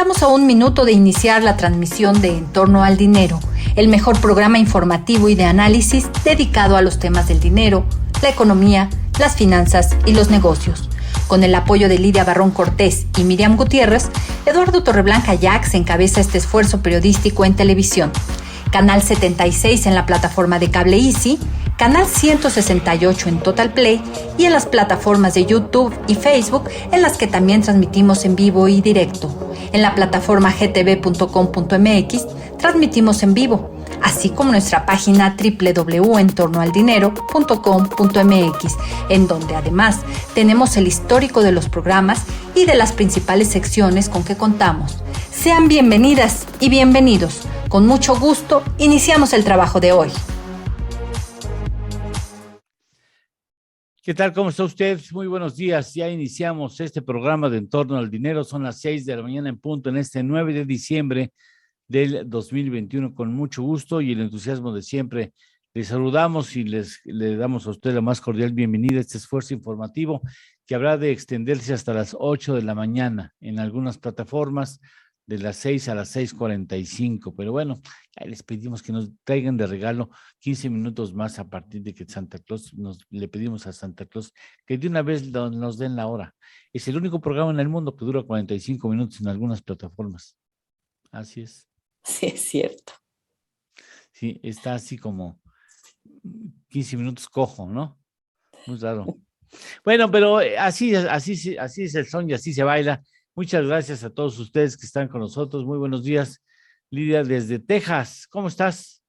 Estamos a un minuto de iniciar la transmisión de En torno al dinero, el mejor programa informativo y de análisis dedicado a los temas del dinero, la economía, las finanzas y los negocios. Con el apoyo de Lidia Barrón Cortés y Miriam Gutiérrez, Eduardo Torreblanca Jax encabeza este esfuerzo periodístico en televisión. Canal 76 en la plataforma de cable Easy, Canal 168 en Total Play y en las plataformas de YouTube y Facebook, en las que también transmitimos en vivo y directo. En la plataforma gtv.com.mx transmitimos en vivo, así como nuestra página www.entornoaldinero.com.mx, en donde además tenemos el histórico de los programas y de las principales secciones con que contamos. Sean bienvenidas y bienvenidos. Con mucho gusto, iniciamos el trabajo de hoy. ¿Qué tal? ¿Cómo está usted? Muy buenos días. Ya iniciamos este programa de En torno al dinero. Son las 6 de la mañana en punto en este 9 de diciembre del 2021. Con mucho gusto y el entusiasmo de siempre. Les saludamos y le damos a usted la más cordial bienvenida a este esfuerzo informativo que habrá de extenderse hasta las 8 de la mañana en algunas plataformas, de las 6 a las 6:45, pero bueno, les pedimos que nos traigan de regalo 15 minutos más a partir de que Santa Claus, le pedimos a Santa Claus que de una vez nos den la hora. Es el único programa en el mundo que dura 45 minutos en algunas plataformas. Así es. Sí, es cierto. Sí, está así como 15 minutos cojo, ¿no? Muy raro. Bueno, pero así es el son y así se baila. Muchas gracias a todos ustedes que están con nosotros. Muy buenos días, Lidia, desde Texas. ¿Cómo estás?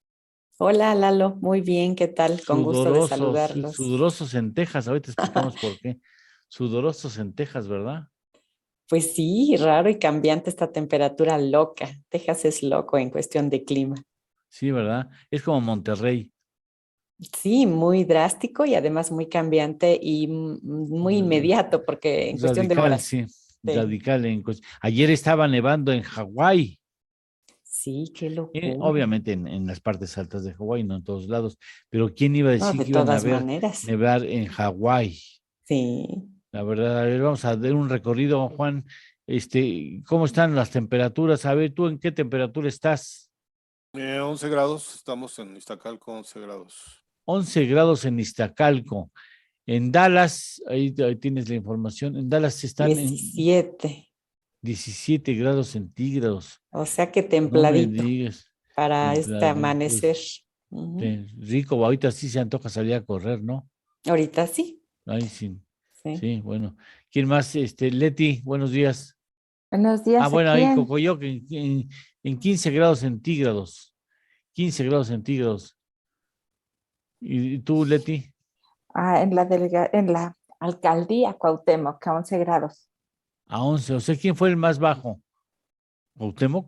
Hola, Lalo. Muy bien, ¿qué tal? Con gusto de saludarlos. Sudorosos en Texas. Ahorita explicamos por qué. Sudorosos en Texas, ¿verdad? Pues sí, raro y cambiante esta temperatura loca. Texas es loco en cuestión de clima. Sí, ¿verdad? Es como Monterrey. Sí, muy drástico y además muy cambiante y muy inmediato, porque en cuestión de Radical, horas. sí. Sí. Radical. Ayer estaba nevando en Hawái. Sí, qué locura. Obviamente en las partes altas de Hawái, no en todos lados, pero ¿quién iba a decir No, de que iban a todas maneras. nevar en Hawái? Sí. La verdad, a ver, vamos a dar un recorrido, Juan. ¿Cómo están las temperaturas? A ver, ¿tú en qué temperatura estás? 11 grados, estamos en Iztacalco, 11 grados. 11 grados en Iztacalco. En Dallas, ahí tienes la información, en Dallas están 17. en 17 grados centígrados. O sea que No me templadito digas. para este Templadito, amanecer. Rico, ahorita sí se antoja salir a correr, ¿no? Ahorita sí. Ay, sí. Sí. Sí, bueno. ¿Quién más? Leti, buenos días. Buenos días. Bueno, ahí en Cocoyoc en 15 grados centígrados. 15 grados centígrados. ¿Y tú, Leti? en la alcaldía Cuauhtémoc, a 11 grados. A 11. O sea, ¿quién fue el más bajo? ¿Cuauhtémoc?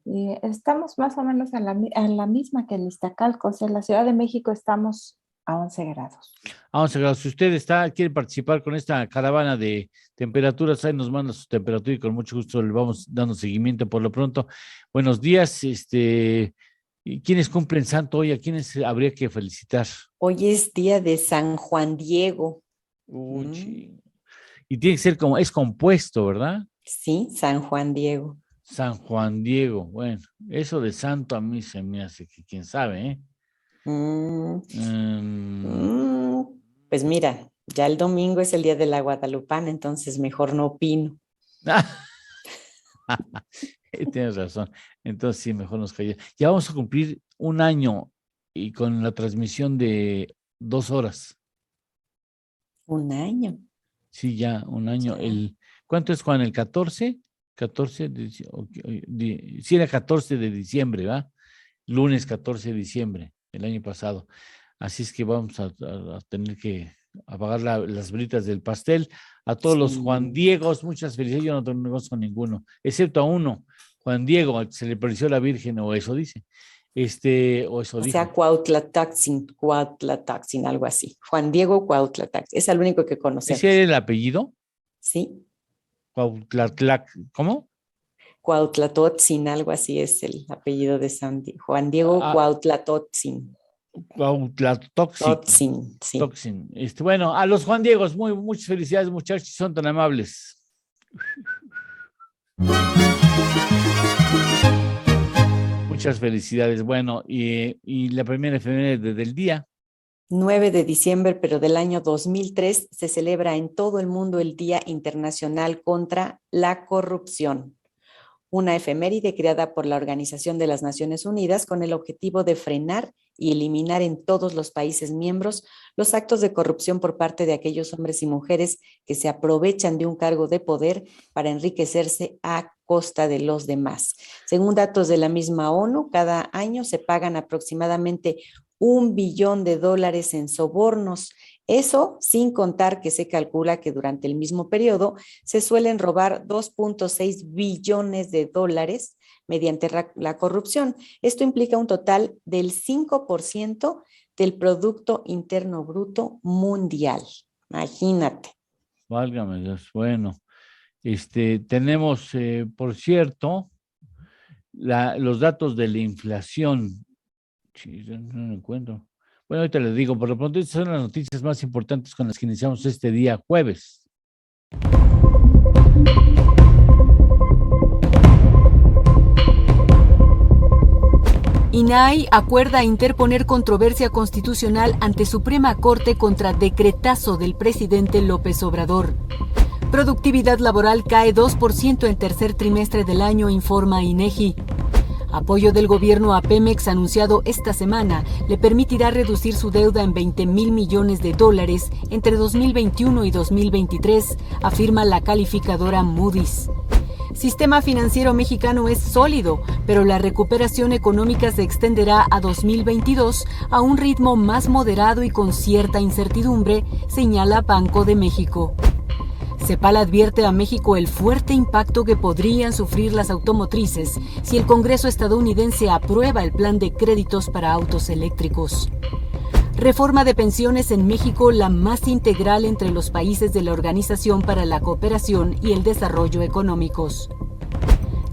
Y estamos más o menos a la misma que en Iztacalco. O sea, en la Ciudad de México estamos a 11 grados. A 11 grados. Si usted quiere participar con esta caravana de temperaturas, ahí nos manda su temperatura y con mucho gusto le vamos dando seguimiento por lo pronto. Buenos días. ¿Quiénes cumplen santo hoy? ¿A quiénes habría que felicitar? Hoy es día de San Juan Diego. Y tiene que ser es compuesto, ¿verdad? Sí, San Juan Diego. San Juan Diego. Bueno, eso de santo a mí se me hace que quién sabe, ¿eh? Pues mira, ya el domingo es el día de la Guadalupana, entonces mejor no opino. Tienes razón. Entonces sí, mejor nos callamos. Ya vamos a cumplir un año y con la transmisión de 2 horas. Un año. Sí, ya, un año. ¿Cuánto es, Juan? ¿El 14? 14 sí, era 14 de diciembre, ¿va? Lunes 14 de diciembre, el año pasado. Así es que vamos a tener que apagar las britas del pastel. A todos los Juan Diegos, muchas felicidades. Yo no tengo negocio con ninguno, excepto a uno, Juan Diego, se le pareció la Virgen, o eso dice. O eso dijo. sea, Cuauhtlataktzin, algo así. Juan Diego Cuauhtlataktzin, es el único que conocemos. ¿Ese era el apellido? Sí. ¿Cómo? Cuauhtlatotzin, algo así es el apellido de Juan Diego Cuauhtlatotzin. Cuauhtlatotzin. Sí. Bueno, a los Juan Diegos, muchas felicidades, muchachos, son tan amables. Muchas felicidades. Bueno, y la primera efeméride del día. 9 de diciembre, pero del año 2003, se celebra en todo el mundo el Día Internacional contra la Corrupción, una efeméride creada por la Organización de las Naciones Unidas con el objetivo de frenar y eliminar en todos los países miembros los actos de corrupción por parte de aquellos hombres y mujeres que se aprovechan de un cargo de poder para enriquecerse a costa de los demás. Según datos de la misma ONU, cada año se pagan aproximadamente $1 billón en sobornos. Eso sin contar que se calcula que durante el mismo periodo se suelen robar $2.6 billones mediante la corrupción. Esto implica un total del 5% del Producto Interno Bruto mundial. Imagínate. Válgame Dios. Bueno, tenemos, por cierto, los datos de la inflación. Sí, no lo encuentro. Bueno, ahorita les digo, por lo pronto, estas son las noticias más importantes con las que iniciamos este día jueves. INAI acuerda interponer controversia constitucional ante Suprema Corte contra decretazo del presidente López Obrador. Productividad laboral cae 2% en tercer trimestre del año, informa INEGI. Apoyo del gobierno a Pemex anunciado esta semana le permitirá reducir su deuda en $20,000 millones entre 2021 y 2023, afirma la calificadora Moody's. Sistema financiero mexicano es sólido, pero la recuperación económica se extenderá a 2022 a un ritmo más moderado y con cierta incertidumbre, señala Banco de México. CEPAL advierte a México el fuerte impacto que podrían sufrir las automotrices si el Congreso estadounidense aprueba el plan de créditos para autos eléctricos. Reforma de pensiones en México, la más integral entre los países de la Organización para la Cooperación y el Desarrollo Económicos.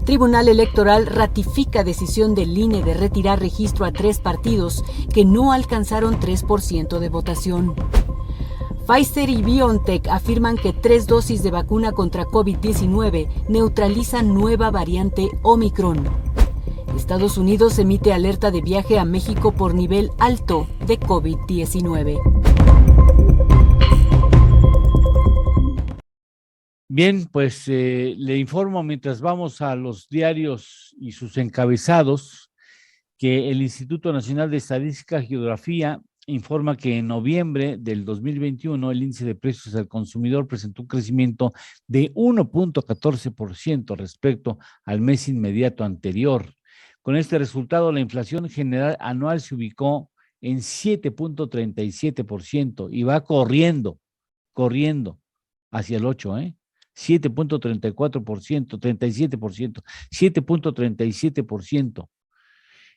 Tribunal Electoral ratifica decisión del INE de retirar registro a 3 partidos que no alcanzaron 3% de votación. Pfizer y BioNTech afirman que 3 dosis de vacuna contra COVID-19 neutralizan nueva variante Omicron. Estados Unidos emite alerta de viaje a México por nivel alto de COVID-19. Bien, pues le informo mientras vamos a los diarios y sus encabezados que el Instituto Nacional de Estadística y Geografía informa que en noviembre del 2021 el índice de precios al consumidor presentó un crecimiento de 1.14% respecto al mes inmediato anterior. Con este resultado, la inflación general anual se ubicó en 7.37% y va corriendo hacia el 8%, 7.34%, 37%, 7.37%.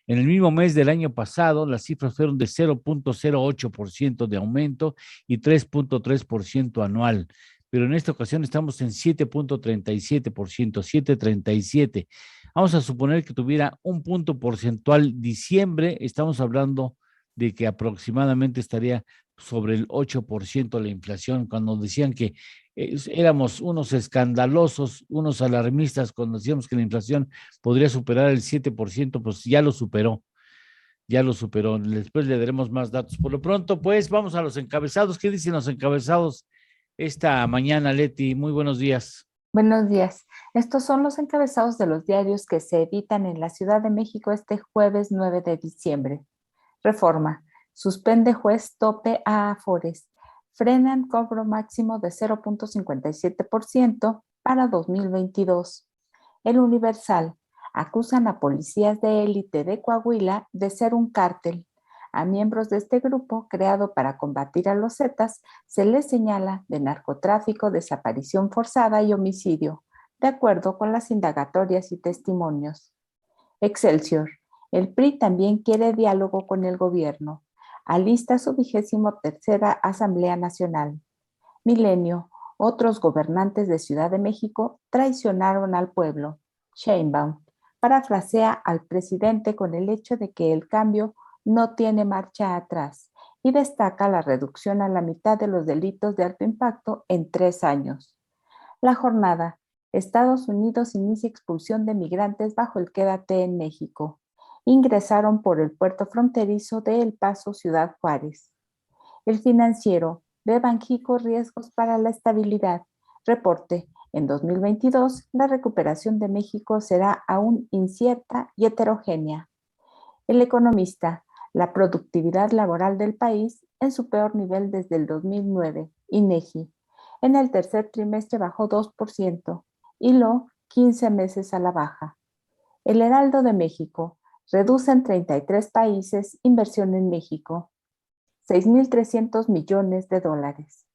En el mismo mes del año pasado, las cifras fueron de 0.08% de aumento y 3.3% anual. Pero en esta ocasión estamos en 7.37%, 7.37%. Vamos a suponer que tuviera un punto porcentual diciembre, estamos hablando de que aproximadamente estaría sobre el 8% la inflación, cuando decían que éramos unos escandalosos, unos alarmistas, cuando decíamos que la inflación podría superar el 7%, pues ya lo superó. Después le daremos más datos. Por lo pronto, pues vamos a los encabezados. ¿Qué dicen los encabezados esta mañana, Leti? Muy buenos días. Buenos días. Estos son los encabezados de los diarios que se editan en la Ciudad de México este jueves 9 de diciembre. Reforma. Suspende juez tope a Afores. Frenan cobro máximo de 0.57% para 2022. El Universal. Acusan a policías de élite de Coahuila de ser un cártel. A miembros de este grupo, creado para combatir a los Zetas, se les señala de narcotráfico, desaparición forzada y homicidio, de acuerdo con las indagatorias y testimonios. Excelsior. El PRI también quiere diálogo con el gobierno. Alista su 23ª Asamblea Nacional. Milenio. Otros gobernantes de Ciudad de México traicionaron al pueblo. Sheinbaum parafrasea al presidente con el hecho de que el cambio no tiene marcha atrás y destaca la reducción a la mitad de los delitos de alto impacto en 3 años. La Jornada. Estados Unidos inicia expulsión de migrantes bajo el Quédate en México. Ingresaron por el puerto fronterizo de El Paso, Ciudad Juárez. El Financiero ve Banxico riesgos para la estabilidad. Reporte: en 2022, la recuperación de México será aún incierta y heterogénea. El Economista: la productividad laboral del país en su peor nivel desde el 2009. INEGI: en el tercer trimestre bajó 2%, hilo 15 meses a la baja. El Heraldo de México: reducen 33 países inversión en México. 6.300 millones de dólares.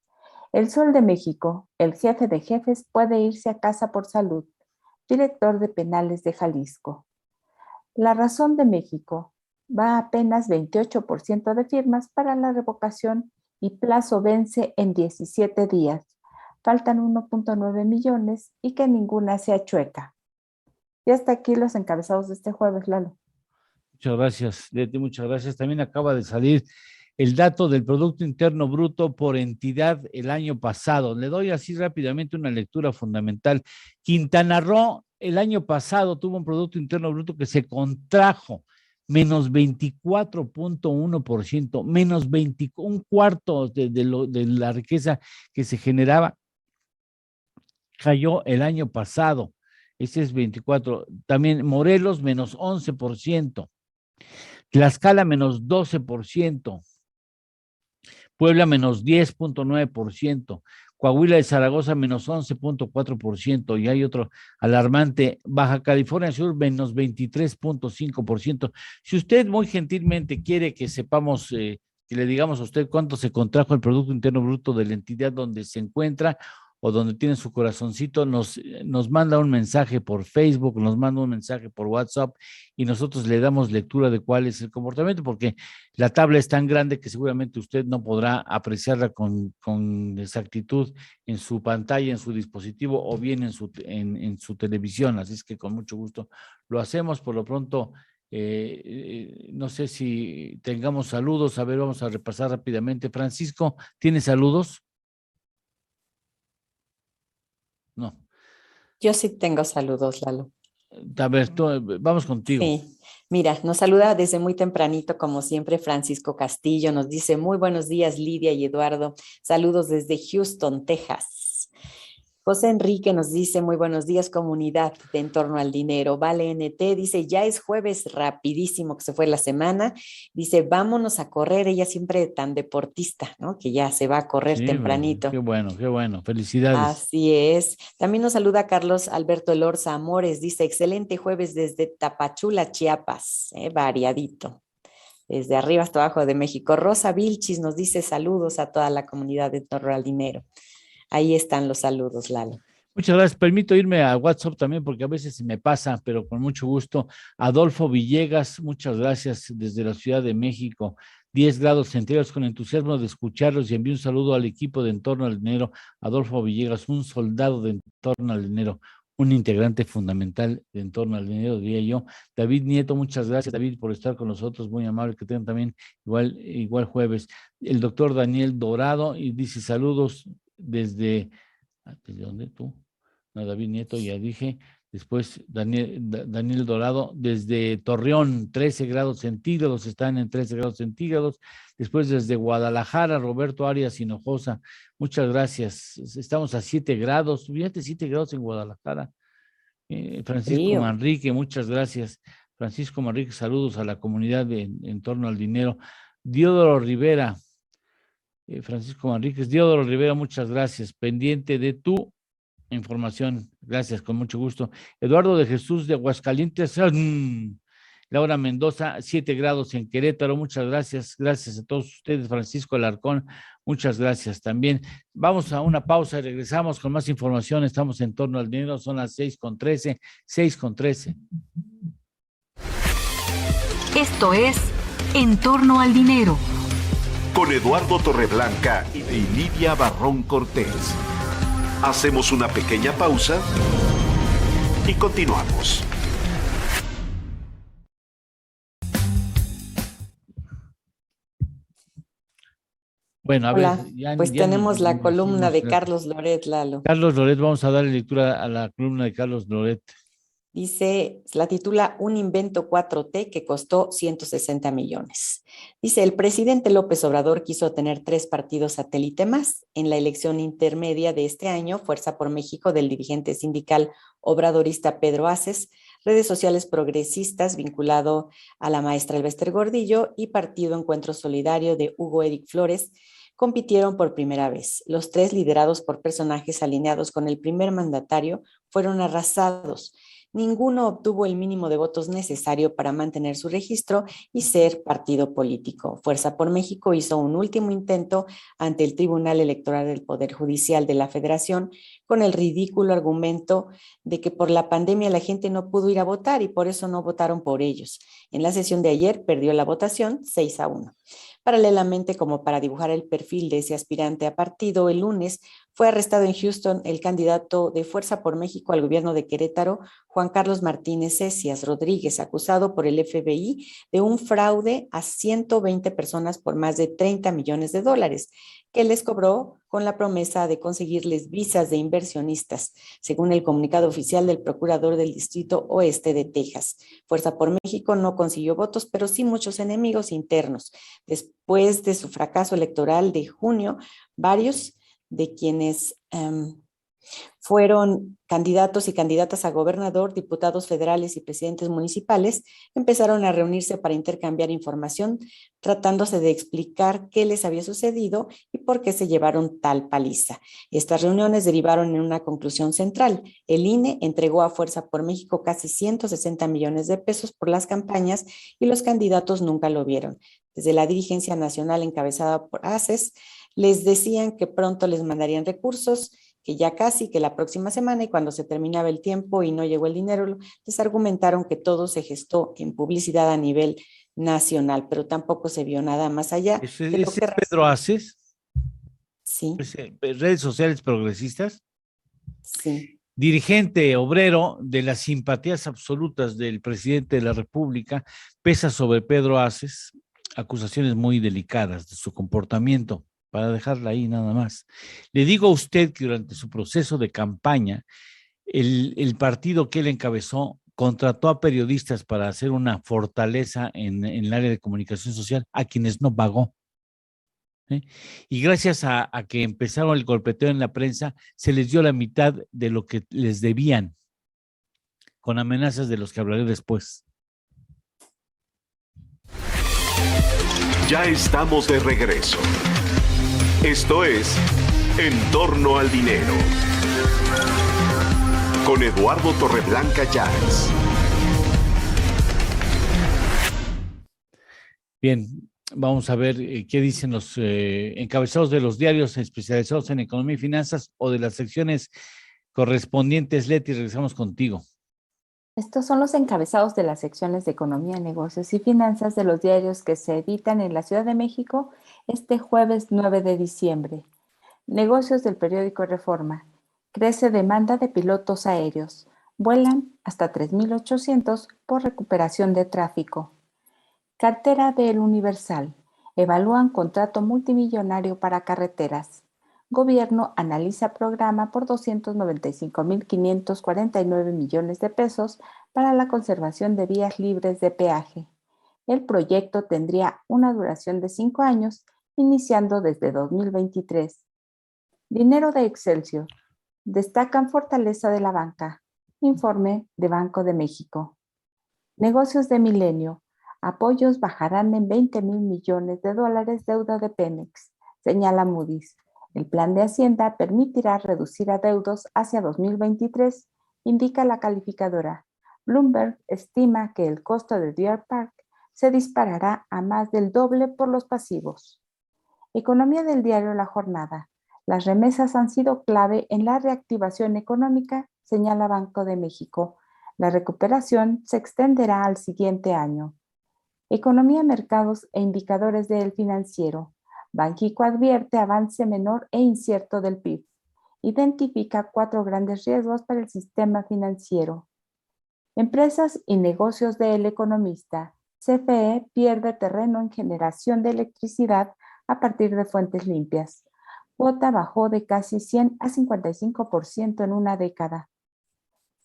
El Sol de México: el jefe de jefes puede irse a casa por salud. Director de Penales de Jalisco. La Razón de México: va apenas 28% de firmas para la revocación y plazo vence en 17 días. Faltan 1.9 millones y que ninguna sea chueca. Y hasta aquí los encabezados de este jueves, Lalo. Muchas gracias, Leti, muchas gracias. También acaba de salir el dato del Producto Interno Bruto por entidad el año pasado. Le doy así rápidamente una lectura fundamental. Quintana Roo el año pasado tuvo un Producto Interno Bruto que se contrajo menos 24.1%, menos 20, un cuarto de la riqueza que se generaba cayó el año pasado. Ese es 24. También Morelos menos 11%, Tlaxcala menos 12%, Puebla menos 10.9%, Coahuila de Zaragoza menos 11.4%, y hay otro alarmante, Baja California Sur menos 23.5%. Si usted muy gentilmente quiere que sepamos, que le digamos a usted cuánto se contrajo el Producto Interno Bruto de la entidad donde se encuentra o donde tiene su corazoncito, nos manda un mensaje por Facebook, nos manda un mensaje por WhatsApp y nosotros le damos lectura de cuál es el comportamiento, porque la tabla es tan grande que seguramente usted no podrá apreciarla con exactitud en su pantalla, en su dispositivo o bien en su televisión, así es que con mucho gusto lo hacemos. Por lo pronto, no sé si tengamos saludos. A ver, vamos a repasar rápidamente. Francisco, ¿tiene saludos? No. Yo sí tengo saludos, Lalo. A ver, vamos contigo. Sí, mira, nos saluda desde muy tempranito, como siempre, Francisco Castillo. Nos dice: muy buenos días, Lidia y Eduardo. Saludos desde Houston, Texas. José Enrique nos dice: muy buenos días, comunidad de En Torno al Dinero. Vale NT dice: ya es jueves, rapidísimo que se fue la semana. Dice: vámonos a correr. Ella siempre tan deportista, ¿no? Que ya se va a correr tempranito. Qué bueno. Felicidades. Así es. También nos saluda Carlos Alberto Elorza Amores. Dice: excelente jueves desde Tapachula, Chiapas. Variadito. Desde arriba hasta abajo de México. Rosa Vilchis nos dice: saludos a toda la comunidad de En Torno al Dinero. Ahí están los saludos, Lalo. Muchas gracias. Permito irme a WhatsApp también porque a veces se me pasa, pero con mucho gusto. Adolfo Villegas, muchas gracias desde la Ciudad de México. 10 grados centígrados, con entusiasmo de escucharlos, y envío un saludo al equipo de En Torno al Dinero. Adolfo Villegas, un soldado de En Torno al Dinero, un integrante fundamental de En Torno al Dinero, diría yo. David Nieto, muchas gracias, David, por estar con nosotros, muy amable, que tengan también igual jueves. El doctor Daniel Dorado, y dice: saludos ¿desde dónde tú? No, David Nieto, ya dije. Después Daniel Dorado, desde Torreón, 13 grados centígrados, están en 13 grados centígrados. Después desde Guadalajara, Roberto Arias Hinojosa, muchas gracias. Estamos a 7 grados, fíjate, 7 grados en Guadalajara. Francisco Manrique, muchas gracias. Francisco Manrique, saludos a la comunidad En Torno al Dinero. Diodoro Rivera, Francisco Manríquez, Diodoro Rivera, muchas gracias. Pendiente de tu información. Gracias, con mucho gusto. Eduardo de Jesús de Aguascalientes. Laura Mendoza, 7 grados en Querétaro. Muchas gracias. Gracias a todos ustedes. Francisco Alarcón, muchas gracias también. Vamos a una pausa y regresamos con más información. Estamos En Torno al Dinero. Son las 6:13. 6:13. Esto es En Torno al Dinero, con Eduardo Torreblanca y Lidia Barrón Cortés. Hacemos una pequeña pausa y continuamos. Bueno, a Hola, ver, ya, pues ya tenemos la nos columna fuimos. de Carlos Loret, Lalo. Carlos Loret, vamos a darle lectura a la columna de Carlos Loret. Dice, la titula Un invento 4T que costó 160 millones. Dice, el presidente López Obrador quiso tener 3 partidos satélite más. En la elección intermedia de este año, Fuerza por México del dirigente sindical obradorista Pedro Aces, redes sociales progresistas vinculado a la maestra Elbester Gordillo y Partido Encuentro Solidario de Hugo Eric Flores compitieron por primera vez. Los 3, liderados por personajes alineados con el primer mandatario, fueron arrasados. Ninguno obtuvo el mínimo de votos necesario para mantener su registro y ser partido político. Fuerza por México hizo un último intento ante el Tribunal Electoral del Poder Judicial de la Federación con el ridículo argumento de que por la pandemia la gente no pudo ir a votar y por eso no votaron por ellos. En la sesión de ayer perdió la votación 6-1. Paralelamente, como para dibujar el perfil de ese aspirante a partido, el lunes fue arrestado en Houston el candidato de Fuerza por México al gobierno de Querétaro, Juan Carlos Martínez Cecias Rodríguez, acusado por el FBI de un fraude a 120 personas por más de $30 millones, que les cobró con la promesa de conseguirles visas de inversionistas, según el comunicado oficial del procurador del Distrito Oeste de Texas. Fuerza por México no consiguió votos, pero sí muchos enemigos internos. Después de su fracaso electoral de junio, varios de quienes fueron candidatos y candidatas a gobernador, diputados federales y presidentes municipales, empezaron a reunirse para intercambiar información, tratándose de explicar qué les había sucedido y por qué se llevaron tal paliza. Estas reuniones derivaron en una conclusión central. El INE entregó a Fuerza por México casi 160 millones de pesos por las campañas y los candidatos nunca lo vieron. Desde la dirigencia nacional encabezada por Aces, les decían que pronto les mandarían recursos, que ya casi, que la próxima semana, y cuando se terminaba el tiempo y no llegó el dinero, les argumentaron que todo se gestó en publicidad a nivel nacional, pero tampoco se vio nada más allá de lo ¿Ese que... es Pedro Aces? Sí, Redes sociales progresistas. sí. Dirigente obrero de las simpatías absolutas del presidente de la República, pesa sobre Pedro Aces acusaciones muy delicadas de su comportamiento, para dejarla ahí nada más. Le digo a usted que durante su proceso de campaña, el partido que él encabezó contrató a periodistas para hacer una fortaleza en el área de comunicación social, a quienes no pagó. Y gracias a que empezaron el golpeteo en la prensa, se les dio la mitad de lo que les debían, con amenazas de los que hablaré después. Ya estamos de regreso. Esto es En torno al dinero, con Eduardo Torreblanca Llanes. Bien, vamos a ver qué dicen los encabezados de los diarios especializados en economía y finanzas o de las secciones correspondientes. Leti, regresamos contigo. Estos son los encabezados de las secciones de Economía, Negocios y Finanzas de los diarios que se editan en la Ciudad de México este jueves 9 de diciembre. Negocios del periódico Reforma. Crece demanda de pilotos aéreos. Vuelan hasta 3,800 por recuperación de tráfico. Cartera de El Universal. Evalúan contrato multimillonario para carreteras. Gobierno analiza programa por 295,549 millones de pesos para la conservación de vías libres de peaje. El proyecto tendría una duración de 5 años, iniciando desde 2023. Dinero de Excelsior. Destacan fortaleza de la banca. Informe de Banco de México. Negocios de Milenio. Apoyos bajarán en $20,000 millones deuda de Pemex, señala Moody's. El plan de Hacienda permitirá reducir adeudos hacia 2023, indica la calificadora. Bloomberg estima que el costo de Deer Park se disparará a más del doble por los pasivos. Economía del diario La Jornada. Las remesas han sido clave en la reactivación económica, señala Banco de México. La recuperación se extenderá al siguiente año. Economía, mercados e indicadores del financiero. Banxico advierte avance menor e incierto del PIB. Identifica 4 grandes riesgos para el sistema financiero. Empresas y negocios del Economista. CFE pierde terreno en generación de electricidad a partir de fuentes limpias. Cuota bajó de casi 100 a 55% en una década.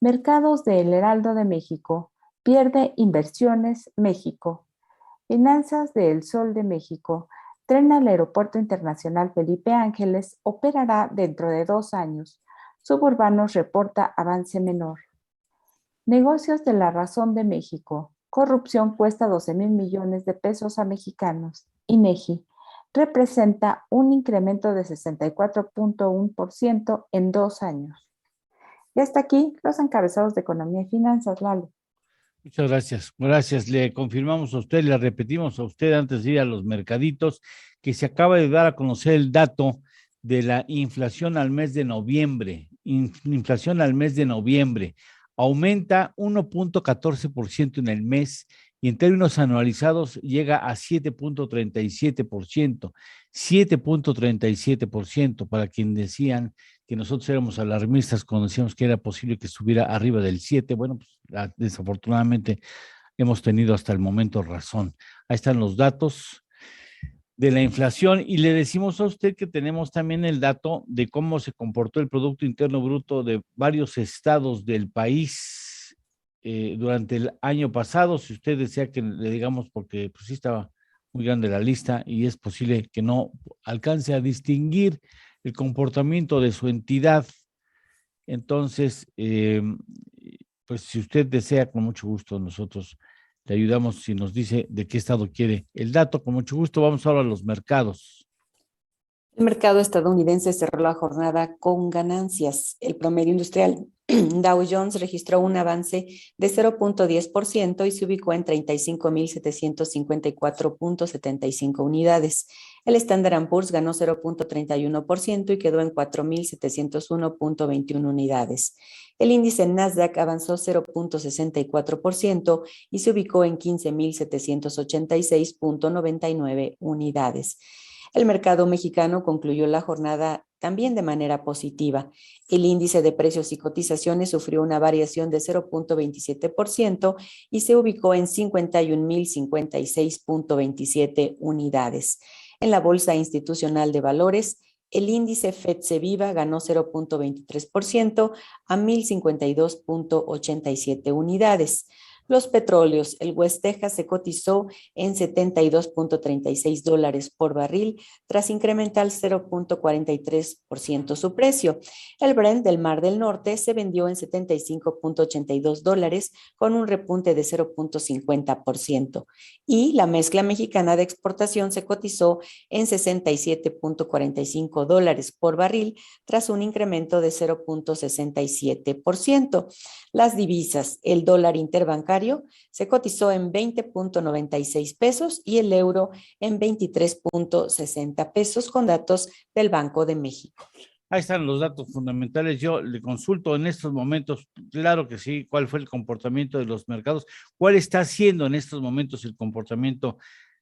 Mercados del Heraldo de México. Pierde inversiones México. Finanzas de El Sol de México. Tren al Aeropuerto Internacional Felipe Ángeles operará dentro de 2 años. Suburbanos reporta avance menor. Negocios de La Razón de México. Corrupción cuesta 12,000 millones de pesos a mexicanos. INEGI. Representa un incremento de 64.1% en 2 años. Y hasta aquí los encabezados de Economía y Finanzas, Lalo. Muchas gracias. Gracias. Le confirmamos a usted, le repetimos a usted antes de ir a los mercaditos, que se acaba de dar a conocer el dato de la inflación al mes de noviembre. Inflación al mes de noviembre. Aumenta 1.14% en el mes y en términos anualizados llega a 7.37%. 7.37%, para quien decían que nosotros éramos alarmistas cuando decíamos que era posible que estuviera arriba del 7%. Bueno, pues desafortunadamente hemos tenido hasta el momento razón. Ahí están los datos de la inflación y le decimos a usted que tenemos también el dato de cómo se comportó el Producto Interno Bruto de varios estados del país durante el año pasado. Si usted desea que le digamos, porque pues sí estaba muy grande la lista y es posible que no alcance a distinguir el comportamiento de su entidad. Entonces, pues si usted desea, con mucho gusto nosotros le ayudamos. Si nos dice de qué estado quiere el dato, con mucho gusto. Vamos ahora a los mercados. El mercado estadounidense cerró la jornada con ganancias. El promedio industrial Dow Jones registró un avance de 0.10% y se ubicó en 35.754.75 unidades. El Standard & Poor's ganó 0.31% y quedó en 4.701.21 unidades. El índice Nasdaq avanzó 0.64% y se ubicó en 15.786.99 unidades. El mercado mexicano concluyó la jornada también de manera positiva. El índice de precios y cotizaciones sufrió una variación de 0.27% y se ubicó en 51.056.27 unidades. En la Bolsa Institucional de Valores, el índice FTSE ganó 0.23% a 1.052.87 unidades. Los petróleos, el West Texas se cotizó en $72.36 por barril, tras incrementar 0.43% su precio. El Brent del Mar del Norte se vendió en $75.82 con un repunte de 0.50%. Y la mezcla mexicana de exportación se cotizó en $67.45 por barril, tras un incremento de 0.67%. Las divisas, el dólar interbancario se cotizó en 20.96 pesos y el euro en 23.60 pesos con datos del Banco de México. Ahí están los datos fundamentales. Yo le consulto en estos momentos, claro que sí, cuál fue el comportamiento de los mercados, cuál está siendo en estos momentos el comportamiento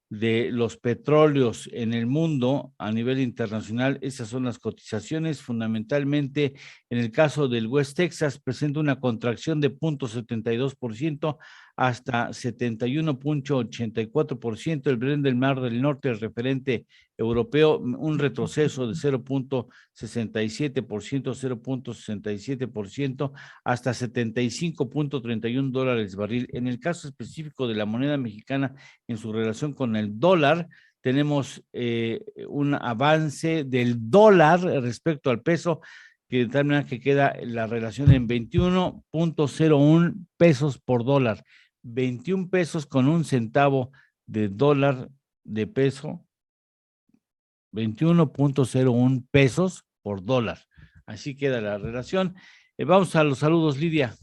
de los petróleos en el mundo a nivel internacional. Esas son las cotizaciones. Fundamentalmente, en el caso del West Texas, presenta una contracción de 0.72% hasta 71.84%. El Brent del Mar del Norte, el referente europeo, un retroceso de 0.67%, 0.67% hasta $75.31 barril. En el caso específico de la moneda mexicana, en su relación con el dólar, tenemos un avance del dólar respecto al peso, que determina que queda la relación en 21.01 pesos por dólar. 21 pesos con un centavo de dólar de peso, 21.01 pesos por dólar. Así queda la relación. Vamos a los saludos, Lidia.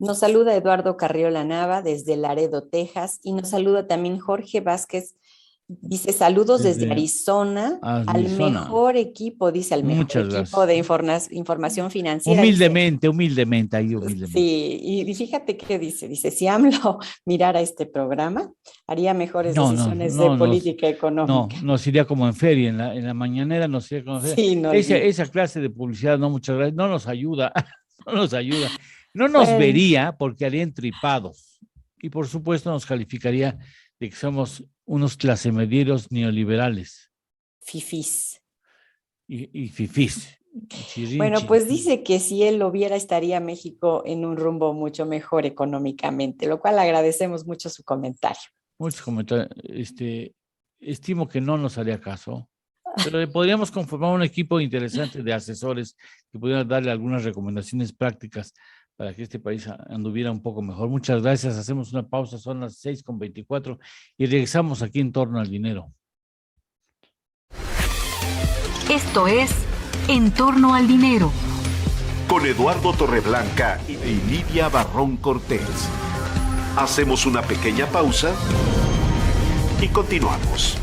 Nos saluda Eduardo Carriola Nava desde Laredo, Texas, y nos saluda también Jorge Vázquez. Dice saludos desde Arizona, al mejor equipo, dice al mejor equipo de información financiera. Humildemente. Sí, y fíjate qué dice, si AMLO mirara este programa, haría mejores decisiones de política económica. No, nos iría como en feria, en la mañanera nos iría como en feria. Sí, esa clase de publicidad, no, muchas gracias, no nos ayuda, no nos vería porque haría entripados y por supuesto nos calificaría de que somos unos clasemedieros neoliberales Fifís. y fifís. Bueno, pues dice que si él lo viera estaría México en un rumbo mucho mejor económicamente, lo cual agradecemos mucho su comentario. Muchos comentarios. Estimo que no nos haría caso, pero podríamos conformar un equipo interesante de asesores que pudieran darle algunas recomendaciones prácticas para que este país anduviera un poco mejor. Muchas gracias. Hacemos una pausa, son las 6:24 y regresamos aquí en Torno al Dinero. Esto es En Torno al Dinero. Con Eduardo Torreblanca y Lidia Barrón Cortés. Hacemos una pequeña pausa y continuamos.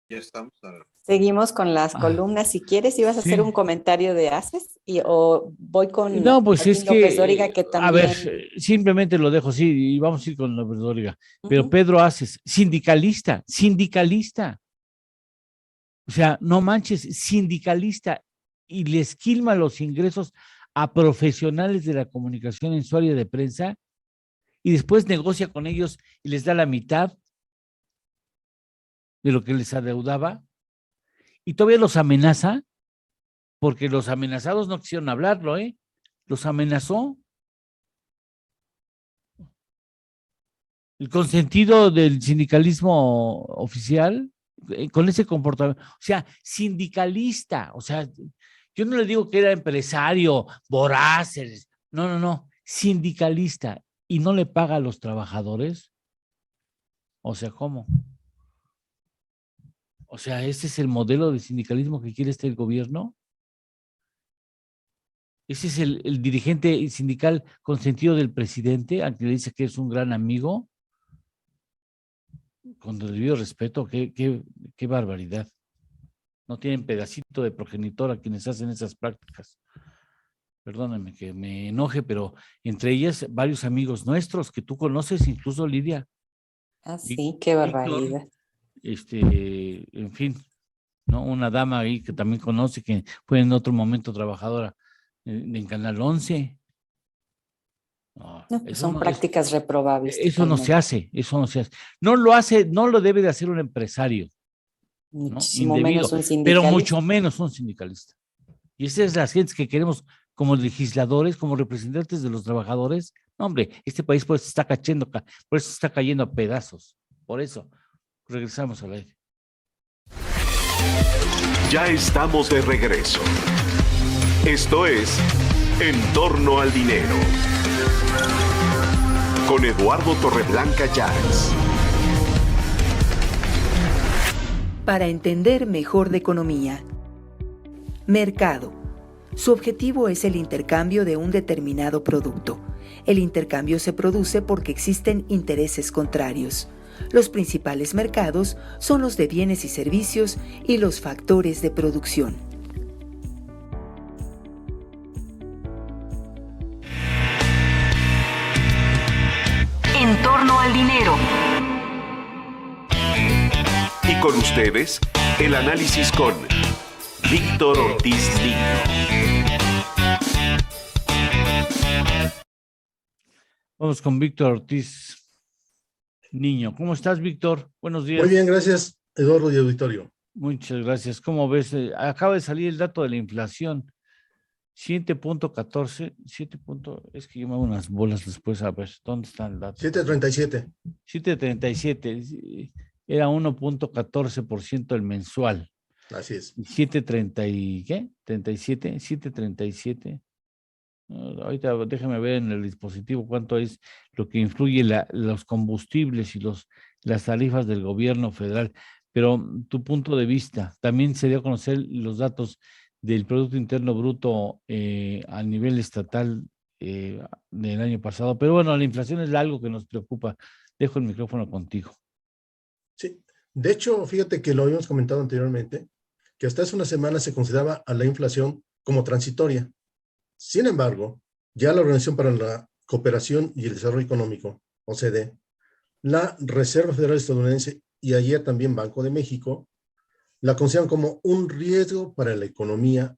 Ya estamos. Seguimos con las columnas. Si quieres, ibas a hacer un comentario de ACES o voy con No, pues es López que, Dóriga, que también... a ver, simplemente lo dejo así y vamos a ir con López Dóriga. Pero Pedro Aces, sindicalista. O sea, no manches, sindicalista, y le esquilma los ingresos a profesionales de la comunicación en su área de prensa y después negocia con ellos y les da la mitad de lo que les adeudaba y todavía los amenaza porque los amenazados no quisieron hablarlo, los amenazó. El consentido del sindicalismo oficial con ese comportamiento, o sea, sindicalista, o sea, yo no le digo que era empresario, voraz, no, sindicalista, y no le paga a los trabajadores, o sea, ¿cómo? O sea, ¿ese es el modelo de sindicalismo que quiere este gobierno? ¿Ese es el dirigente sindical consentido del presidente, al que le dice que es un gran amigo? Con debido respeto, qué barbaridad. No tienen pedacito de progenitor a quienes hacen esas prácticas. Perdóname que me enoje, pero entre ellas varios amigos nuestros que tú conoces, incluso Lidia. Ah, sí, qué barbaridad. En fin, ¿no? Una dama ahí que también conoce, que fue en otro momento trabajadora en Canal 11. No, pues son prácticas reprobables. Eso no se hace. No lo hace, no lo debe de hacer un empresario. Muchísimo ¿no? menos un sindicalista. Pero mucho menos un sindicalista. Y esas es las gentes que queremos como legisladores, como representantes de los trabajadores. No, hombre, este país por eso está cayendo a pedazos. Por eso, regresamos al aire. Ya estamos de regreso. Esto es En Torno al Dinero. Con Eduardo Torreblanca Llanes. Para entender mejor de economía. Mercado. Su objetivo es el intercambio de un determinado producto. El intercambio se produce porque existen intereses contrarios. Los principales mercados son los de bienes y servicios y los factores de producción. En Torno al Dinero. Y con ustedes, el análisis con Víctor Ortiz Niño. Vamos con Víctor Ortiz Niño. ¿Cómo estás, Víctor? Buenos días. Muy bien, gracias, Eduardo y auditorio. Muchas gracias. ¿Cómo ves? Acaba de salir el dato de la inflación. 7.14, es que yo me hago unas bolas después, a ver, ¿dónde está el dato? 7.37. 7.37, era 1.14% el mensual. Así es. 7.30 y ¿qué? 37, 7.37. Ahorita déjame ver en el dispositivo cuánto es lo que influye los combustibles y las tarifas del gobierno federal. Pero tu punto de vista, también se dio a conocer los datos del Producto Interno Bruto a nivel estatal del año pasado. Pero bueno, la inflación es algo que nos preocupa. Dejo el micrófono contigo. Sí, de hecho, fíjate que lo habíamos comentado anteriormente, que hasta hace una semana se consideraba a la inflación como transitoria. Sin embargo, ya la Organización para la Cooperación y el Desarrollo Económico, OCDE, la Reserva Federal Estadounidense y ayer también Banco de México, la consideran como un riesgo para la economía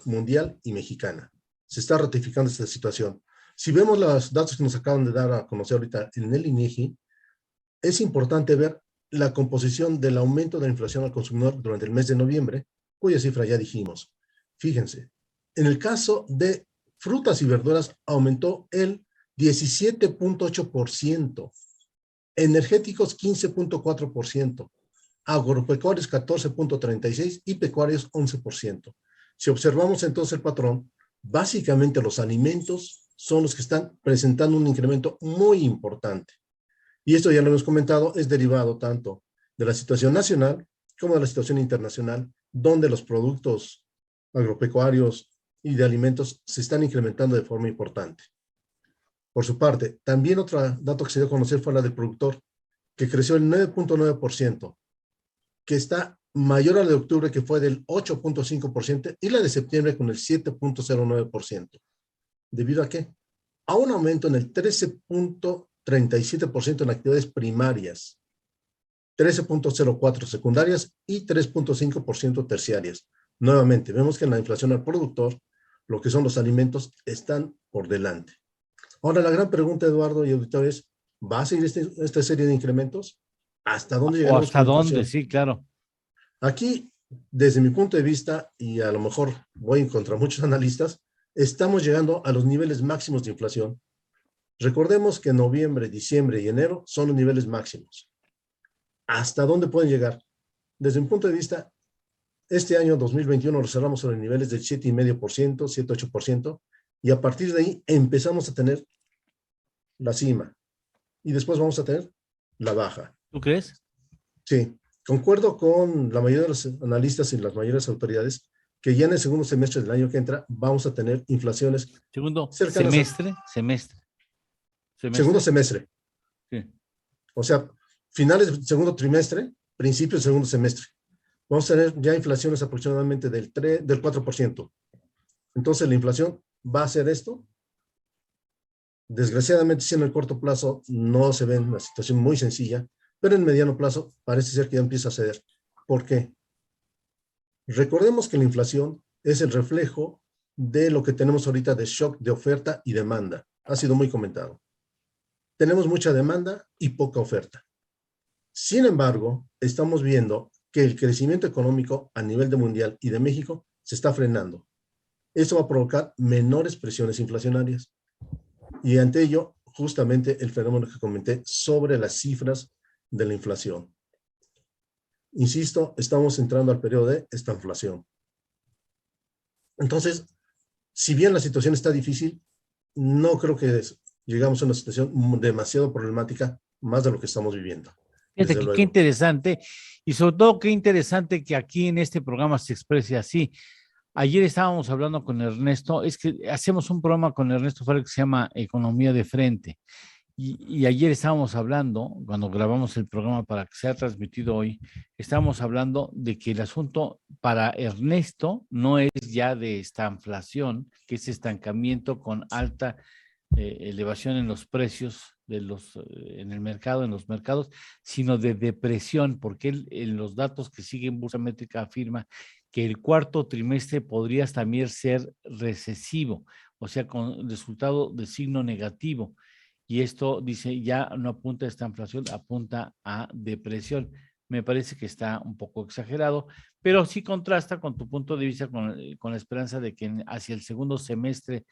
mundial y mexicana. Se está ratificando esta situación. Si vemos los datos que nos acaban de dar a conocer ahorita en el INEGI, es importante ver la composición del aumento de la inflación al consumidor durante el mes de noviembre, cuya cifra ya dijimos. Fíjense, en el caso de frutas y verduras aumentó el 17.8%, energéticos 15.4%, agropecuarios 14.36% y pecuarios 11%. Si observamos entonces el patrón, básicamente los alimentos son los que están presentando un incremento muy importante. Y esto ya lo hemos comentado, es derivado tanto de la situación nacional como de la situación internacional, donde los productos agropecuarios y de alimentos se están incrementando de forma importante. Por su parte, también otro dato que se dio a conocer fue la del productor, que creció el 9.9%, que está mayor a la de octubre, que fue del 8.5%, y la de septiembre con el 7.09%. ¿Debido a qué? A un aumento en el 13.37% en actividades primarias, 13.04% secundarias y 3.5% terciarias. Nuevamente, vemos que en la inflación al productor, lo que son los alimentos, están por delante. Ahora, la gran pregunta, Eduardo y auditores, es, ¿va a seguir esta serie de incrementos? ¿Hasta dónde llegamos? ¿O hasta dónde? Sí, claro. Aquí, desde mi punto de vista, y a lo mejor voy en contra de muchos analistas, estamos llegando a los niveles máximos de inflación. Recordemos que noviembre, diciembre y enero son los niveles máximos. ¿Hasta dónde pueden llegar? Desde mi punto de vista, este año 2021 lo cerramos sobre niveles del 7,5%, 7,8%, y a partir de ahí empezamos a tener la cima. Y después vamos a tener la baja. ¿Tú crees? Sí, concuerdo con la mayoría de los analistas y las mayores autoridades que ya en el segundo semestre del año que entra vamos a tener inflaciones. Segundo semestre. Segundo semestre. Sí. O sea, finales del segundo trimestre, principios del segundo semestre. Vamos a tener ya inflaciones aproximadamente del 4%. Entonces, la inflación va a ser esto. Desgraciadamente, si en el corto plazo no se ve una situación muy sencilla, pero en mediano plazo parece ser que ya empieza a ceder. ¿Por qué? Recordemos que la inflación es el reflejo de lo que tenemos ahorita de shock de oferta y demanda. Ha sido muy comentado. Tenemos mucha demanda y poca oferta. Sin embargo, estamos viendo que el crecimiento económico a nivel de mundial y de México se está frenando. Eso va a provocar menores presiones inflacionarias. Y ante ello, justamente el fenómeno que comenté sobre las cifras de la inflación. Insisto, estamos entrando al periodo de estanflación. Entonces, si bien la situación está difícil, no creo que llegamos a una situación demasiado problemática, más de lo que estamos viviendo. Fíjate qué interesante, y sobre todo qué interesante que aquí en este programa se exprese así. Ayer estábamos hablando con Ernesto, es que hacemos un programa con Ernesto Farrell que se llama Economía de Frente, y ayer estábamos hablando, cuando grabamos el programa para que sea transmitido hoy, estábamos hablando de que el asunto para Ernesto no es ya de estanflación, que es estancamiento con alta elevación en los precios en el mercado, en los mercados, sino de depresión, porque él en los datos que siguen Bursa Métrica afirma que el cuarto trimestre podría también ser recesivo, o sea, con resultado de signo negativo. Y esto dice, ya no apunta a esta inflación, apunta a depresión. Me parece que está un poco exagerado, pero sí contrasta con tu punto de vista, con la esperanza de que hacia el segundo semestre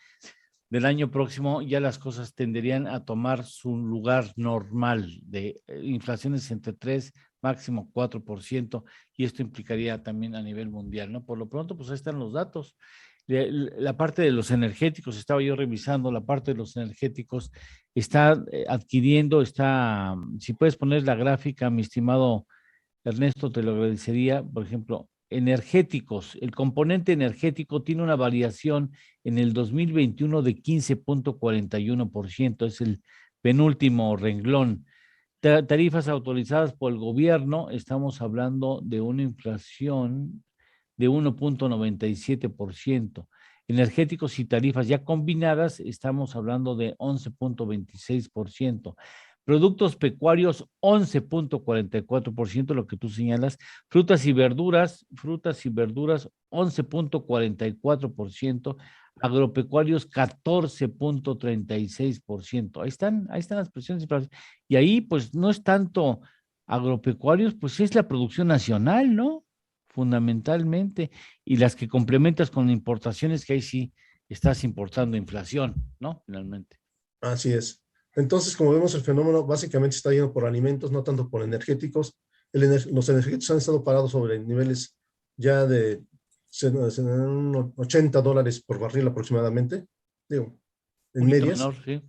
del año próximo ya las cosas tenderían a tomar su lugar normal de inflaciones entre 3, máximo 4%, y esto implicaría también a nivel mundial, ¿no? Por lo pronto, pues ahí están los datos. La parte de los energéticos, estaba yo revisando, la parte de los energéticos está adquiriendo, si puedes poner la gráfica, mi estimado Ernesto, te lo agradecería. Por ejemplo, energéticos, el componente energético tiene una variación en el 2021 de 15.41%, es el penúltimo renglón. Tarifas autorizadas por el gobierno, estamos hablando de una inflación de 1.97%. Energéticos y tarifas ya combinadas, estamos hablando de 11.26%. Productos pecuarios, 11.44%, lo que tú señalas. Frutas y verduras, 11.44%. Agropecuarios, 14.36%. Ahí están las presiones. Y ahí, pues, no es tanto agropecuarios, pues es la producción nacional, ¿no? Fundamentalmente. Y las que complementas con importaciones, que ahí sí estás importando inflación, ¿no? Finalmente. Así es. Entonces, como vemos, el fenómeno básicamente está yendo por alimentos, no tanto por energéticos. Los energéticos han estado parados sobre niveles ya de $80 por barril aproximadamente, digo, en medias. Menor, sí.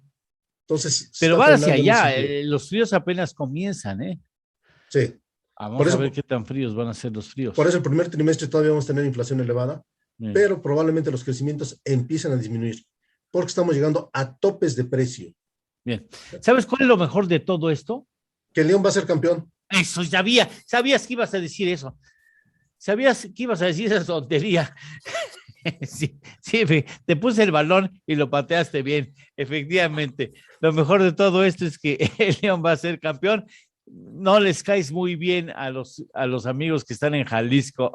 Entonces, pero van hacia allá, los fríos apenas comienzan, ¿eh? Sí. Vamos a ver qué tan fríos van a ser los fríos. Por eso el primer trimestre todavía vamos a tener inflación elevada, pero probablemente los crecimientos empiezan a disminuir, porque estamos llegando a topes de precio. Bien. ¿Sabes cuál es lo mejor de todo esto? Que León va a ser campeón. Eso, sabías que ibas a decir eso. Sabías que ibas a decir esa tontería. Sí, te puse el balón y lo pateaste bien, efectivamente. Lo mejor de todo esto es que el León va a ser campeón. No les caes muy bien a los amigos que están en Jalisco.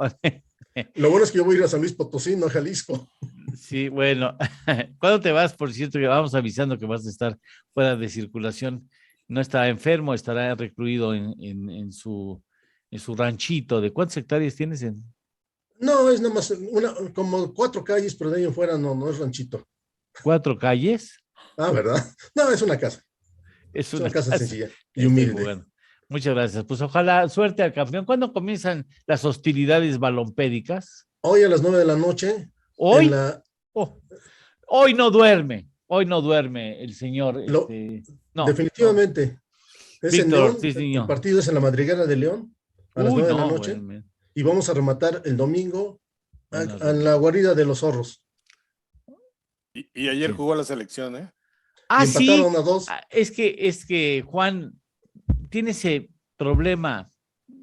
Lo bueno es que yo voy a ir a San Luis Potosí, no a Jalisco. Sí, bueno. ¿Cuándo te vas? Por cierto, que vamos avisando que vas a estar fuera de circulación. No estará enfermo, estará recluido en su ranchito. ¿De cuántas hectáreas tienes en? No, es nada más como 4 calles, pero de ahí en fuera no es ranchito. ¿4 calles? Ah, ¿verdad? No, es una casa. Es una casa sencilla y humilde. Muchas gracias. Pues ojalá suerte al campeón. ¿Cuándo comienzan las hostilidades balompédicas? Hoy a las 9 de la noche. ¿Hoy? Hoy no duerme. Hoy no duerme el señor. No, definitivamente. No. Es Víctor en León. Ortiz Niño. El partido es en la Madriguera de León a las 9 de la noche. Bueno. Y vamos a rematar el domingo a la guarida de los zorros. Y ayer jugó la selección, ¿eh? Ah, y empataron a 2. Es que Juan tiene ese problema,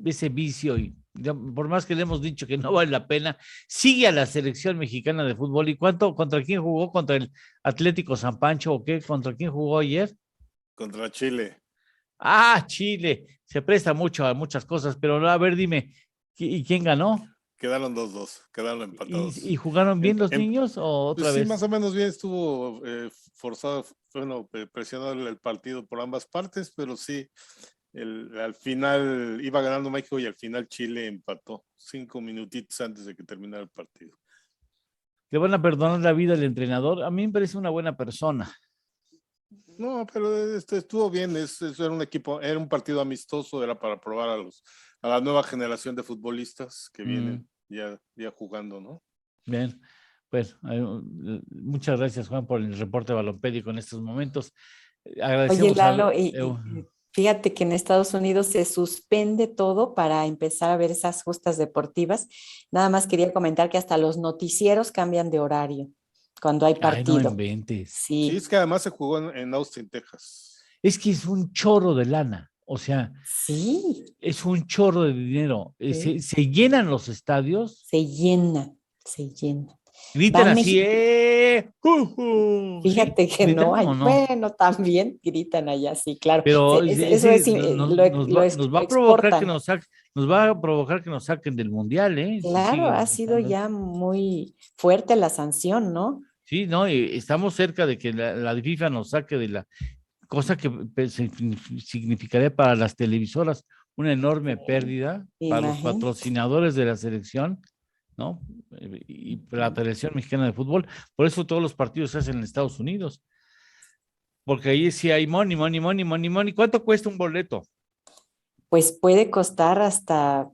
ese vicio, y por más que le hemos dicho que no vale la pena, sigue a la selección mexicana de fútbol. ¿Y contra quién jugó? ¿Contra el Atlético San Pancho o qué? ¿Contra quién jugó ayer? Contra Chile. Ah, Chile. Se presta mucho a muchas cosas, pero a ver, dime, ¿y quién ganó? Quedaron 2-2, quedaron empatados. ¿Y jugaron bien los niños o otra vez? Sí, más o menos bien, estuvo forzado, presionado el partido por ambas partes, pero sí, al final iba ganando México y al final Chile empató 5 minutitos antes de que terminara el partido. ¿Le van a perdonar la vida al entrenador? A mí me parece una buena persona. No, pero estuvo bien, era un equipo, era un partido amistoso, era para probar a la nueva generación de futbolistas que vienen ya jugando, ¿no? Bien, pues muchas gracias, Juan, por el reporte balompédico en estos momentos. Oye, Lalo, fíjate que en Estados Unidos se suspende todo para empezar a ver esas justas deportivas. Nada más quería comentar que hasta los noticieros cambian de horario cuando hay partido. Ay, no inventes. Sí, es que además se jugó en Austin, Texas. Es que es un chorro de lana, o sea, sí, es un chorro de dinero. Sí. Se llenan los estadios. Se llena. Gritan así, Fíjate que no, bueno, también gritan allá, sí, claro. Pero eso es nos va a provocar que nos saquen del mundial, ¿eh? Claro, ha sido ya muy fuerte la sanción, ¿no? Sí, no, y estamos cerca de que la FIFA nos saque de la cosa que significaría para las televisoras una enorme pérdida para los patrocinadores de la selección, ¿no? Y para la televisión mexicana de fútbol. Por eso todos los partidos se hacen en Estados Unidos. Porque ahí sí hay money. ¿Cuánto cuesta un boleto? Pues puede costar hasta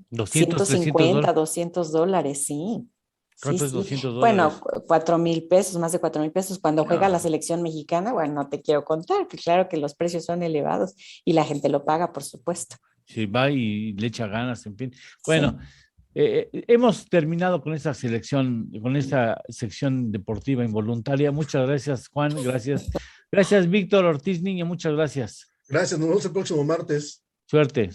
200, $150, $200, sí. ¿Cuánto es $200? Bueno, 4,000 pesos, más de 4,000 pesos. Cuando juega la selección mexicana, bueno, no te quiero contar, que claro que los precios son elevados y la gente lo paga, por supuesto. Sí, va y le echa ganas, en fin. Bueno, hemos terminado con esta sección deportiva involuntaria. Muchas gracias, Juan. Gracias, Víctor Ortiz Niño. Muchas gracias. Gracias, nos vemos el próximo martes. Suerte.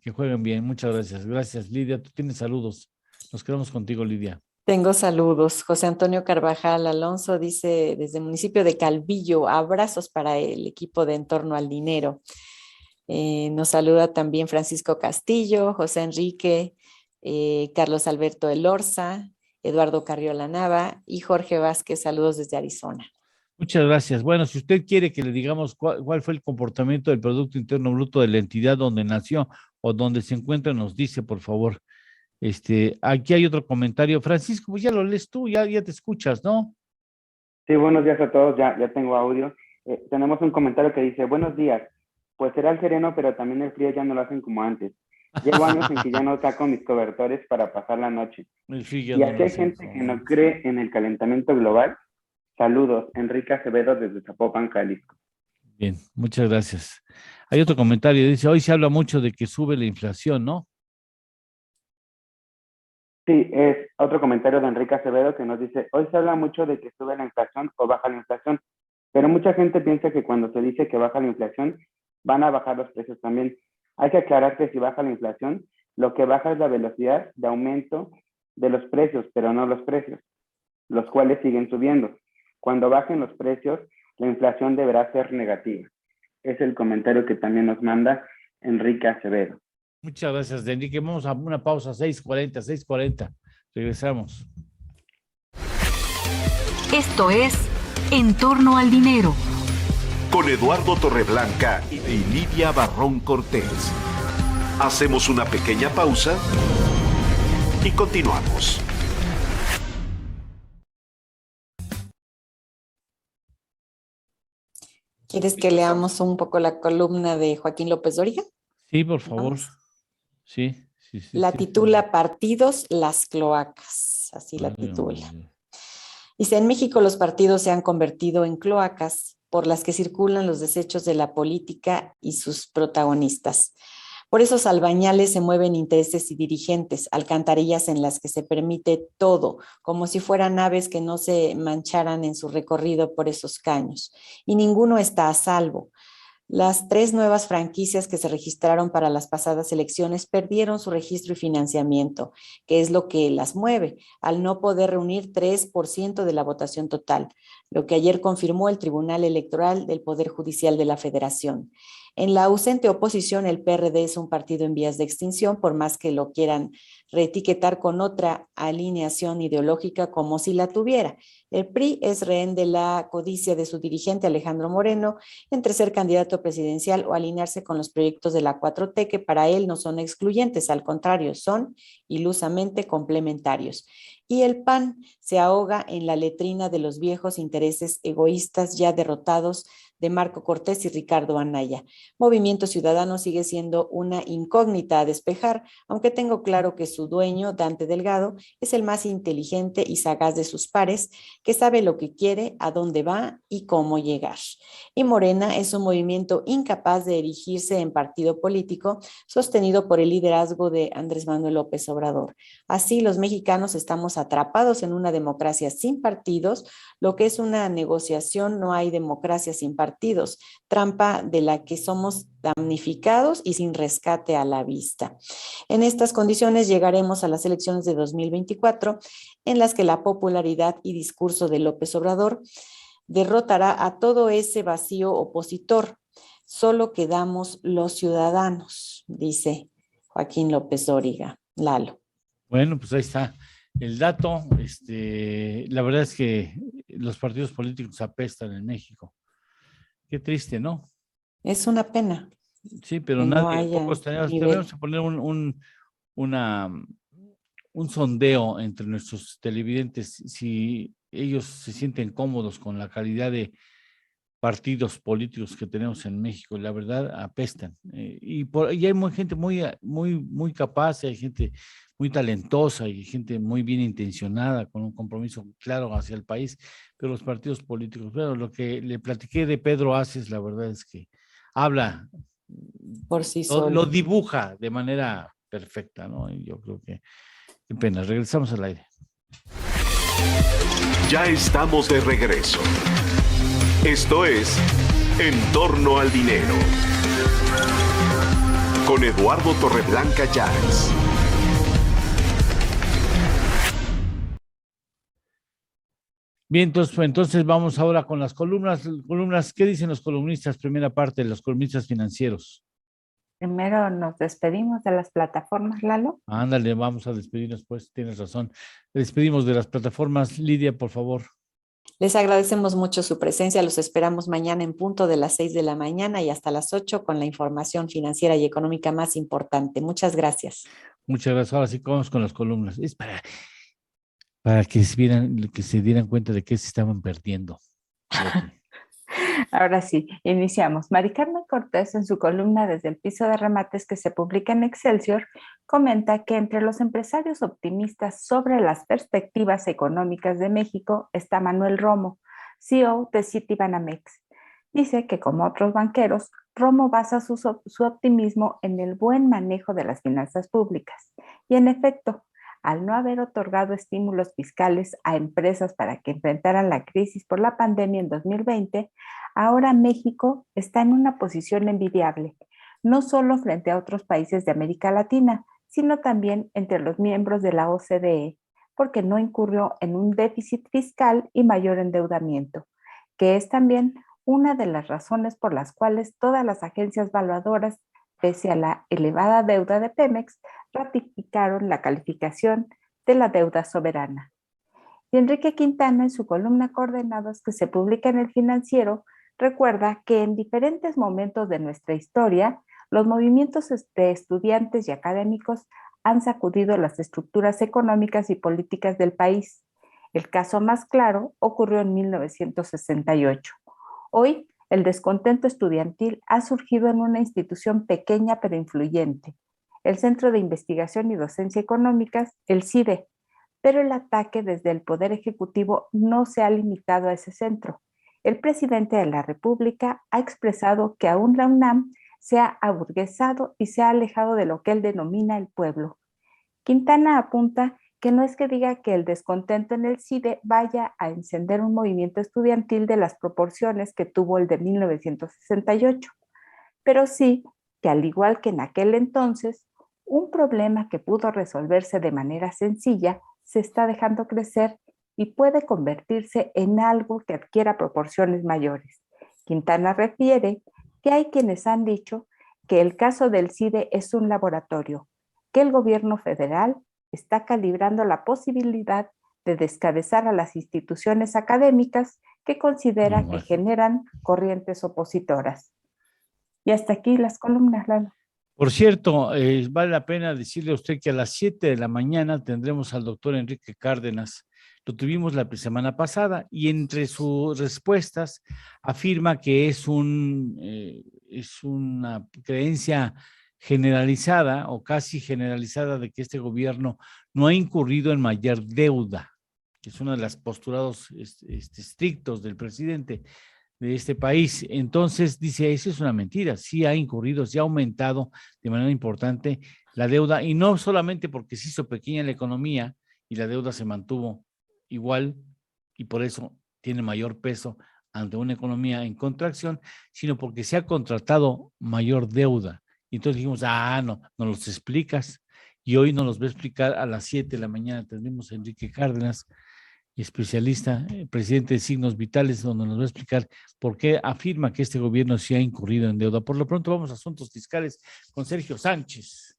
Que jueguen bien. Muchas gracias. Gracias, Lidia. Tú tienes saludos. Nos quedamos contigo, Lidia. Tengo saludos. José Antonio Carvajal Alonso dice desde el municipio de Calvillo, abrazos para el equipo de En torno al dinero. Nos saluda también Francisco Castillo, José Enrique, Carlos Alberto Elorza, Eduardo Carriola Nava y Jorge Vázquez, saludos desde Arizona. Muchas gracias. Bueno, si usted quiere que le digamos cuál fue el comportamiento del Producto Interno Bruto de la entidad donde nació o donde se encuentra, nos dice, por favor. Aquí hay otro comentario. Francisco, pues ya lo lees tú, ya te escuchas, ¿no? Sí, buenos días a todos, ya tengo audio. Tenemos un comentario que dice, buenos días, pues será el sereno, pero también el frío ya no lo hacen como antes. Llevo años en que ya no saco mis cobertores para pasar la noche. Y aquí hay gente que no cree en el calentamiento global. Saludos, Enrique Acevedo desde Zapopan, Jalisco. Bien, muchas gracias. Hay otro comentario, dice, hoy se habla mucho de que sube la inflación, ¿no? Sí, es otro comentario de Enrique Acevedo que nos dice, hoy se habla mucho de que sube la inflación o baja la inflación, pero mucha gente piensa que cuando se dice que baja la inflación, van a bajar los precios también. Hay que aclarar que si baja la inflación, lo que baja es la velocidad de aumento de los precios, pero no los precios, los cuales siguen subiendo. Cuando bajen los precios, la inflación deberá ser negativa. Es el comentario que también nos manda Enrique Acevedo. Muchas gracias, Enrique. Vamos a una pausa, 6:40. Regresamos. Esto es En torno al dinero. Con Eduardo Torreblanca y Lidia Barrón Cortés. Hacemos una pequeña pausa y continuamos. ¿Quieres que leamos un poco la columna de Joaquín López Dóriga? Sí, por favor. Vamos. Sí. La titula Partidos, las cloacas, así la titula. Dice, en México los partidos se han convertido en cloacas por las que circulan los desechos de la política y sus protagonistas. Por esos albañales se mueven intereses y dirigentes, alcantarillas en las que se permite todo, como si fueran aves que no se mancharan en su recorrido por esos caños. Y ninguno está a salvo. Las 3 nuevas franquicias que se registraron para las pasadas elecciones perdieron su registro y financiamiento, que es lo que las mueve, al no poder reunir 3% de la votación total, lo que ayer confirmó el Tribunal Electoral del Poder Judicial de la Federación. En la ausente oposición, el PRD es un partido en vías de extinción, por más que lo quieran reetiquetar con otra alineación ideológica como si la tuviera. El PRI es rehén de la codicia de su dirigente Alejandro Moreno entre ser candidato presidencial o alinearse con los proyectos de la 4T, que para él no son excluyentes, al contrario, son ilusamente complementarios. Y el PAN se ahoga en la letrina de los viejos intereses egoístas ya derrotados de Marco Cortés y Ricardo Anaya. Movimiento Ciudadano sigue siendo una incógnita a despejar, aunque tengo claro que su dueño, Dante Delgado, es el más inteligente y sagaz de sus pares, que sabe lo que quiere, a dónde va y cómo llegar. Y Morena es un movimiento incapaz de erigirse en partido político, sostenido por el liderazgo de Andrés Manuel López Obrador. Así, los mexicanos estamos atrapados en una democracia sin partidos. Lo que es una negociación, no hay democracia sin partidos, trampa de la que somos damnificados y sin rescate a la vista. En estas condiciones llegaremos a las elecciones de 2024, en las que la popularidad y discurso de López Obrador derrotará a todo ese vacío opositor. Solo quedamos los ciudadanos, dice Joaquín López Dóriga. Lalo. Bueno, pues ahí está el dato. La verdad es que los partidos políticos apestan en México. Qué triste, ¿no? Es una pena. Sí, pero nadie, pocos tenemos que poner un sondeo entre nuestros televidentes, si ellos se sienten cómodos con la calidad de partidos políticos que tenemos en México. La verdad, apestan. Y hay gente muy capaz, hay gente muy talentosa y gente muy bien intencionada, con un compromiso claro hacia el país, pero los partidos políticos, bueno, lo que le platiqué de Pedro Aces, la verdad es que habla por sí solo. Lo dibuja de manera perfecta, ¿no? Y yo creo que, qué pena, regresamos al aire. Ya estamos de regreso. Esto es En torno al dinero. Con Eduardo Torreblanca Llanes. Bien, entonces vamos ahora con las columnas. ¿Qué dicen los columnistas? Primera parte, los columnistas financieros. Primero nos despedimos de las plataformas, Lalo. Ándale, vamos a despedirnos, pues, tienes razón. Despedimos de las plataformas. Lidia, por favor. Les agradecemos mucho su presencia. Los esperamos mañana en punto de las 6 de la mañana y hasta las 8 con la información financiera y económica más importante. Muchas gracias. Muchas gracias. Ahora sí vamos con las columnas. Es para que se dieran cuenta de que se estaban perdiendo. Ahora sí, iniciamos. Mari Carmen Cortés, en su columna Desde el piso de remates que se publica en Excelsior, comenta que entre los empresarios optimistas sobre las perspectivas económicas de México está Manuel Romo, CEO de Citibanamex. Dice que, como otros banqueros, Romo basa su optimismo en el buen manejo de las finanzas públicas. Y en efecto, al no haber otorgado estímulos fiscales a empresas para que enfrentaran la crisis por la pandemia en 2020, ahora México está en una posición envidiable, no solo frente a otros países de América Latina, sino también entre los miembros de la OCDE, porque no incurrió en un déficit fiscal y mayor endeudamiento, que es también una de las razones por las cuales todas las agencias evaluadoras, pese a la elevada deuda de Pemex, ratificaron la calificación de la deuda soberana. Y Enrique Quintana, en su columna Coordenados que se publica en El Financiero, recuerda que en diferentes momentos de nuestra historia, los movimientos de estudiantes y académicos han sacudido las estructuras económicas y políticas del país. El caso más claro ocurrió en 1968. Hoy, el descontento estudiantil ha surgido en una institución pequeña pero influyente, el Centro de Investigación y Docencia Económicas, el CIDE, pero el ataque desde el Poder Ejecutivo no se ha limitado a ese centro. El presidente de la República ha expresado que aún la UNAM se ha aburguesado y se ha alejado de lo que él denomina el pueblo. Quintana apunta que no es que diga que el descontento en el CIDE vaya a encender un movimiento estudiantil de las proporciones que tuvo el de 1968, pero sí que al igual que en aquel entonces, un problema que pudo resolverse de manera sencilla se está dejando crecer y puede convertirse en algo que adquiera proporciones mayores. Quintana refiere que hay quienes han dicho que el caso del CIDE es un laboratorio, que el gobierno federal está calibrando la posibilidad de descabezar a las instituciones académicas que considera que generan corrientes opositoras. Y hasta aquí las columnas, Lalo. Por cierto, vale la pena decirle a usted que a las 7 de la mañana tendremos al doctor Enrique Cárdenas. Lo tuvimos la semana pasada y entre sus respuestas afirma que es una creencia generalizada o casi generalizada de que este gobierno no ha incurrido en mayor deuda, que es uno de los postulados estrictos del presidente de este país. Entonces dice, eso es una mentira, sí ha incurrido, sí ha aumentado de manera importante la deuda y no solamente porque se hizo pequeña la economía y la deuda se mantuvo igual y por eso tiene mayor peso ante una economía en contracción, sino porque se ha contratado mayor deuda. Y entonces dijimos, no los explicas. Y hoy nos los va a explicar a las 7 de la mañana. Tenemos a Enrique Cárdenas, especialista, presidente de Signos Vitales, donde nos va a explicar por qué afirma que este gobierno sí ha incurrido en deuda. Por lo pronto vamos a asuntos fiscales con Sergio Sánchez.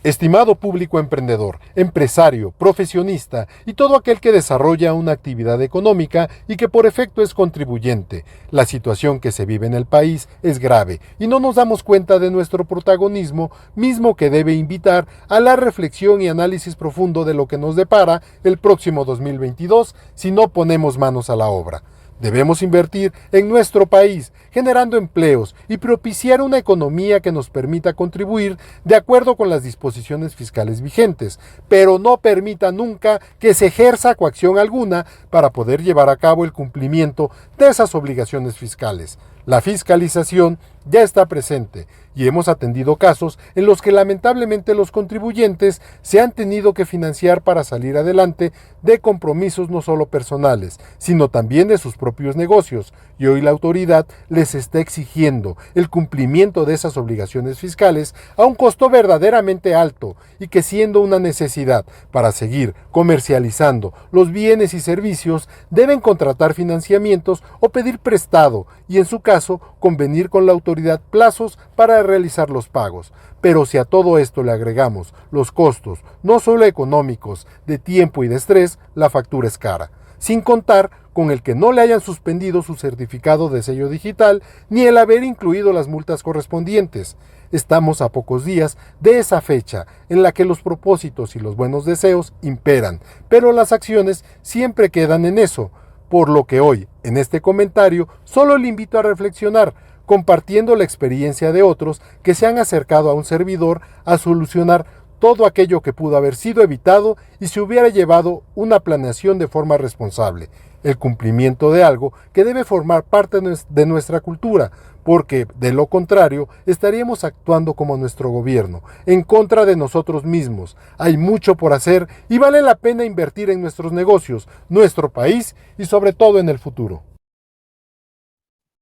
Estimado público emprendedor, empresario, profesionista y todo aquel que desarrolla una actividad económica y que por efecto es contribuyente, la situación que se vive en el país es grave y no nos damos cuenta de nuestro protagonismo, mismo que debe invitar a la reflexión y análisis profundo de lo que nos depara el próximo 2022 si no ponemos manos a la obra. Debemos invertir en nuestro país, generando empleos y propiciar una economía que nos permita contribuir de acuerdo con las disposiciones fiscales vigentes, pero no permita nunca que se ejerza coacción alguna para poder llevar a cabo el cumplimiento de esas obligaciones fiscales. La fiscalización ya está presente y hemos atendido casos en los que lamentablemente los contribuyentes se han tenido que financiar para salir adelante de compromisos no solo personales, sino también de sus propios negocios, y hoy la autoridad les está exigiendo el cumplimiento de esas obligaciones fiscales a un costo verdaderamente alto y que, siendo una necesidad para seguir comercializando los bienes y servicios, deben contratar financiamientos o pedir prestado y, en su caso, convenir con la autoridad plazos para realizar los pagos. Pero si a todo esto le agregamos los costos, no solo económicos, de tiempo y de estrés, la factura es cara. Sin contar con el que no le hayan suspendido su certificado de sello digital ni el haber incluido las multas correspondientes. Estamos a pocos días de esa fecha en la que los propósitos y los buenos deseos imperan, pero las acciones siempre quedan en eso, por lo que hoy, en este comentario, solo le invito a reflexionar, compartiendo la experiencia de otros que se han acercado a un servidor a solucionar todo aquello que pudo haber sido evitado y se hubiera llevado una planeación de forma responsable, el cumplimiento de algo que debe formar parte de nuestra cultura, porque de lo contrario estaríamos actuando como nuestro gobierno, en contra de nosotros mismos. Hay mucho por hacer y vale la pena invertir en nuestros negocios, nuestro país y sobre todo en el futuro.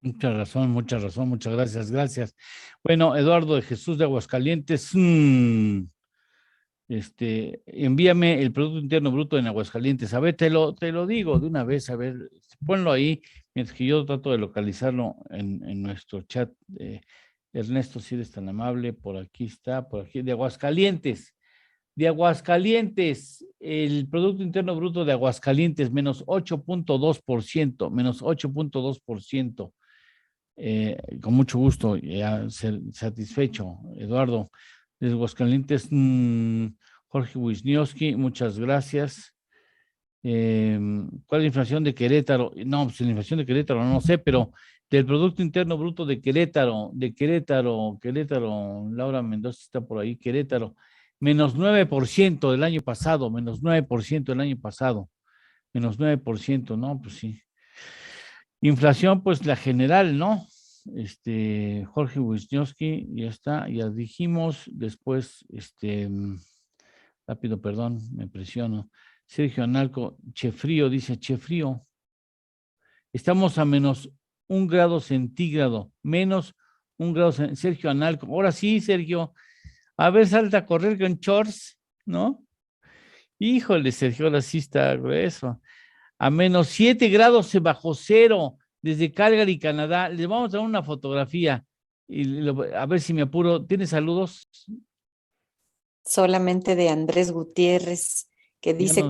Mucha razón, muchas gracias. Bueno, Eduardo de Jesús de Aguascalientes, envíame el Producto Interno Bruto en Aguascalientes. A ver, te lo digo de una vez, a ver, ponlo ahí, mientras que yo trato de localizarlo en nuestro chat. Ernesto, si eres tan amable, por aquí está, de Aguascalientes. De Aguascalientes, el Producto Interno Bruto de Aguascalientes, menos 8.2%. Con mucho gusto, ya satisfecho, Eduardo. De Aguascalientes, Jorge Wisniewski, muchas gracias. ¿Cuál es la inflación de Querétaro? No, pues la inflación de Querétaro no sé, pero del Producto Interno Bruto de Querétaro, Laura Mendoza está por ahí, Querétaro, menos 9% del año pasado, menos 9%, ¿no? Pues sí. Inflación, pues la general, ¿no? Jorge Wisniewski, ya está, ya dijimos. Después, rápido, perdón, me presiono. Sergio Analco, Chefrío, dice Chefrío. Estamos a menos 1 grado centígrado, menos 1 grado centígrado. Sergio Analco, ahora sí, Sergio, a ver, salta a correr con shorts, ¿no? Híjole, Sergio, ahora sí está grueso. A menos 7 grados bajo cero, desde Calgary, Canadá. Les vamos a dar una fotografía, a ver si me apuro. ¿Tienes saludos? Solamente de Andrés Gutiérrez, que dice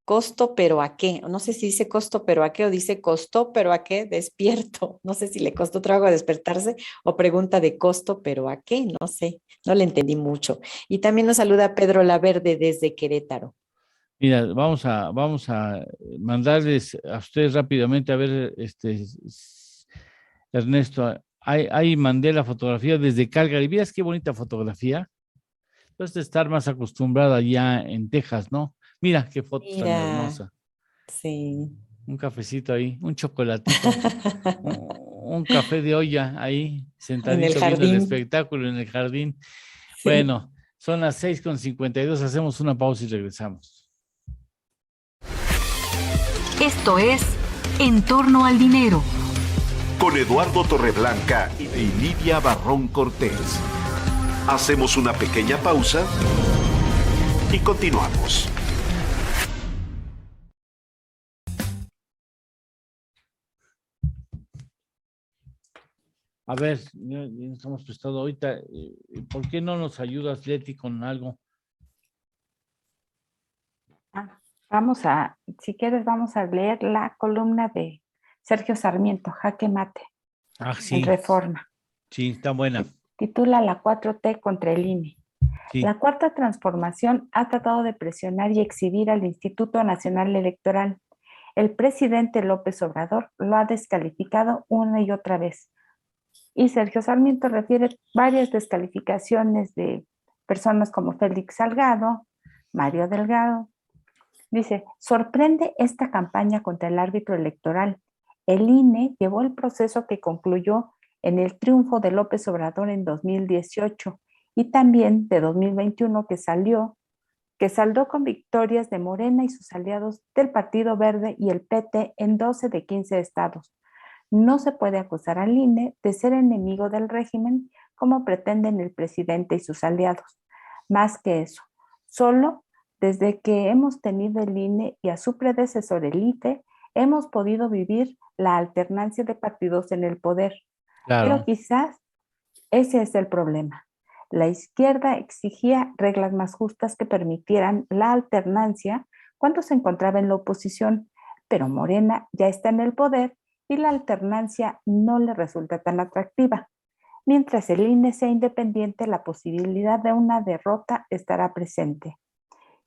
costo, pero ¿a qué? No sé si dice costo, pero ¿a qué? O dice costó, pero ¿a qué? Despierto. No sé si le costó trabajo despertarse o pregunta de costo, pero ¿a qué? No sé, no le entendí mucho. Y también nos saluda Pedro Laverde desde Querétaro. Mira, vamos a mandarles a ustedes rápidamente, a ver, Ernesto, ahí mandé la fotografía desde Calgary. ¿Vieras qué bonita fotografía? Entonces, estar más acostumbrada ya en Texas, ¿no? Mira qué foto tan hermosa. Sí. Un cafecito ahí, un chocolatito, un café de olla ahí, sentadito viendo el espectáculo en el jardín. Sí. Bueno, son las 6:52, hacemos una pausa y regresamos. Esto es En torno al dinero. Con Eduardo Torreblanca y Lidia Barrón Cortés. Hacemos una pequeña pausa y continuamos. A ver, nos hemos prestado ahorita. ¿Por qué no nos ayudas, Leti, con algo? Si quieres, vamos a leer la columna de Sergio Sarmiento, Jaque Mate, sí. En Reforma. Sí, está buena. Titula La 4T contra el INE. Sí. La Cuarta Transformación ha tratado de presionar y exhibir al Instituto Nacional Electoral. El presidente López Obrador lo ha descalificado una y otra vez. Y Sergio Sarmiento refiere varias descalificaciones de personas como Félix Salgado, Mario Delgado. Dice, sorprende esta campaña contra el árbitro electoral. El INE llevó el proceso que concluyó en el triunfo de López Obrador en 2018 y también de 2021 que saldó con victorias de Morena y sus aliados del Partido Verde y el PT en 12 de 15 estados. No se puede acusar al INE de ser enemigo del régimen como pretenden el presidente y sus aliados. Más que eso, solo desde que hemos tenido el INE y a su predecesor el IFE, hemos podido vivir la alternancia de partidos en el poder. Claro. Pero quizás ese es el problema. La izquierda exigía reglas más justas que permitieran la alternancia cuando se encontraba en la oposición, pero Morena ya está en el poder y la alternancia no le resulta tan atractiva. Mientras el INE sea independiente, la posibilidad de una derrota estará presente.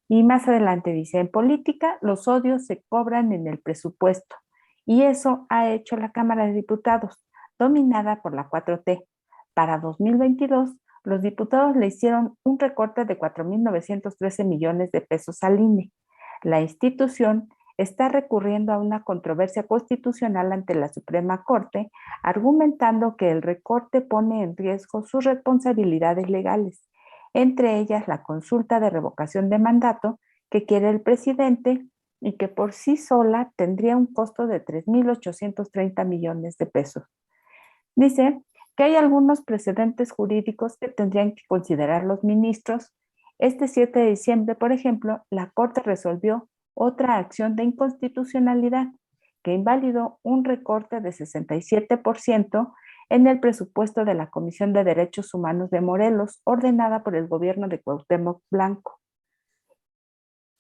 Y más adelante dice, en política los odios se cobran en el presupuesto y eso ha hecho la Cámara de Diputados, dominada por la 4T. Para 2022, los diputados le hicieron un recorte de 4.913 millones de pesos al INE. La institución está recurriendo a una controversia constitucional ante la Suprema Corte, argumentando que el recorte pone en riesgo sus responsabilidades legales, entre ellas la consulta de revocación de mandato que quiere el presidente y que por sí sola tendría un costo de 3.830 millones de pesos. Dice que hay algunos precedentes jurídicos que tendrían que considerar los ministros. Este 7 de diciembre, por ejemplo, la Corte resolvió otra acción de inconstitucionalidad que invalidó un recorte de 67% en el presupuesto de la Comisión de Derechos Humanos de Morelos, ordenada por el gobierno de Cuauhtémoc Blanco.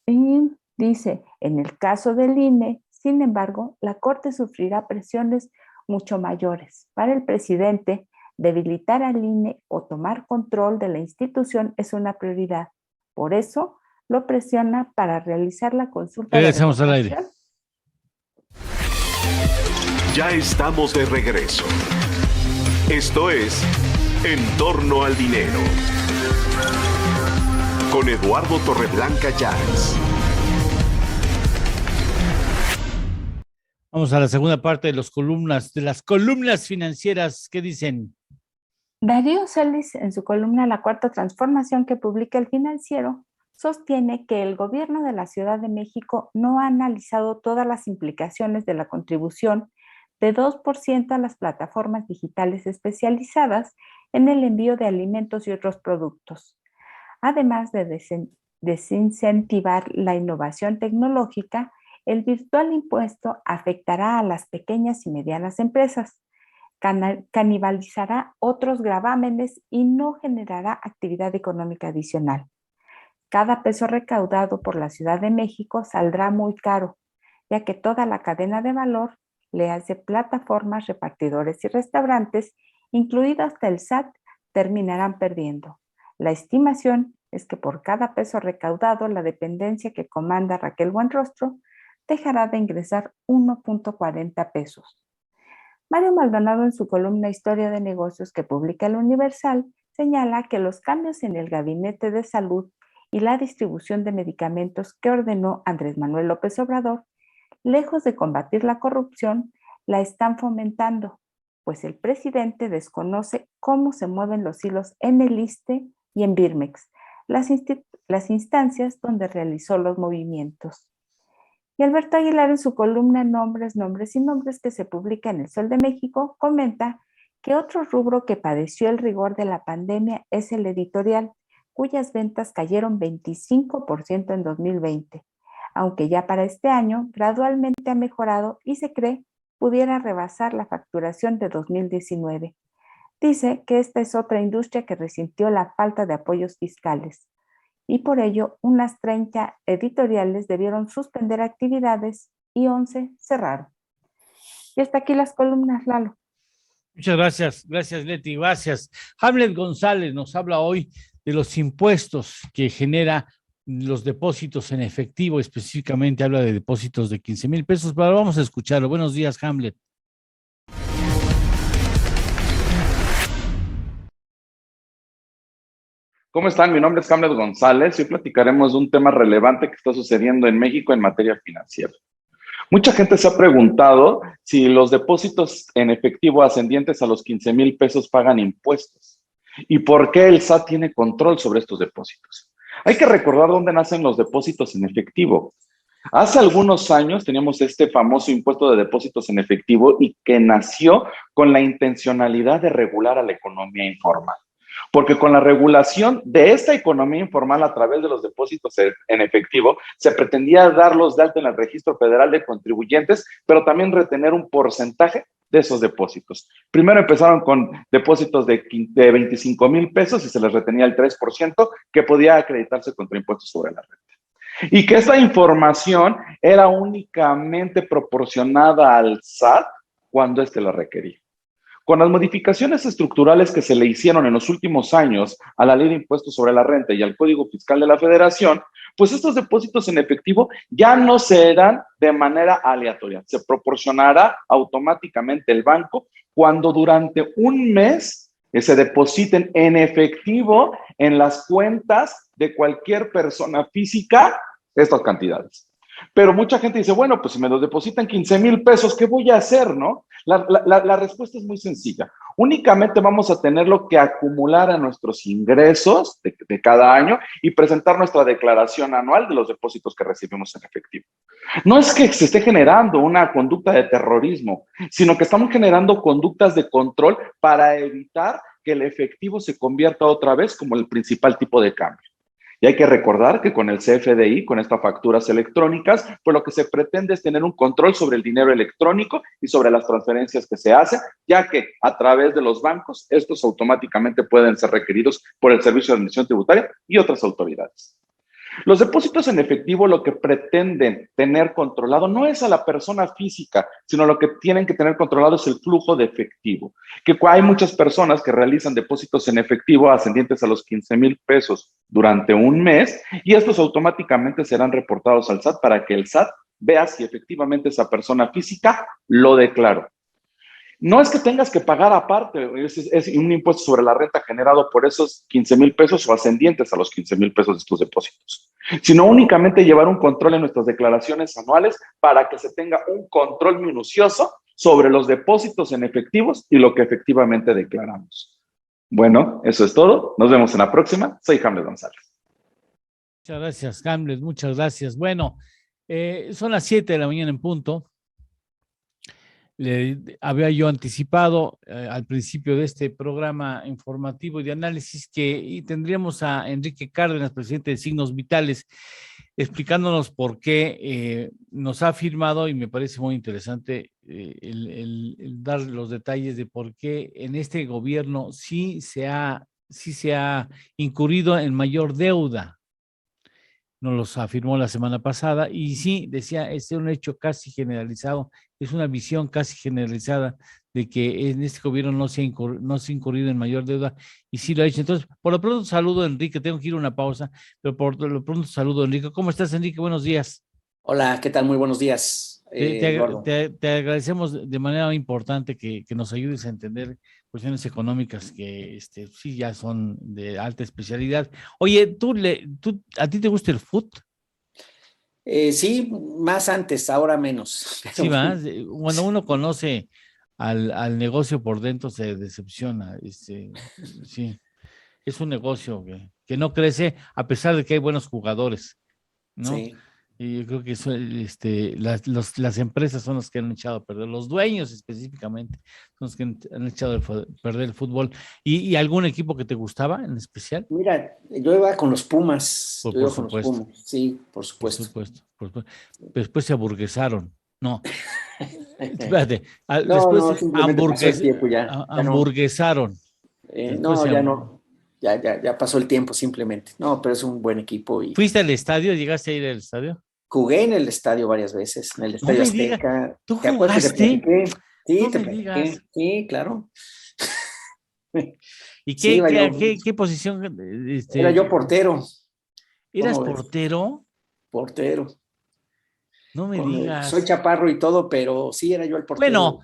Y dice, en el caso del INE, sin embargo, la Corte sufrirá presiones mucho mayores. Para el presidente, debilitar al INE o tomar control de la institución es una prioridad. Por eso, lo presiona para realizar la consulta. Regresamos al aire. Ya estamos de regreso. Esto es En torno al dinero. Con Eduardo Torreblanca Llanes. Vamos a la segunda parte de las columnas financieras. ¿Qué dicen? Darío Celis, en su columna La Cuarta Transformación que publica El Financiero, sostiene que el gobierno de la Ciudad de México no ha analizado todas las implicaciones de la contribución de 2% a las plataformas digitales especializadas en el envío de alimentos y otros productos. Además de desincentivar la innovación tecnológica, el virtual impuesto afectará a las pequeñas y medianas empresas, canibalizará otros gravámenes y no generará actividad económica adicional. Cada peso recaudado por la Ciudad de México saldrá muy caro, ya que toda la cadena de valor, le hace plataformas, repartidores y restaurantes, incluido hasta el SAT, terminarán perdiendo. La estimación es que por cada peso recaudado, la dependencia que comanda Raquel Buenrostro dejará de ingresar 1.40 pesos. Mario Maldonado, en su columna Historia de Negocios que publica El Universal, señala que los cambios en el Gabinete de Salud y la distribución de medicamentos que ordenó Andrés Manuel López Obrador, lejos de combatir la corrupción, la están fomentando, pues el presidente desconoce cómo se mueven los hilos en el ISSSTE y en Birmex, las instancias donde realizó los movimientos. Y Alberto Aguilar, en su columna Nombres, Nombres y Nombres, que se publica en El Sol de México, comenta que otro rubro que padeció el rigor de la pandemia es el editorial, cuyas ventas cayeron 25% en 2020, aunque ya para este año gradualmente ha mejorado y se cree pudiera rebasar la facturación de 2019. Dice que esta es otra industria que resintió la falta de apoyos fiscales y por ello unas 30 editoriales debieron suspender actividades y 11 cerraron. Y hasta aquí las columnas, Lalo. Muchas gracias, gracias Leti, gracias. Hamlet González nos habla hoy de los impuestos que genera los depósitos en efectivo, específicamente habla de depósitos de 15,000 pesos, pero vamos a escucharlo. Buenos días, Hamlet. ¿Cómo están? Mi nombre es Hamlet González y hoy platicaremos de un tema relevante que está sucediendo en México en materia financiera. Mucha gente se ha preguntado si los depósitos en efectivo ascendientes a los 15,000 pesos pagan impuestos y por qué el SAT tiene control sobre estos depósitos. Hay que recordar dónde nacen los depósitos en efectivo. Hace algunos años teníamos este famoso impuesto de depósitos en efectivo y que nació con la intencionalidad de regular a la economía informal. Porque con la regulación de esta economía informal a través de los depósitos en efectivo, se pretendía darlos de alta en el Registro Federal de Contribuyentes, pero también retener un porcentaje de esos depósitos. Primero empezaron con depósitos de 25,000 pesos y se les retenía el 3% que podía acreditarse contra impuestos sobre la renta. Y que esta información era únicamente proporcionada al SAT cuando éste la requería. Con las modificaciones estructurales que se le hicieron en los últimos años a la Ley de Impuestos sobre la Renta y al Código Fiscal de la Federación, pues estos depósitos en efectivo ya no se dan de manera aleatoria. Se proporcionará automáticamente el banco cuando durante un mes se depositen en efectivo en las cuentas de cualquier persona física estas cantidades. Pero mucha gente dice, bueno, pues si me los depositan 15,000 pesos, ¿qué voy a hacer, no? La respuesta es muy sencilla. Únicamente vamos a tenerlo que acumular a nuestros ingresos de cada año y presentar nuestra declaración anual de los depósitos que recibimos en efectivo. No es que se esté generando una conducta de terrorismo, sino que estamos generando conductas de control para evitar que el efectivo se convierta otra vez como el principal tipo de cambio. Y hay que recordar que con el CFDI, con estas facturas electrónicas, pues lo que se pretende es tener un control sobre el dinero electrónico y sobre las transferencias que se hacen, ya que a través de los bancos, estos automáticamente pueden ser requeridos por el Servicio de Administración Tributaria y otras autoridades. Los depósitos en efectivo lo que pretenden tener controlado no es a la persona física, sino lo que tienen que tener controlado es el flujo de efectivo. Que hay muchas personas que realizan depósitos en efectivo ascendientes a los 15,000 pesos durante un mes y estos automáticamente serán reportados al SAT para que el SAT vea si efectivamente esa persona física lo declaró. No es que tengas que pagar aparte, es un impuesto sobre la renta generado por esos 15,000 pesos o ascendientes a los 15,000 pesos de estos depósitos, sino únicamente llevar un control en nuestras declaraciones anuales para que se tenga un control minucioso sobre los depósitos en efectivos y lo que efectivamente declaramos. Bueno, eso es todo. Nos vemos en la próxima. Soy Hamlet González. Muchas gracias, Hamlet. Muchas gracias. Bueno, son las 7 de la mañana en punto. Había yo anticipado al principio de este programa informativo y de análisis que tendríamos a Enrique Cárdenas, presidente de Signos Vitales, explicándonos por qué nos ha firmado, y me parece muy interesante el dar los detalles de por qué en este gobierno sí se ha incurrido en mayor deuda. Nos los afirmó la semana pasada y sí, decía, es un hecho casi generalizado, es una visión casi generalizada de que en este gobierno no se ha incurrido en mayor deuda y sí lo ha hecho. Entonces, por lo pronto saludo a Enrique, tengo que ir a una pausa, pero por lo pronto saludo a Enrique. ¿Cómo estás, Enrique? Buenos días. Hola, ¿qué tal? Muy buenos días. Te agradecemos de manera importante que nos ayudes a entender cuestiones económicas que sí ya son de alta especialidad. Oye, ¿a ti te gusta el fútbol? Sí, más antes, ahora menos. Pero... Sí, más. Cuando uno conoce al negocio por dentro se decepciona. Sí, es un negocio que no crece a pesar de que hay buenos jugadores, ¿no? Sí. Y yo creo que eso, las empresas son las que han echado a perder, los dueños específicamente son los que han echado a perder el fútbol. ¿Y algún equipo que te gustaba en especial? Mira, yo iba con los Pumas. Por supuesto. Con los Pumas. Sí, por supuesto. Después se aburguesaron. No. Espérate. Hamburguesaron. No, ya no. Ya pasó el tiempo simplemente. No, pero es un buen equipo. ¿Fuiste al estadio? ¿Llegaste a ir al estadio? Jugué en el estadio varias veces, en el Estadio Azteca. ¿Tú jugaste? Sí, te platiqué. Sí, claro. ¿Y qué posición? Era yo portero. ¿Eras portero? Portero. No me digas. Soy chaparro y todo, pero sí era yo el portero. Bueno,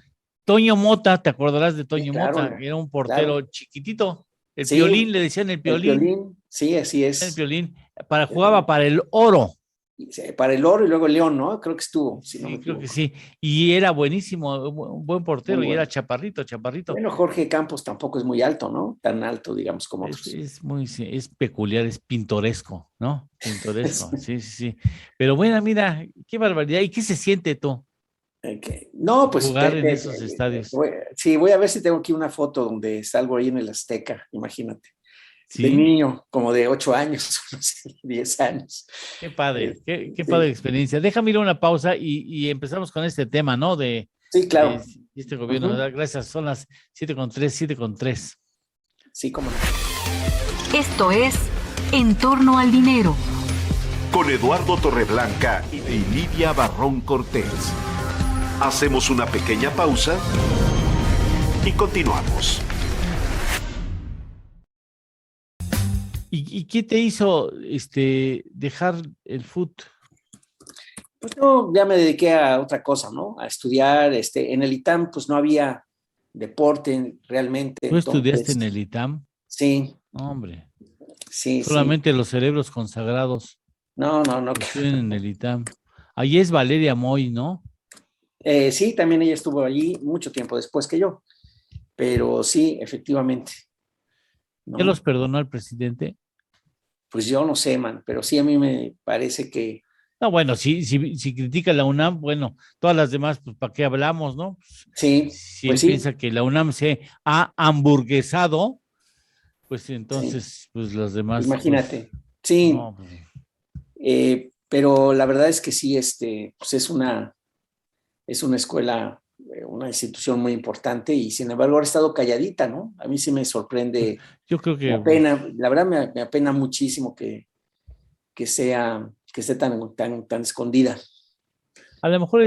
Toño Mota, ¿te acordarás de Toño Mota? Era un portero chiquitito. El Piolín, le decían el Piolín. Sí, así es. El Piolín. Jugaba para el Oro. para el Oro y luego el León, ¿no? Creo que estuvo. Si no Sí, me creo que equivoco. sí. Y era buenísimo, un buen portero, Muy y bueno. era chaparrito. Bueno, Jorge Campos tampoco es muy alto, ¿no? Tan alto, digamos, como otros. Es peculiar, es pintoresco, ¿no? Pintoresco, sí, sí, sí. Pero bueno, mira, qué barbaridad. ¿Y qué se siente tú? No, pues jugar en esos estadios. Voy a ver si tengo aquí una foto donde salgo ahí en el Azteca, imagínate. ¿Sí? De niño, como de 8 años, no sé, 10 años. Qué padre, qué padre experiencia. Déjame ir a una pausa y empezamos con este tema, ¿no? Sí, claro. De este gobierno, ¿verdad? Gracias, son las 7:03. Sí, cómo no. Esto es En torno al dinero. Con Eduardo Torreblanca y Lidia Barrón Cortés. Hacemos una pequeña pausa y continuamos. ¿Y qué te hizo dejar el fútbol? Pues yo ya me dediqué a otra cosa, ¿no? A estudiar, en el ITAM pues no había deporte realmente. ¿Tú estudiaste en el ITAM? Sí. Hombre. Sí, solamente los cerebros consagrados. No. Estudian en el ITAM. Ahí es Valeria Moy, ¿no? Sí, también ella estuvo allí mucho tiempo después que yo. Pero sí, efectivamente. ¿Qué los perdonó al presidente? Pues yo no sé, man, pero sí a mí me parece que... No, bueno, si critica la UNAM, bueno, todas las demás, pues ¿para qué hablamos, no? Sí. Si él piensa que la UNAM se ha hamburguesado, pues entonces, pues los demás... Imagínate. Pues, sí. No, pues, pero la verdad es que sí, pues es una escuela, una institución muy importante y sin embargo ha estado calladita, ¿no? A mí sí me sorprende. Yo creo que... la verdad me apena muchísimo que esté tan escondida. A lo mejor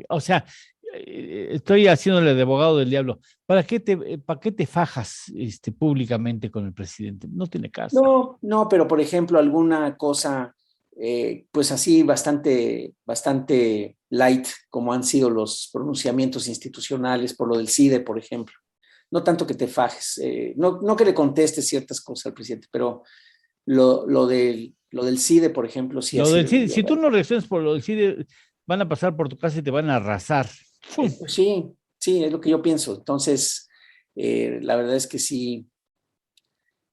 o sea, estoy haciéndole de abogado del diablo. ¿Para qué te fajas públicamente con el presidente? No tiene caso. No, pero por ejemplo, alguna cosa, pues así bastante light, como han sido los pronunciamientos institucionales por lo del CIDE, por ejemplo. No tanto que te fajes, no que le contestes ciertas cosas al presidente, pero lo del CIDE, por ejemplo, sí Lo del CIDE, si tú no reaccionas por lo del CIDE, van a pasar por tu casa y te van a arrasar. Sí, es lo que yo pienso. Entonces, la verdad es que sí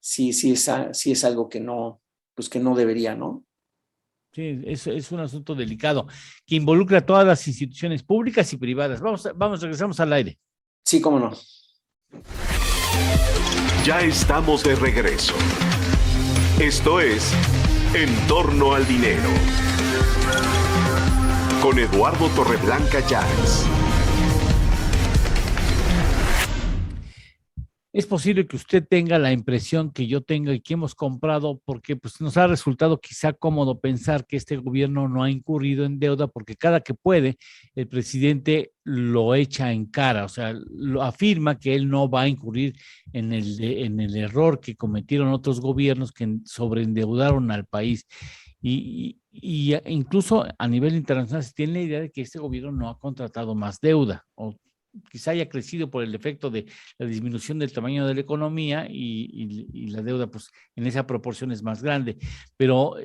es algo que no debería, ¿no? Sí, es un asunto delicado que involucra a todas las instituciones públicas y privadas. Regresamos al aire. Sí, cómo no. Ya estamos de regreso. Esto es En torno al dinero. Con Eduardo Torreblanca Llanes. Es posible que usted tenga la impresión que yo tenga y que hemos comprado, porque pues, nos ha resultado quizá cómodo pensar que este gobierno no ha incurrido en deuda, porque cada que puede, el presidente lo echa en cara, o sea, lo afirma que él no va a incurrir en el error que cometieron otros gobiernos que sobreendeudaron al país. Y incluso a nivel internacional se tiene la idea de que este gobierno no ha contratado más deuda, o quizá haya crecido por el efecto de la disminución del tamaño de la economía y la deuda, pues en esa proporción es más grande. Pero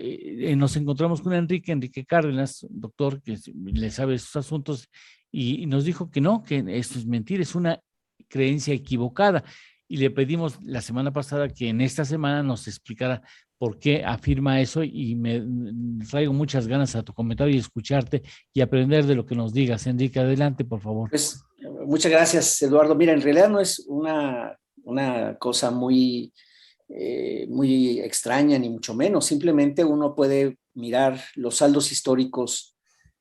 nos encontramos con Enrique Cárdenas, doctor, que le sabe esos asuntos, y nos dijo que no, que esto es mentira, es una creencia equivocada. Y le pedimos la semana pasada que en esta semana nos explicara por qué afirma eso, y me traigo muchas ganas a tu comentario y escucharte y aprender de lo que nos digas. Enrique, adelante, por favor. Pues, muchas gracias, Eduardo. Mira, en realidad no es una cosa muy extraña, ni mucho menos. Simplemente uno puede mirar los saldos históricos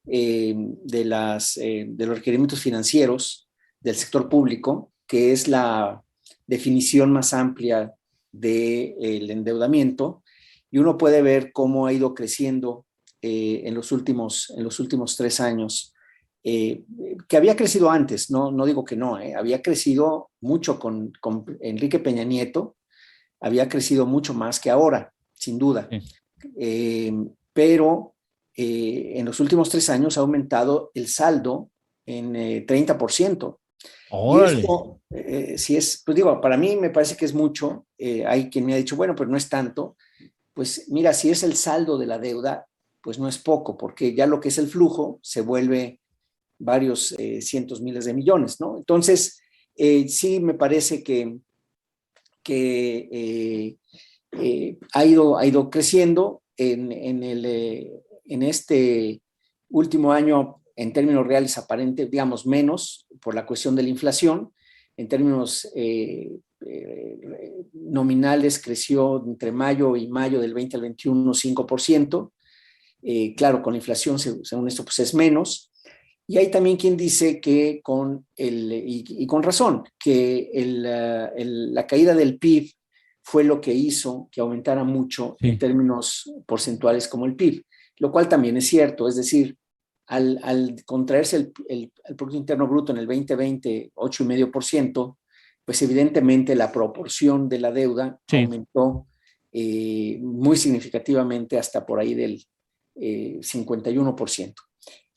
de los requerimientos financieros del sector público, que es la definición más amplia del endeudamiento, y uno puede ver cómo ha ido creciendo en los últimos 3 años, que había crecido antes, no digo que no, había crecido mucho con Enrique Peña Nieto, había crecido mucho más que ahora, sin duda, pero en los últimos 3 años ha aumentado el saldo en 30%. ¡Órale! Y esto, si es, pues digo, para mí me parece que es mucho. Hay quien me ha dicho, bueno, pero no es tanto. Pues mira, si es el saldo de la deuda, pues no es poco, porque ya lo que es el flujo se vuelve varios cientos miles de millones, ¿no? Entonces, sí me parece que ha ido creciendo en este último año, en términos reales aparente, digamos, menos por la cuestión de la inflación. En términos nominales creció entre mayo y mayo del 20 al 21 5%. Claro, con la inflación, según esto, pues es menos. Y hay también quien dice que y con razón, que la caída del PIB fue lo que hizo que aumentara mucho en términos porcentuales como el PIB, lo cual también es cierto. Es decir, al contraerse el Producto Interno Bruto en el 2020, 8,5%, pues evidentemente la proporción de la deuda aumentó muy significativamente hasta por ahí del 51%.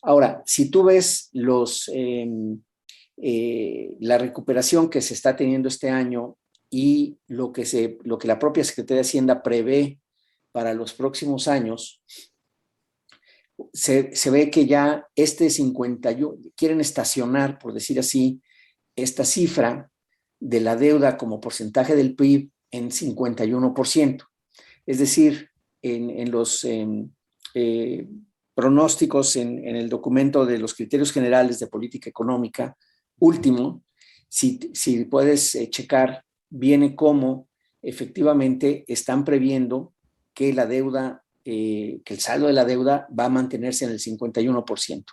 Ahora, si tú ves la recuperación que se está teniendo este año y lo que la propia Secretaría de Hacienda prevé para los próximos años, se ve que ya 51, quieren estacionar, por decir así, esta cifra de la deuda como porcentaje del PIB en 51%. Es decir, en los pronósticos en el documento de los criterios generales de política económica último, si puedes checar, viene cómo efectivamente están previendo que la deuda, que el saldo de la deuda va a mantenerse en el 51%.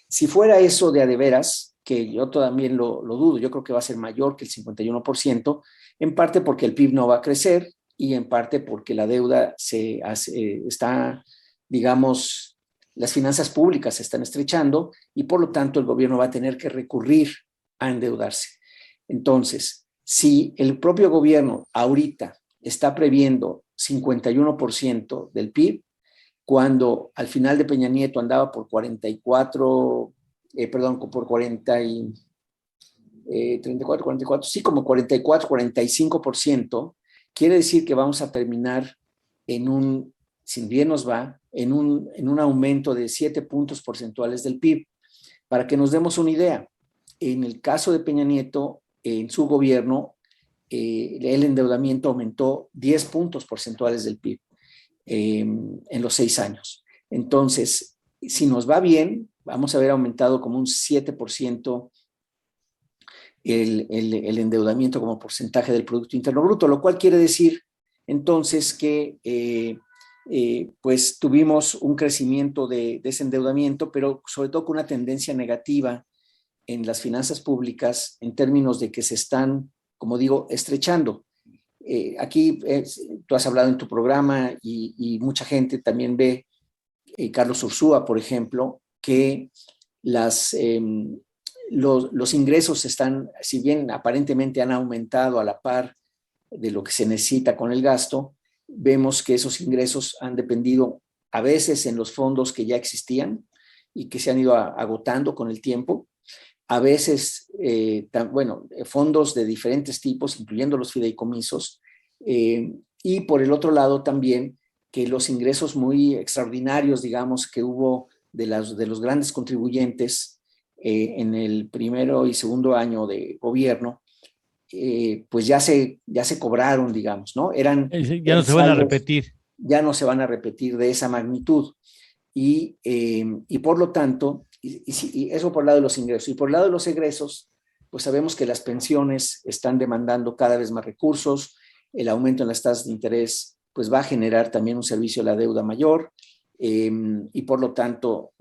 Si fuera eso de a de veras, que yo también lo dudo, yo creo que va a ser mayor que el 51%, en parte porque el PIB no va a crecer y en parte porque la deuda está, digamos, las finanzas públicas se están estrechando y por lo tanto el gobierno va a tener que recurrir a endeudarse. Entonces, si el propio gobierno ahorita está previendo 51% del PIB, cuando al final de Peña Nieto andaba por 34, por 40 y 34, 44, sí, como 44, 45%, quiere decir que vamos a terminar sin bien nos va, en un aumento de 7 puntos porcentuales del PIB. Para que nos demos una idea, en el caso de Peña Nieto, en su gobierno, el endeudamiento aumentó 10 puntos porcentuales del PIB en los 6 años. Entonces, si nos va bien, vamos a haber aumentado como un 7% el endeudamiento como porcentaje del Producto Interno Bruto, lo cual quiere decir entonces que pues tuvimos un crecimiento de ese endeudamiento, pero sobre todo con una tendencia negativa en las finanzas públicas en términos de que se están, como digo, estrechando. Aquí tú has hablado en tu programa y mucha gente también ve, Carlos Ursúa, por ejemplo, que los ingresos están, si bien aparentemente han aumentado a la par de lo que se necesita con el gasto, vemos que esos ingresos han dependido a veces en los fondos que ya existían y que se han ido agotando con el tiempo, a veces, fondos de diferentes tipos, incluyendo los fideicomisos, y por el otro lado también que los ingresos muy extraordinarios, digamos, que hubo de los grandes contribuyentes en el primero y segundo año de gobierno, pues ya se cobraron, digamos, ¿no? Ya no se van a repetir. Ya no se van a repetir de esa magnitud. Y por lo tanto, y eso por el lado de los ingresos. Y por el lado de los egresos, pues sabemos que las pensiones están demandando cada vez más recursos, el aumento en las tasas de interés pues va a generar también un servicio a la deuda mayor y por lo tanto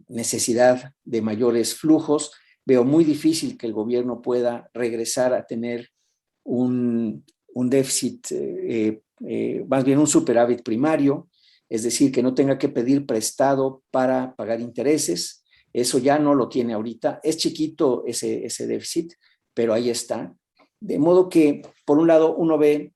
necesidad de mayores flujos. Veo muy difícil que el gobierno pueda regresar a tener un déficit, más bien un superávit primario, es decir, que no tenga que pedir prestado para pagar intereses. Eso ya no lo tiene ahorita. Es chiquito ese déficit, pero ahí está. De modo que, por un lado, uno ve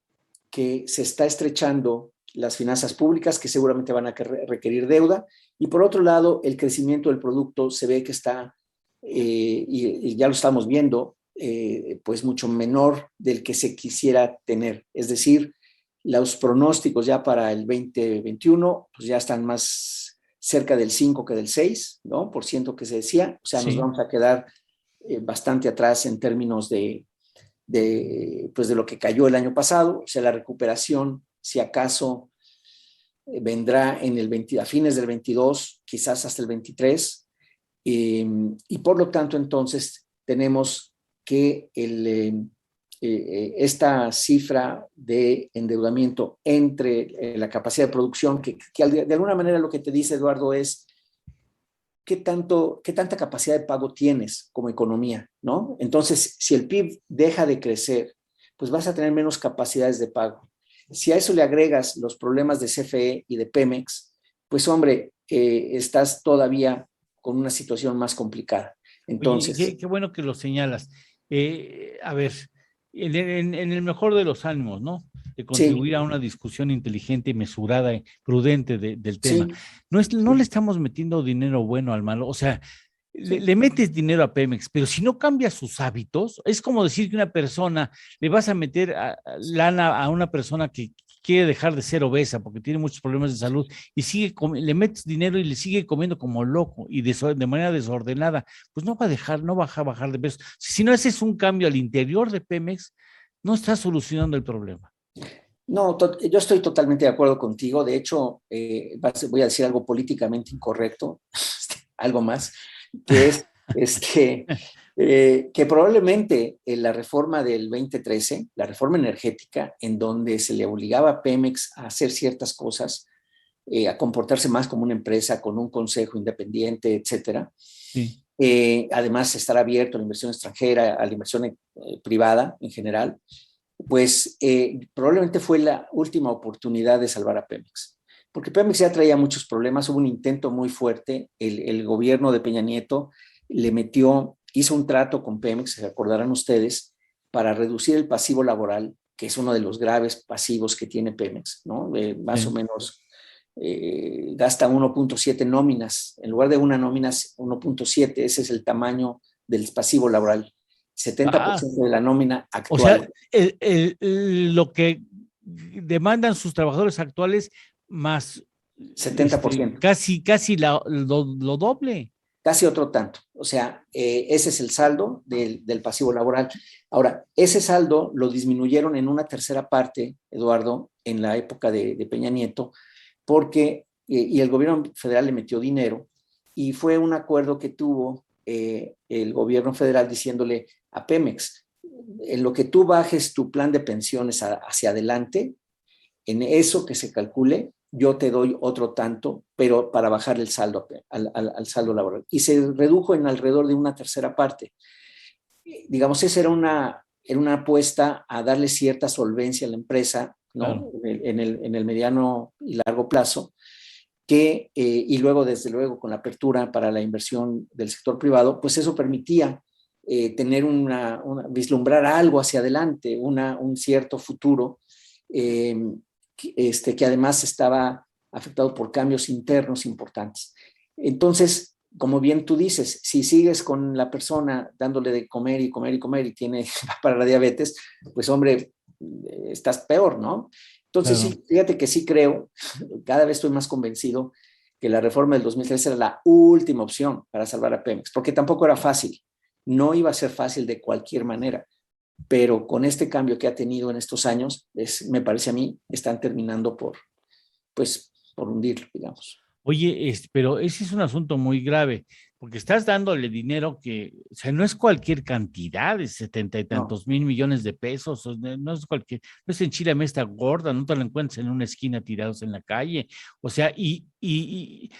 que se está estrechando las finanzas públicas, que seguramente van a requerir deuda, y por otro lado, el crecimiento del producto se ve que está, y ya lo estamos viendo, pues mucho menor del que se quisiera tener. Es decir, los pronósticos ya para el 2021 pues ya están más cerca del 5 que del 6, ¿no? Por ciento que se decía, o sea, nos vamos a quedar bastante atrás en términos pues de lo que cayó el año pasado. O sea, la recuperación, si acaso, vendrá a fines del 22, quizás hasta el 23, y por lo tanto entonces tenemos que esta cifra de endeudamiento entre la capacidad de producción, que de alguna manera lo que te dice, Eduardo, es qué tanta capacidad de pago tienes como economía, ¿no? Entonces, si el PIB deja de crecer, pues vas a tener menos capacidades de pago. Si a eso le agregas los problemas de CFE y de Pemex, pues hombre, estás todavía con una situación más complicada. Entonces, oye, qué bueno que lo señalas. A ver, en el mejor de los ánimos, ¿no? De contribuir a una discusión inteligente, mesurada y prudente del tema. No le estamos metiendo dinero bueno al malo, o sea, le metes dinero a Pemex, pero si no cambia sus hábitos, es como decir que una persona, le vas a meter lana a una persona que quiere dejar de ser obesa porque tiene muchos problemas de salud y le metes dinero y le sigue comiendo como loco y de manera desordenada, pues no va a bajar de peso. Si no haces un cambio al interior de Pemex, no estás solucionando el problema. No, yo estoy totalmente de acuerdo contigo. De hecho, voy a decir algo políticamente incorrecto, algo más, que es que probablemente la reforma del 2013, la reforma energética, en donde se le obligaba a Pemex a hacer ciertas cosas, a comportarse más como una empresa con un consejo independiente, etcétera. Sí. Además, estar abierto a la inversión extranjera, a la inversión privada en general, pues probablemente fue la última oportunidad de salvar a Pemex. Porque Pemex ya traía muchos problemas, hubo un intento muy fuerte, el gobierno de Peña Nieto hizo un trato con Pemex, se acordarán ustedes, para reducir el pasivo laboral, que es uno de los graves pasivos que tiene Pemex, ¿no? Más o menos gasta 1.7 nóminas, en lugar de una nómina 1.7, ese es el tamaño del pasivo laboral, 70% de la nómina actual. O sea, lo que demandan sus trabajadores actuales más 70%. Casi lo doble. Casi otro tanto. O sea, ese es el saldo del pasivo laboral. Ahora, ese saldo lo disminuyeron en una tercera parte, Eduardo, en la época de Peña Nieto, porque, y el gobierno federal le metió dinero, y fue un acuerdo que tuvo el gobierno federal diciéndole a Pemex, en lo que tú bajes tu plan de pensiones hacia adelante, en eso que se calcule, yo te doy otro tanto, pero para bajar el saldo al saldo laboral. Y se redujo en alrededor de una tercera parte. Digamos, esa era una apuesta a darle cierta solvencia a la empresa, ¿no? Claro. En el mediano y largo plazo, y luego, desde luego, con la apertura para la inversión del sector privado, pues eso permitía tener vislumbrar algo hacia adelante, un cierto futuro, que además estaba afectado por cambios internos importantes. Entonces, como bien tú dices, si sigues con la persona dándole de comer y comer y comer y tiene para la diabetes, pues hombre, estás peor, ¿no? Entonces, claro. Sí, fíjate que sí creo, cada vez estoy más convencido que la reforma del 2013 era la última opción para salvar a Pemex, porque tampoco era fácil, no iba a ser fácil de cualquier manera. Pero con este cambio que ha tenido en estos años, me parece a mí, están terminando por hundirlo, digamos. Oye, pero ese es un asunto muy grave, porque estás dándole dinero que, o sea, no es cualquier cantidad de 70 y tantos mil millones de pesos, no es cualquier, no es en Chile esta gorda, no te lo encuentras en una esquina tirados en la calle, o sea, y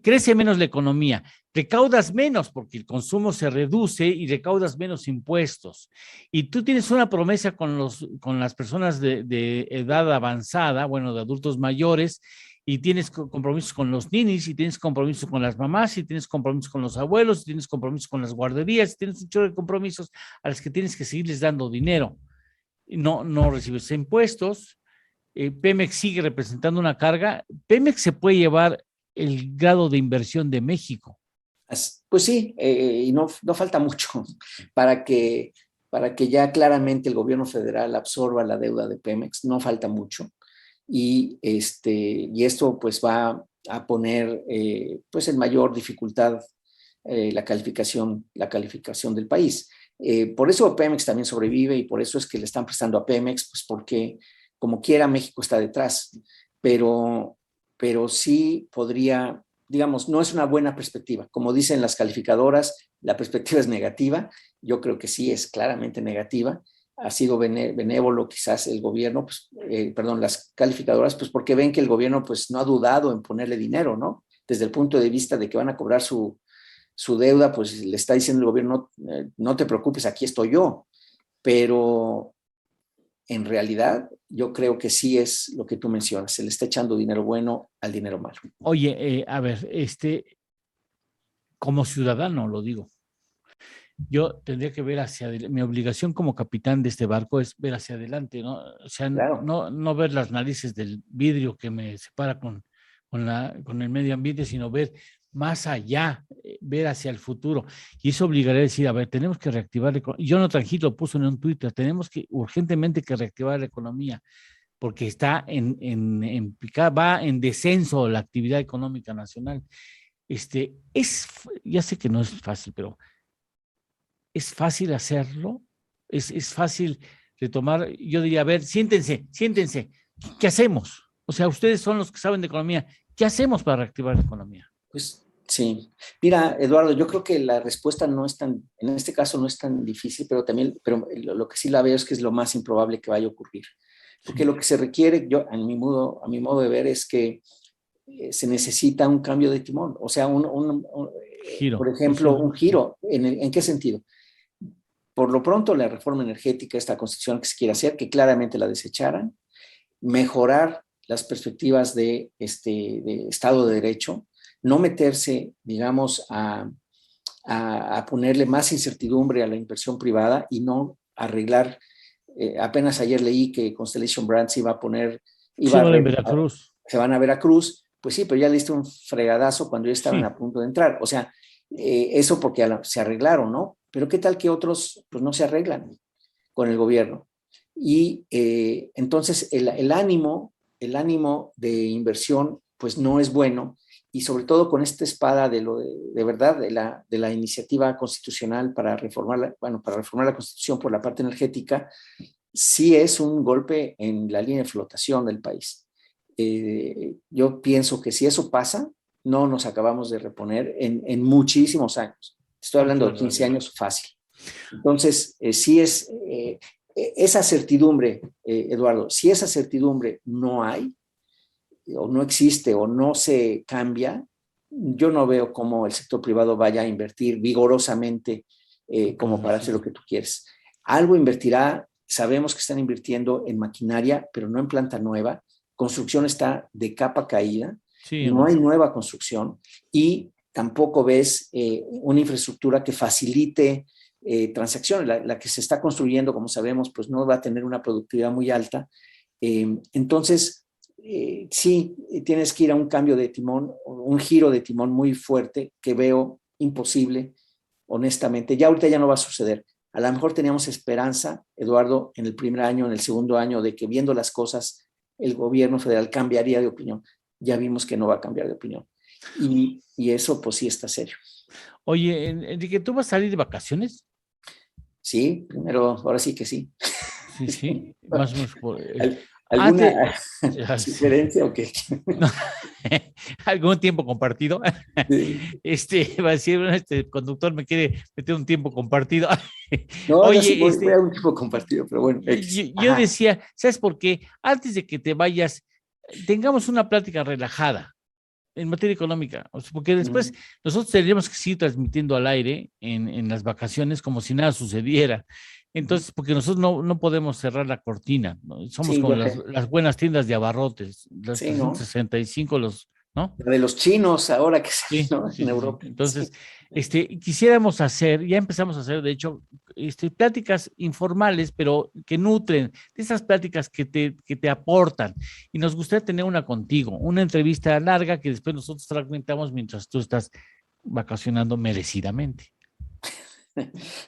crece menos la economía, recaudas menos porque el consumo se reduce y recaudas menos impuestos. Y tú tienes una promesa con las personas de edad avanzada, bueno, de adultos mayores, y tienes compromisos con los ninis, y tienes compromisos con las mamás, y tienes compromisos con los abuelos, y tienes compromisos con las guarderías, y tienes un chorro de compromisos a los que tienes que seguirles dando dinero. No recibes impuestos, Pemex sigue representando una carga. Pemex se puede llevar el grado de inversión de México. Pues sí, y no falta mucho para que ya claramente el gobierno federal absorba la deuda de Pemex, no falta mucho. Y esto pues va a poner pues en mayor dificultad la calificación del país. Por eso Pemex también sobrevive y por eso es que le están prestando a Pemex, pues porque como quiera México está detrás, pero sí podría, digamos, no es una buena perspectiva. Como dicen las calificadoras, la perspectiva es negativa. Yo creo que sí es claramente negativa. Ha sido benévolo quizás el gobierno, pues, las calificadoras, pues porque ven que el gobierno pues no ha dudado en ponerle dinero, ¿no? Desde el punto de vista de que van a cobrar su deuda, pues le está diciendo el gobierno, no te preocupes, aquí estoy yo. Pero en realidad yo creo que sí es lo que tú mencionas, se le está echando dinero bueno al dinero malo. Oye, a ver, como ciudadano lo digo, yo tendría que ver hacia adelante. Mi obligación como capitán de este barco es ver hacia adelante, ¿no? O sea, claro, no ver las narices del vidrio que me separa con el medio ambiente, sino ver más allá, ver hacia el futuro. Y eso obligaría a decir, a ver, tenemos que reactivar la economía. Jonathan Heath lo puso en un Twitter, tenemos que urgentemente que reactivar la economía, porque está en picada, va en descenso la actividad económica nacional. Ya sé que no es fácil, pero es fácil hacerlo, es fácil retomar. Yo diría, a ver, siéntense, ¿qué hacemos? O sea, ustedes son los que saben de economía, ¿qué hacemos para reactivar la economía? Pues sí. Mira, Eduardo, yo creo que la respuesta en este caso no es tan difícil, pero lo que sí la veo es que es lo más improbable que vaya a ocurrir. Porque lo que se requiere, a mi modo de ver, es que se necesita un cambio de timón. O sea, un giro. Por ejemplo, un giro. ¿En qué sentido? Por lo pronto, la reforma energética, esta constitución que se quiere hacer, que claramente la desecharan, mejorar las perspectivas de Estado de Derecho, no meterse, digamos, a ponerle más incertidumbre a la inversión privada y no arreglar. Apenas ayer leí que Constellation Brands iba a poner... Se van a Veracruz. Se van a Veracruz, pues sí, pero ya le diste un fregadazo cuando ya estaban a punto de entrar. O sea, eso porque se arreglaron, ¿no? Pero ¿qué tal que otros pues no se arreglan con el gobierno? Y entonces el ánimo de inversión pues no es bueno, y sobre todo con esta espada de la iniciativa constitucional para reformar la Constitución por la parte energética, sí es un golpe en la línea de flotación del país. Yo pienso que si eso pasa, no nos acabamos de reponer en muchísimos años. Estoy hablando de 15 años fácil. Entonces, sí es esa certidumbre, Eduardo, si esa certidumbre no hay, o no existe, o no se cambia, yo no veo cómo el sector privado vaya a invertir vigorosamente como para hacer lo que tú quieres. Algo invertirá, sabemos que están invirtiendo en maquinaria, pero no en planta nueva. Construcción está de capa caída, no hay nueva construcción, y tampoco ves una infraestructura que facilite transacciones. La que se está construyendo, como sabemos, pues no va a tener una productividad muy alta. Entonces, sí, tienes que ir a un cambio de timón, un giro de timón muy fuerte que veo imposible, honestamente. Ya ahorita ya no va a suceder. A lo mejor teníamos esperanza, Eduardo, en el primer año, en el segundo año, de que viendo las cosas, el gobierno federal cambiaría de opinión. Ya vimos que no va a cambiar de opinión. Y eso, pues sí está serio. Oye, Enrique, ¿tú vas a salir de vacaciones? Sí, primero, ahora sí que sí. Sí. Más o menos. ¿Alguna sugerencia o qué? No, ¿algún tiempo compartido? Sí. Va a decir, este conductor me quiere meter un tiempo compartido. No, oye, sí, voy a un tiempo compartido, pero bueno. Yo decía, ¿sabes por qué? Antes de que te vayas, tengamos una plática relajada en materia económica, porque después nosotros tendríamos que seguir transmitiendo al aire en las vacaciones como si nada sucediera. Entonces, porque nosotros no podemos cerrar la cortina, ¿no? Somos como las buenas tiendas de abarrotes, las 365, ¿no? La de los chinos ahora que salen, ¿no? En Europa. Entonces, quisiéramos hacer, ya empezamos a hacer, de hecho, pláticas informales, pero que nutren, de esas pláticas que te aportan. Y nos gustaría tener una contigo, una entrevista larga que después nosotros fragmentamos mientras tú estás vacacionando merecidamente.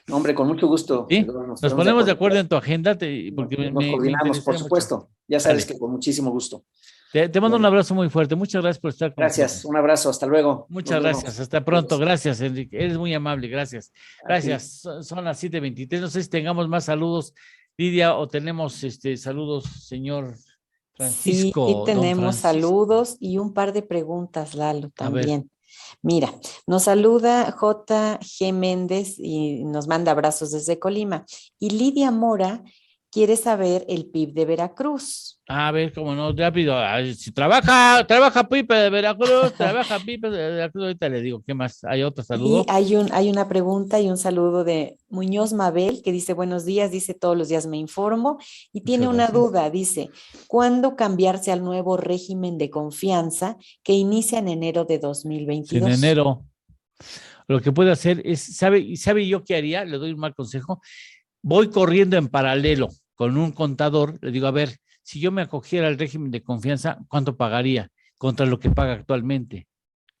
No, hombre, con mucho gusto. ¿Sí? Nos ponemos de acuerdo en tu agenda. Porque nos coordinamos, por supuesto. Mucho. Ya sabes que con muchísimo gusto. Te mando un abrazo muy fuerte. Muchas gracias por estar con Gracias, nosotros. un abrazo, hasta luego. Muchas gracias, hasta pronto. Gracias, Enrique. Eres muy amable, gracias. Gracias. Son las 7:23. No sé si tengamos más saludos, Lidia, o tenemos saludos, señor Francisco. Sí, tenemos Francisco. saludos y un par de preguntas, Lalo, también. Mira, nos saluda J.G. Méndez y nos manda abrazos desde Colima. Y Lidia Mora quiere saber el PIB de Veracruz. A ver, cómo no, rápido. Si trabaja Pipe de Veracruz, trabaja Pipe de Veracruz. Ahorita le digo, ¿qué más? ¿Hay otro saludo? Y hay una pregunta y un saludo de Muñoz Mabel, que dice, buenos días, dice, todos los días me informo, y tiene una duda, dice, ¿cuándo cambiarse al nuevo régimen de confianza que inicia en enero de 2022? En enero. Lo que puede hacer es, ¿sabe yo qué haría? Le doy un mal consejo. Voy corriendo en paralelo con un contador, le digo, a ver, si yo me acogiera al régimen de confianza, ¿cuánto pagaría contra lo que paga actualmente?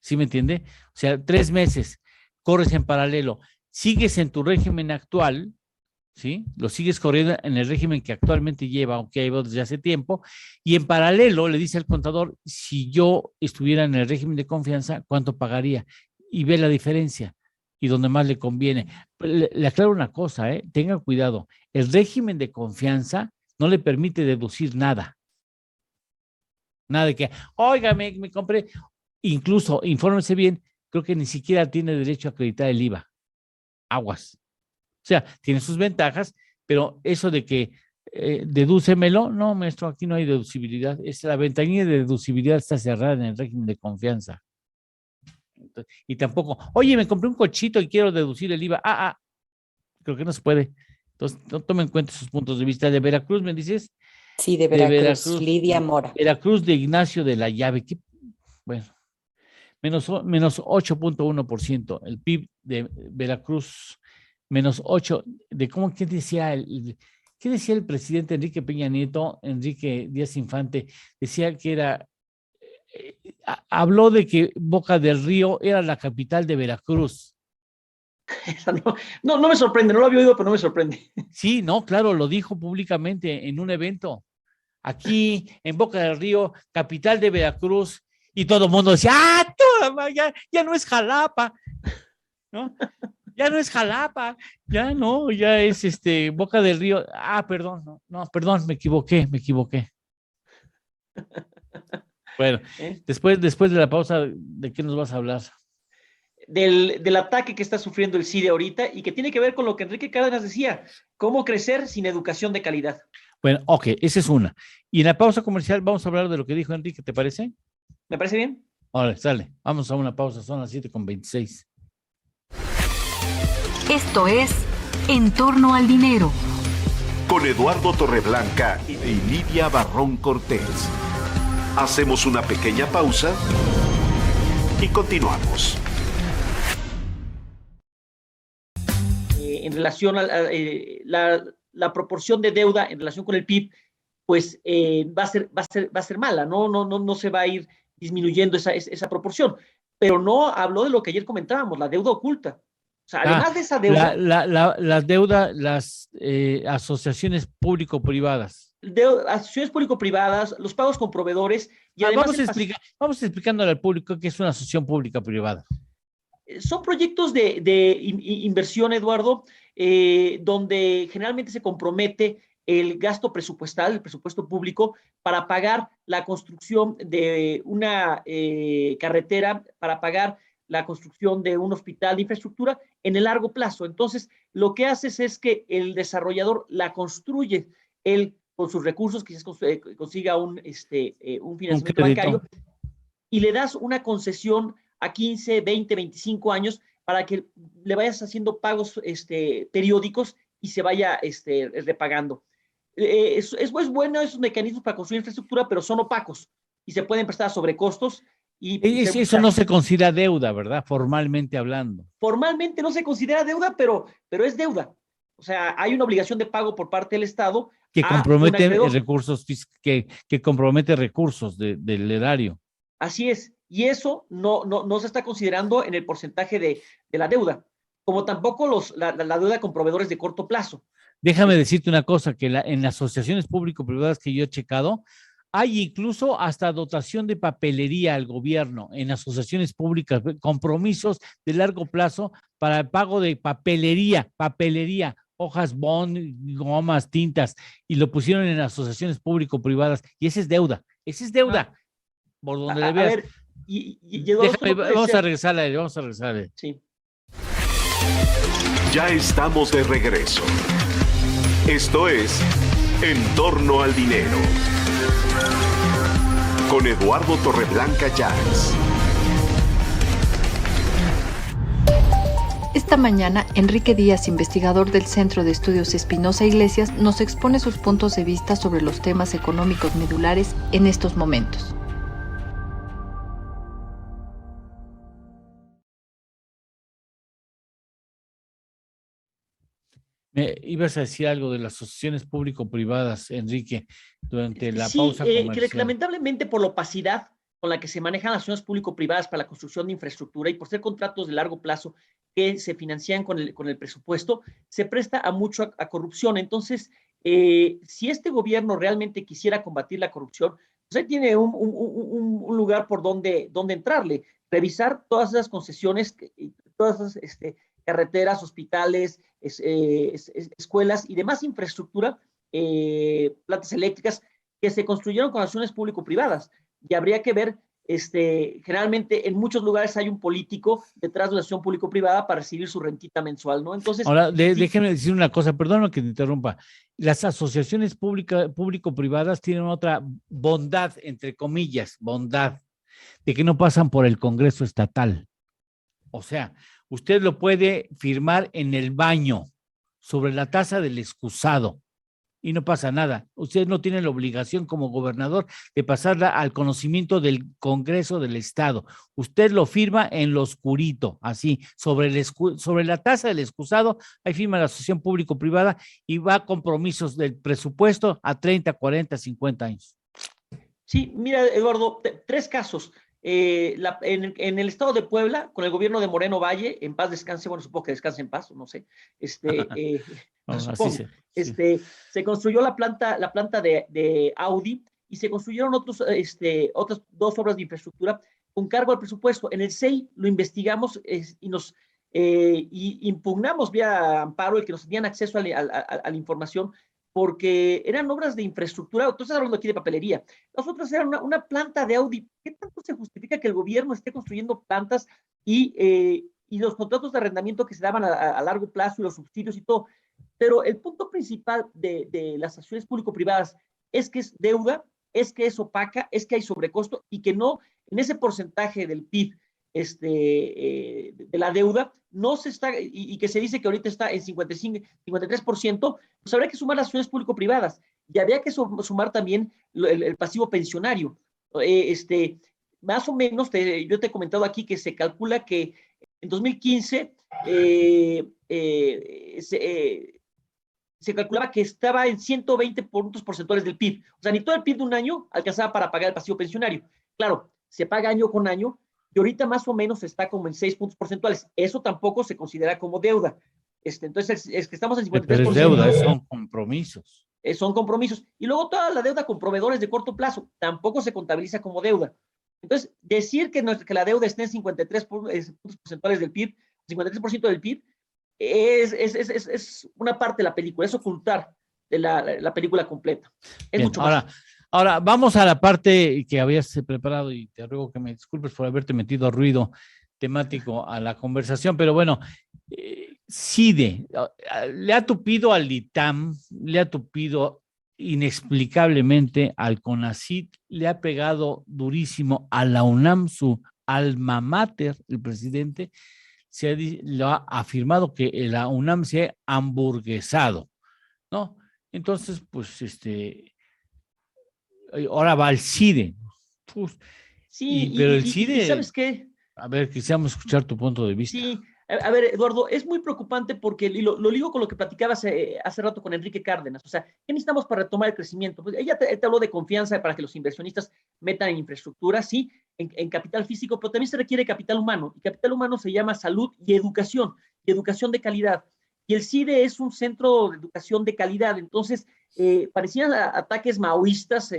¿Sí me entiende? O sea, 3 meses, corres en paralelo, sigues en tu régimen actual, ¿sí? Lo sigues corriendo en el régimen que actualmente lleva, aunque lleva desde hace tiempo, y en paralelo le dice al contador, si yo estuviera en el régimen de confianza, ¿cuánto pagaría? Y ve la diferencia y donde más le conviene. Le aclaro una cosa, tenga cuidado, el régimen de confianza no le permite deducir nada. Nada de que, oiga, me compré, incluso, infórmese bien, creo que ni siquiera tiene derecho a acreditar el IVA. Aguas. O sea, tiene sus ventajas, pero eso de que dedúcemelo, no, maestro, aquí no hay deducibilidad. La ventanilla de deducibilidad está cerrada en el régimen de confianza. Y tampoco, oye, me compré un cochito y quiero deducir el IVA. Creo que no se puede. Entonces, no tomen en cuenta sus puntos de vista. ¿De Veracruz me dices? Sí, de Veracruz, Lidia Mora. Veracruz de Ignacio de la Llave. Bueno, menos 8.1%. El PIB de Veracruz, menos 8. ¿Qué decía el presidente Enrique Peña Nieto, Enrique Díaz Infante? Decía que era... habló de que Boca del Río era la capital de Veracruz. No me sorprende, no lo había oído, pero no me sorprende. Sí, no, claro, lo dijo públicamente en un evento. Aquí, en Boca del Río, capital de Veracruz, y todo el mundo decía, ya no es Jalapa, ¿no? Ya no es Jalapa, ya no, ya es Boca del Río. Perdón, perdón, me equivoqué. Bueno, después de la pausa, ¿de qué nos vas a hablar? Del ataque que está sufriendo el CIDE ahorita y que tiene que ver con lo que Enrique Cárdenas decía, cómo crecer sin educación de calidad. Bueno, ok, esa es una. Y en la pausa comercial vamos a hablar de lo que dijo Enrique, ¿te parece? ¿Me parece bien? Ahora, sale, vamos a una pausa, son las 7:26. Esto es En torno al dinero. Con Eduardo Torreblanca y Lidia Barrón Cortés. Hacemos una pequeña pausa y continuamos. En relación a la proporción de deuda en relación con el PIB, pues va a ser mala, no se va a ir disminuyendo esa proporción. Pero no habló de lo que ayer comentábamos, la deuda oculta. O sea, además de esa deuda... La deuda, las asociaciones público-privadas. Asociaciones público-privadas, los pagos con proveedores y además... Vamos explicándole al público qué es una asociación pública-privada. Son proyectos de inversión, Eduardo, donde generalmente se compromete el gasto presupuestal, el presupuesto público, para pagar la construcción de una carretera, para pagar la construcción de un hospital de infraestructura en el largo plazo. Entonces, lo que haces es que el desarrollador la construye, él con sus recursos, quizás consiga un financiamiento bancario, y le das una concesión a 15, 20, 25 años para que le vayas haciendo pagos periódicos y se vaya repagando. Es bueno esos mecanismos para construir infraestructura, pero son opacos y se pueden prestar a sobrecostos. Eso no se considera deuda, ¿verdad? Formalmente hablando. Formalmente no se considera deuda, pero es deuda. O sea, hay una obligación de pago por parte del Estado. Que compromete recursos, que compromete recursos del erario. Así es. Y eso no se está considerando en el porcentaje de la deuda, como tampoco la deuda con proveedores de corto plazo. Déjame decirte una cosa, que en las asociaciones público-privadas que yo he checado, Hay incluso hasta dotación de papelería al gobierno en asociaciones públicas, compromisos de largo plazo para el pago de papelería, hojas bond, gomas, tintas, y lo pusieron en asociaciones público-privadas, y esa es deuda, por donde le veas. A ver, y Eduardo, déjame, vamos a regresar. Sí. Ya estamos de regreso. Esto es En torno al dinero. Con Eduardo Torreblanca Llanes. Esta mañana, Enrique Díaz, investigador del Centro de Estudios Espinosa Iglesias, nos expone sus puntos de vista sobre los temas económicos medulares en estos momentos. Ibas a decir algo de las asociaciones público-privadas, Enrique, durante la pausa comercial. Que lamentablemente por la opacidad con la que se manejan las asociaciones público-privadas para la construcción de infraestructura y por ser contratos de largo plazo que se financian con el presupuesto, se presta a mucho a corrupción. Entonces, si este gobierno realmente quisiera combatir la corrupción, pues ahí tiene un lugar por donde entrarle, revisar todas esas concesiones, todas esas carreteras, hospitales, escuelas y demás infraestructura, plantas eléctricas que se construyeron con acciones público-privadas. Y habría que ver, generalmente en muchos lugares hay un político detrás de una acción público-privada para recibir su rentita mensual, ¿no? Entonces, ahora, déjeme decir una cosa, perdóname que te interrumpa. Las asociaciones público-privadas tienen otra bondad, entre comillas, de que no pasan por el Congreso estatal. O sea, usted lo puede firmar en el baño sobre la taza del excusado y no pasa nada. Usted no tiene la obligación como gobernador de pasarla al conocimiento del Congreso del Estado. Usted lo firma en lo oscurito, así, sobre la taza del excusado, ahí firma la asociación público-privada y va a compromisos del presupuesto a 30, 40, 50 años. Sí, mira, Eduardo, 3 casos. En el estado de Puebla, con el gobierno de Moreno Valle, en paz descanse, bueno, supongo que descanse en paz, no sé, supongo, se construyó la planta de Audi y se construyeron otras 2 obras de infraestructura con cargo al presupuesto. En el SEI lo investigamos y impugnamos vía amparo el que nos tenían acceso a la información, porque eran obras de infraestructura. Entonces hablando aquí de papelería. Las otras eran una planta de Audi. ¿Qué tanto se justifica que el gobierno esté construyendo plantas y los contratos de arrendamiento que se daban a largo plazo y los subsidios y todo? Pero el punto principal de las asociaciones público-privadas es que es deuda, es que es opaca, es que hay sobrecosto y que no, en ese porcentaje del PIB de la deuda, no se está, y que se dice que ahorita está en 53%, pues habría que sumar las acciones público-privadas y habría que sumar también el pasivo pensionario. Más o menos, yo te he comentado aquí que se calcula que en 2015 se calculaba que estaba en 120 puntos porcentuales del PIB. O sea, ni todo el PIB de un año alcanzaba para pagar el pasivo pensionario. Claro, se paga año con año, y ahorita más o menos está como en 6 puntos porcentuales. Eso tampoco se considera como deuda. Entonces, es que estamos en 53%. Pero es deuda, son compromisos. Son compromisos. Y luego toda la deuda con proveedores de corto plazo tampoco se contabiliza como deuda. Entonces, decir que la deuda esté en 53 puntos porcentuales del PIB, 53% del PIB, es una parte de la película, es ocultar la película completa. Es Bien, mucho más. Ahora, vamos a la parte que habías preparado y te ruego que me disculpes por haberte metido ruido temático a la conversación, pero bueno, CIDE, le ha tupido al ITAM, le ha tupido inexplicablemente al CONACYT, le ha pegado durísimo a la UNAM, su alma mater, el presidente, lo ha afirmado que la UNAM se ha hamburguesado, ¿no? Entonces, pues, ahora va al CIDE. Sí, pero el CIDE, ¿sabes qué? A ver, quisiéramos escuchar tu punto de vista. Sí, a ver, Eduardo, es muy preocupante porque lo ligo con lo que platicabas hace rato con Enrique Cárdenas. O sea, ¿qué necesitamos para retomar el crecimiento? Pues ella te habló de confianza para que los inversionistas metan en infraestructura, sí, en capital físico, pero también se requiere capital humano. Y capital humano se llama salud y educación de calidad. Y el CIDE es un centro de educación de calidad. Entonces, parecían ataques maoístas,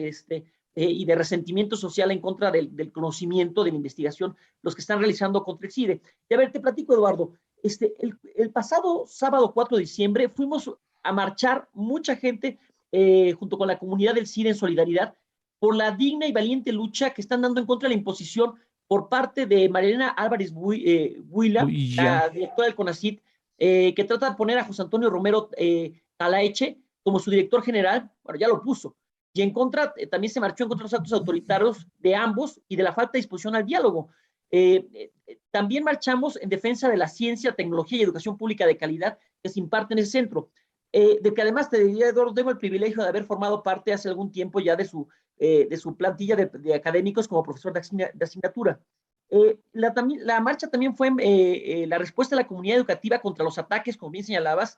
y de resentimiento social en contra del conocimiento, de la investigación, los que están realizando contra el CIDE. Y a ver, te platico, Eduardo, el pasado sábado 4 de diciembre fuimos a marchar mucha gente junto con la comunidad del CIDE en solidaridad por la digna y valiente lucha que están dando en contra de la imposición por parte de Marilena Álvarez Buila, la directora del CONACYT, que trata de poner a José Antonio Romero Talaeche como su director general. Bueno, ya lo puso. Y en contra, también se marchó en contra de los actos autoritarios de ambos y de la falta de disposición al diálogo. También marchamos en defensa de la ciencia, tecnología y educación pública de calidad que se imparte en ese centro. De que además te diría, Eduardo, tengo el privilegio de haber formado parte hace algún tiempo ya de su plantilla de académicos como profesor de asignatura. La marcha también fue la respuesta de la comunidad educativa contra los ataques, como bien señalabas,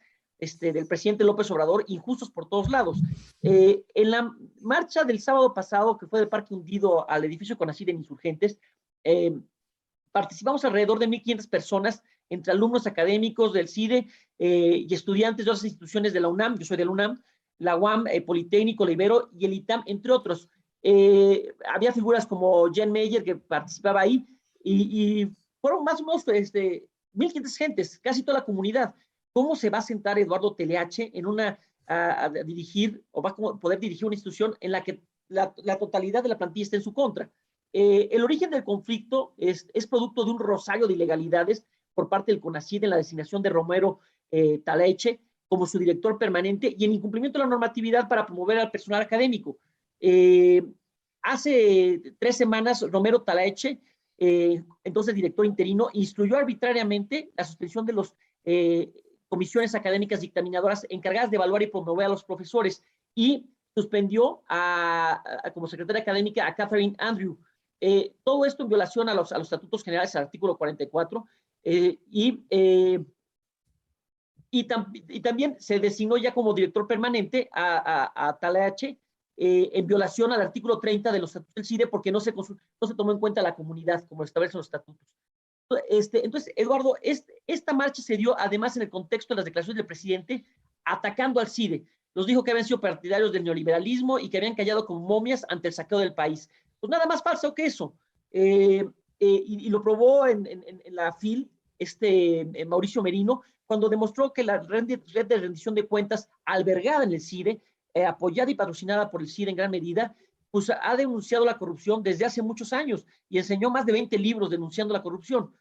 del presidente López Obrador, injustos por todos lados. En la marcha del sábado pasado, que fue del Parque Hundido al edificio CONACYT en Insurgentes, participamos alrededor de 1,500 personas, entre alumnos académicos del CIDE y estudiantes de otras instituciones de la UNAM. Yo soy de la UNAM, la UAM, Politécnico, la Ibero y el ITAM, entre otros. Había figuras como Jen Meyer que participaba ahí y fueron más o menos 1,500 gentes, casi toda la comunidad. ¿Cómo se va a sentar Eduardo Teleache a dirigir o va a poder dirigir una institución en la que la totalidad de la plantilla está en su contra? El origen del conflicto es producto de un rosario de ilegalidades por parte del CONACYT en la designación de Romero Talaeche como su director permanente y en incumplimiento de la normatividad para promover al personal académico. Hace 3 semanas, Romero Talaeche, entonces director interino, instruyó arbitrariamente la suspensión de las comisiones académicas dictaminadoras encargadas de evaluar y promover a los profesores y suspendió como secretaria académica a Catherine Andrew. Todo esto en violación a los estatutos generales, al artículo 44, y también se designó ya como director permanente a Talaeche en violación al artículo 30 de los estatutos del CIDE porque no se tomó en cuenta la comunidad como establecen los estatutos. Entonces, Eduardo, esta marcha se dio además en el contexto de las declaraciones del presidente atacando al CIDE. Nos dijo que habían sido partidarios del neoliberalismo y que habían callado como momias ante el saqueo del país. Pues nada más falso que eso. Y lo probó en la FIL Mauricio Merino cuando demostró que la red de rendición de cuentas albergada en el CIDE, apoyada y patrocinada por el CIDE en gran medida, pues ha denunciado la corrupción desde hace muchos años y enseñó más de 20 libros denunciando la corrupción.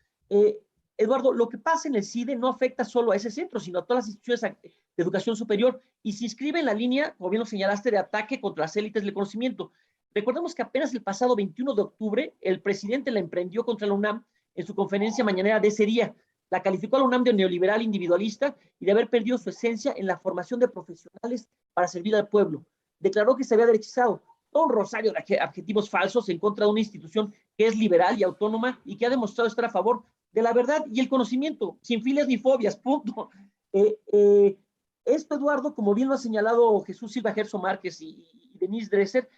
Eduardo, lo que pasa en el CIDE no afecta solo a ese centro, sino a todas las instituciones de educación superior y se inscribe en la línea, como bien lo señalaste, de ataque contra las élites del conocimiento. Recordemos que apenas el pasado 21 de octubre, el presidente la emprendió contra la UNAM en su conferencia mañanera de ese día. La calificó a la UNAM de neoliberal individualista y de haber perdido su esencia en la formación de profesionales para servir al pueblo. Declaró que se había derechizado todo un rosario de adjetivos falsos en contra de una institución que es liberal y autónoma y que ha demostrado estar a favor de la verdad y el conocimiento, sin filias ni fobias, punto. Esto, Eduardo, como bien lo ha señalado Jesús Silva Gerso Márquez y Denise Dresser,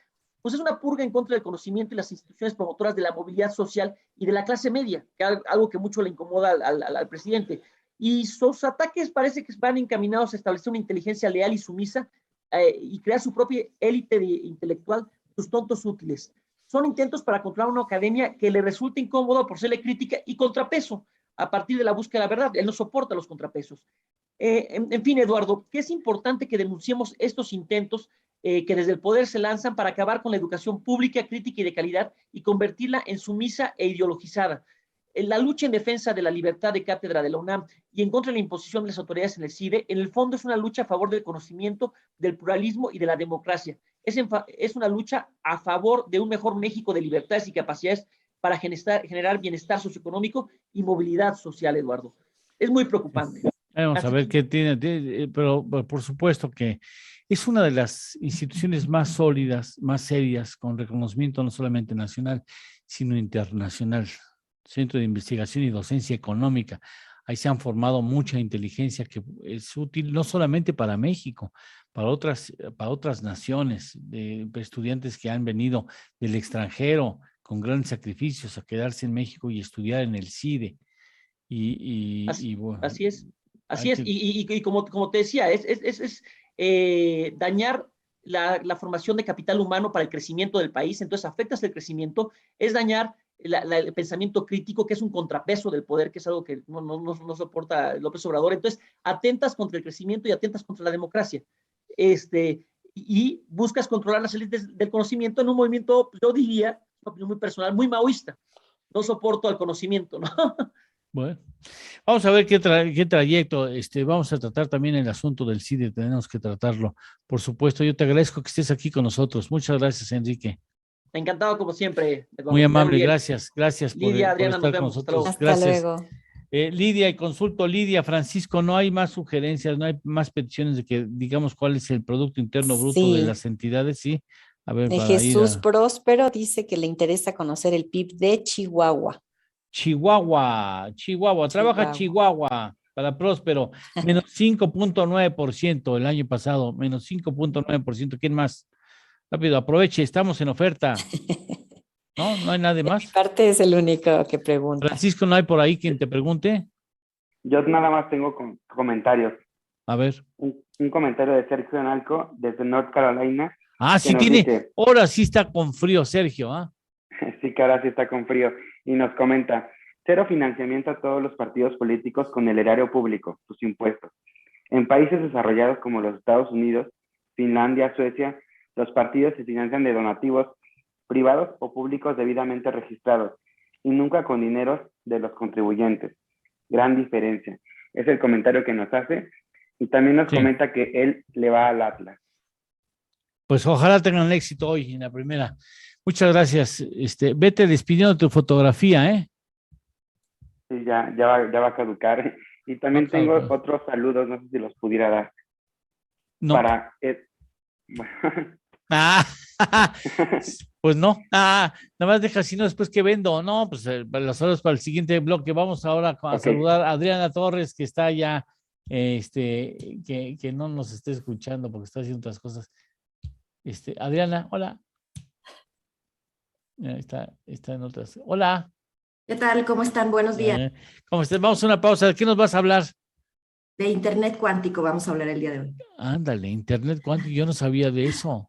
pues es una purga en contra del conocimiento y las instituciones promotoras de la movilidad social y de la clase media, que es algo que mucho le incomoda al presidente. Y sus ataques parece que van encaminados a establecer una inteligencia leal y sumisa y crear su propia élite intelectual, sus tontos útiles. Son intentos para controlar una academia que le resulta incómoda por serle crítica y contrapeso a partir de la búsqueda de la verdad. Él no soporta los contrapesos. En fin, Eduardo, que es importante que denunciemos estos intentos que desde el poder se lanzan para acabar con la educación pública, crítica y de calidad y convertirla en sumisa e ideologizada. La lucha en defensa de la libertad de cátedra de la UNAM y en contra de la imposición de las autoridades en el CIDE, en el fondo es una lucha a favor del conocimiento, del pluralismo y de la democracia. Es una lucha a favor de un mejor México de libertades y capacidades para generar bienestar socioeconómico y movilidad social, Eduardo. Es muy preocupante. Vamos a ver qué tiene, pero por supuesto que es una de las instituciones más sólidas, más serias, con reconocimiento no solamente nacional, sino internacional. Centro de Investigación y Docencia Económica. Ahí se han formado mucha inteligencia que es útil no solamente para México, para otras naciones, de estudiantes que han venido del extranjero con grandes sacrificios a quedarse en México y estudiar en el CIDE. Bueno, así es. Así es, y como te decía, es dañar la formación de capital humano para el crecimiento del país, entonces afectas el crecimiento, es dañar el pensamiento crítico, que es un contrapeso del poder, que es algo que no soporta López Obrador. Entonces, atentas contra el crecimiento y atentas contra la democracia. Y buscas controlar las élites del conocimiento en un movimiento, yo diría, una opinión muy personal, muy maoísta. No soporto al conocimiento, ¿no? Bueno, vamos a ver qué trayecto. Vamos a tratar también el asunto del CIDE, tenemos que tratarlo. Por supuesto, yo te agradezco que estés aquí con nosotros. Muchas gracias, Enrique. Encantado, como siempre. Muy amable, gracias por Lidia, Adriana, estar nos vemos. con nosotros. Hasta Gracias. luego. Lidia, y consulto, Lidia, Francisco, ¿no hay más sugerencias, no hay más peticiones de que digamos cuál es el Producto Interno Bruto de las entidades? Sí. A ver, Jesús Próspero dice que le interesa conocer el PIB de Chihuahua. Chihuahua, trabaja Chihuahua para Próspero, menos 5.9% el año pasado, menos 5.9%. ¿Quién más? Rápido, aproveche, estamos en oferta. ¿No hay nadie más? Mi parte es el único que pregunta. Francisco, ¿no hay por ahí quien te pregunte? Yo nada más tengo comentarios. A ver. Un comentario de Sergio Analco desde North Carolina. Ah, sí tiene, dice, ahora sí está con frío, Sergio, ¿ah? Sí, que ahora sí está con frío. Y nos comenta, 0 financiamiento a todos los partidos políticos con el erario público, sus impuestos. En países desarrollados como los Estados Unidos, Finlandia, Suecia, los partidos se financian de donativos privados o públicos debidamente registrados y nunca con dineros de los contribuyentes. Gran diferencia. Es el comentario que nos hace y también nos comenta que él le va al Atlas. Pues ojalá tengan éxito hoy en la primera. Muchas gracias. Vete despidiendo tu fotografía, ¿eh? Sí, ya va a caducar. Y también tengo otros saludos, no sé si los pudiera dar. No. Para pues no. Nada más deja, si no, después que vendo. No, pues las horas para el siguiente bloque. Vamos ahora a saludar a Adriana Torres, que está ya, que no nos esté escuchando porque está haciendo otras cosas. Adriana, hola. Está en otras. Hola. ¿Qué tal? ¿Cómo están? Buenos días. ¿Cómo estás? Vamos a una pausa. ¿De qué nos vas a hablar? De Internet cuántico vamos a hablar el día de hoy. Ándale, Internet cuántico. Yo no sabía de eso.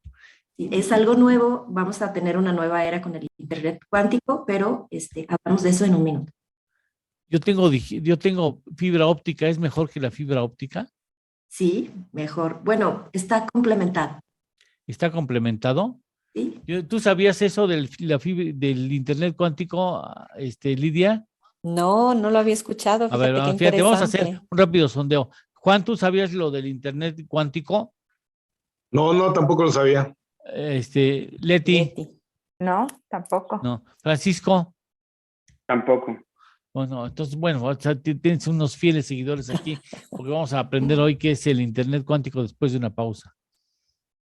Es algo nuevo. Vamos a tener una nueva era con el Internet cuántico, pero hablamos de eso en un minuto. Yo tengo fibra óptica. ¿Es mejor que la fibra óptica? Sí, mejor. Bueno, está complementado. ¿Está complementado? Sí. ¿Tú sabías eso del Internet cuántico, Lidia? No lo había escuchado. A ver, fíjate, vamos a hacer un rápido sondeo. Juan, ¿tú sabías lo del Internet cuántico? No, tampoco lo sabía. Leti. No, tampoco. No. Francisco. Tampoco. Bueno, entonces, tienes unos fieles seguidores aquí, porque vamos a aprender hoy qué es el Internet cuántico después de una pausa.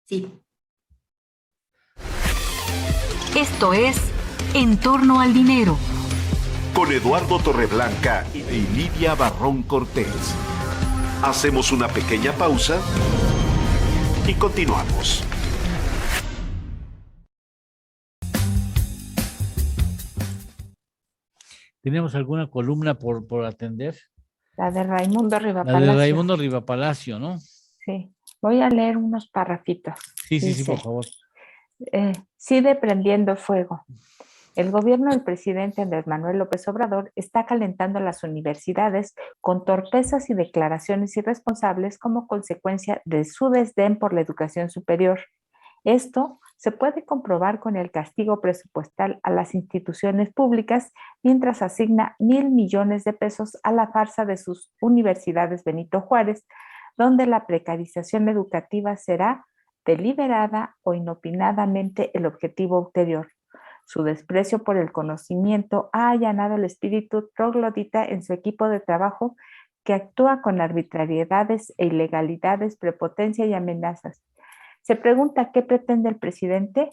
Sí. Esto es En torno al dinero. Con Eduardo Torreblanca y Lidia Barrón Cortés. Hacemos una pequeña pausa y continuamos. ¿Tenemos alguna columna por atender? La de Raimundo Rivapalacio. La de Raimundo Rivapalacio, ¿no? Sí. Voy a leer unos parrafitos. Sí, por favor. CIDE prendiendo fuego. El gobierno del presidente Andrés Manuel López Obrador está calentando las universidades con torpezas y declaraciones irresponsables como consecuencia de su desdén por la educación superior. Esto se puede comprobar con el castigo presupuestal a las instituciones públicas mientras asigna 1,000 millones de pesos a la farsa de sus universidades Benito Juárez, donde la precarización educativa será deliberada o inopinadamente el objetivo ulterior. Su desprecio por el conocimiento ha allanado el espíritu troglodita en su equipo de trabajo que actúa con arbitrariedades e ilegalidades, prepotencia y amenazas. Se pregunta qué pretende el presidente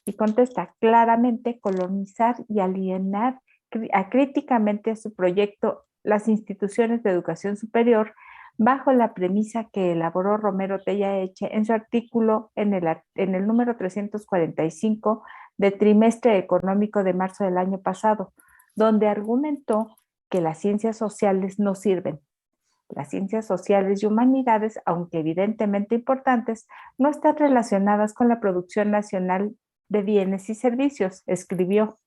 y contesta claramente colonizar y alienar críticamente a su proyecto las instituciones de educación superior bajo la premisa que elaboró Romero Tella Eche en su artículo en el número 345 de Trimestre Económico de marzo del año pasado, donde argumentó que las ciencias sociales no sirven. Las ciencias sociales y humanidades, aunque evidentemente importantes, no están relacionadas con la producción nacional de bienes y servicios, escribió.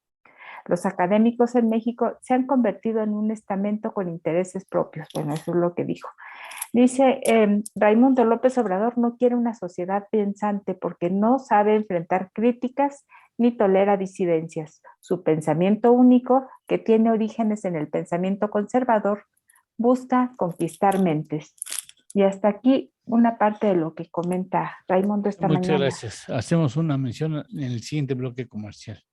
Los académicos en México se han convertido en un estamento con intereses propios. Bueno, eso es lo que dijo. Dice, Raimundo López Obrador no quiere una sociedad pensante porque no sabe enfrentar críticas ni tolera disidencias. Su pensamiento único, que tiene orígenes en el pensamiento conservador, busca conquistar mentes. Y hasta aquí una parte de lo que comenta Raimundo esta mañana. Muchas gracias. Hacemos una mención en el siguiente bloque comercial.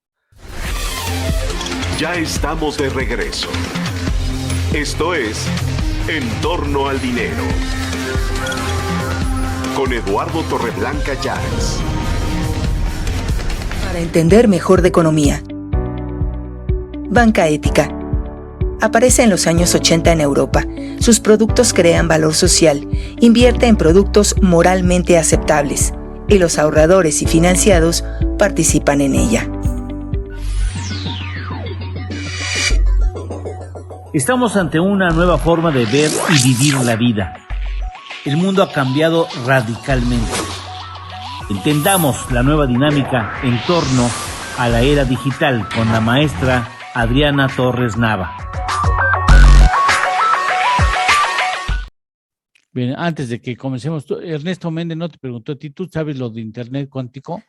Ya estamos de regreso. Esto es En torno al dinero. Con Eduardo Torreblanca Llanes. Para entender mejor de economía. Banca ética. Aparece en los años 80 en Europa. Sus productos crean valor social, invierte en productos moralmente aceptables y los ahorradores y financiados participan en ella. Estamos ante una nueva forma de ver y vivir la vida. El mundo ha cambiado radicalmente. Entendamos la nueva dinámica en torno a la era digital con la maestra Adriana Torres Nava. Bien, antes de que comencemos, Ernesto Méndez no te preguntó a ti, ¿tú sabes lo de Internet cuántico?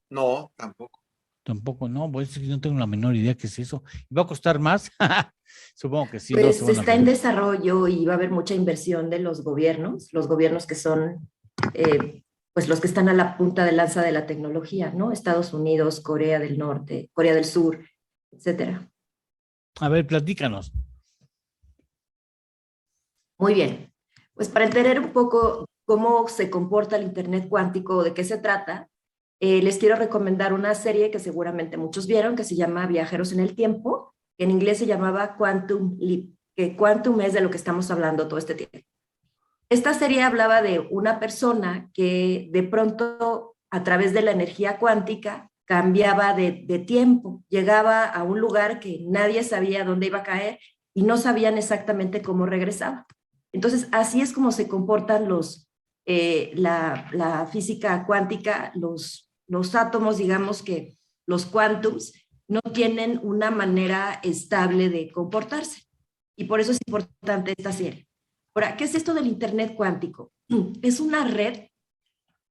No, tampoco. Tampoco, no, pues no tengo la menor idea qué es eso. ¿Va a costar más? Supongo que sí. Pues está en desarrollo y va a haber mucha inversión de los gobiernos que son pues los que están a la punta de lanza de la tecnología, ¿no? Estados Unidos, Corea del Norte, Corea del Sur, etcétera. A ver, platícanos. Muy bien. Pues para entender un poco cómo se comporta el Internet cuántico, de qué se trata, les quiero recomendar una serie que seguramente muchos vieron, que se llama Viajeros en el Tiempo, que en inglés se llamaba Quantum Leap, que quantum es de lo que estamos hablando todo este tiempo. Esta serie hablaba de una persona que de pronto, a través de la energía cuántica, cambiaba de tiempo, llegaba a un lugar que nadie sabía dónde iba a caer y no sabían exactamente cómo regresaba. Entonces, así es como se comportan la física cuántica, los átomos, digamos que los quantums, no tienen una manera estable de comportarse. Y por eso es importante esta serie. Ahora, ¿qué es esto del Internet cuántico? Es una red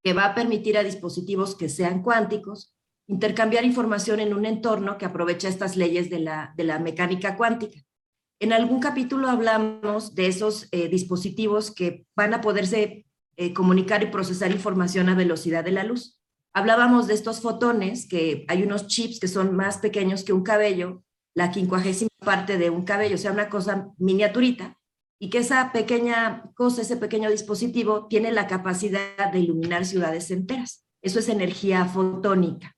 que va a permitir a dispositivos que sean cuánticos intercambiar información en un entorno que aprovecha estas leyes de la mecánica cuántica. En algún capítulo hablamos de esos dispositivos que van a poderse comunicar y procesar información a velocidad de la luz. Hablábamos de estos fotones, que hay unos chips que son más pequeños que un cabello, la 50ª parte de un cabello, o sea, una cosa miniaturita, y que esa pequeña cosa, ese pequeño dispositivo, tiene la capacidad de iluminar ciudades enteras. Eso es energía fotónica.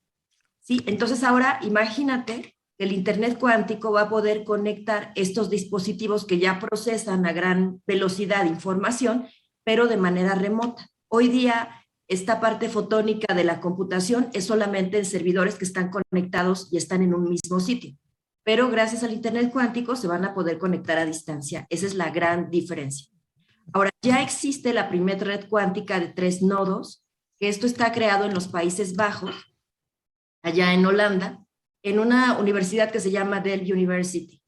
¿Sí? Entonces ahora imagínate que el Internet cuántico va a poder conectar estos dispositivos que ya procesan a gran velocidad información, pero de manera remota. Hoy día, esta parte fotónica de la computación es solamente en servidores que están conectados y están en un mismo sitio. Pero gracias al Internet cuántico se van a poder conectar a distancia. Esa es la gran diferencia. Ahora, ya existe la primera red cuántica de 3 nodos, que esto está creado en los Países Bajos, allá en Holanda, en una universidad que se llama Delft University.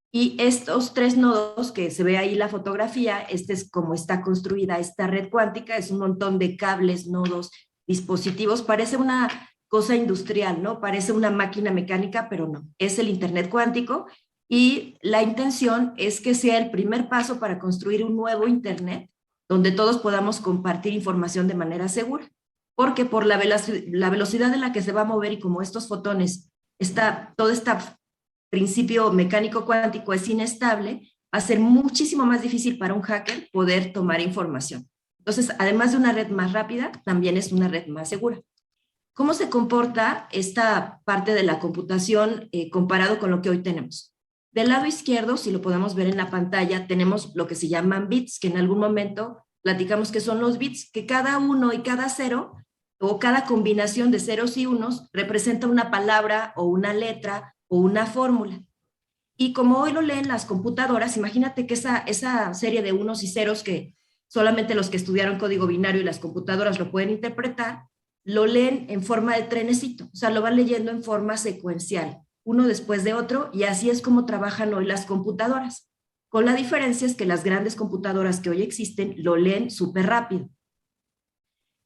Y estos 3 nodos, que se ve ahí la fotografía, este es como está construida esta red cuántica, es un montón de cables, nodos, dispositivos, parece una cosa industrial, ¿no? Parece una máquina mecánica, pero no, es el Internet cuántico y la intención es que sea el primer paso para construir un nuevo Internet donde todos podamos compartir información de manera segura, porque por la velocidad en la que se va a mover y como estos fotones, todo este principio mecánico cuántico es inestable, va a ser muchísimo más difícil para un hacker poder tomar información. Entonces, además de una red más rápida, también es una red más segura. ¿Cómo se comporta esta parte de la computación comparado con lo que hoy tenemos? Del lado izquierdo, si lo podemos ver en la pantalla, tenemos lo que se llaman bits, que en algún momento platicamos que son los bits, que cada uno y cada cero, o cada combinación de ceros y unos, representa una palabra o una letra o una fórmula. Y como hoy lo leen las computadoras, imagínate que esa serie de unos y ceros que solamente los que estudiaron código binario y las computadoras lo pueden interpretar, lo leen en forma de trenecito, o sea, lo van leyendo en forma secuencial, uno después de otro, y así es como trabajan hoy las computadoras. Con la diferencia es que las grandes computadoras que hoy existen lo leen súper rápido.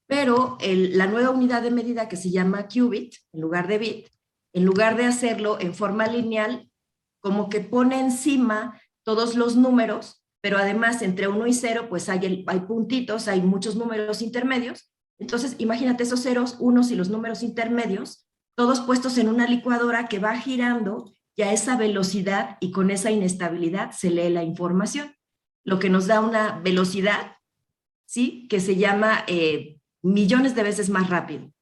Pero la nueva unidad de medida que se llama qubit, en lugar de bit, en lugar de hacerlo en forma lineal, como que pone encima todos los números, pero además entre 1 y 0, pues hay puntitos, hay muchos números intermedios. Entonces, imagínate esos ceros, unos y los números intermedios, todos puestos en una licuadora que va girando y a esa velocidad y con esa inestabilidad se lee la información, lo que nos da una velocidad, ¿sí?, que se llama millones de veces más rápido.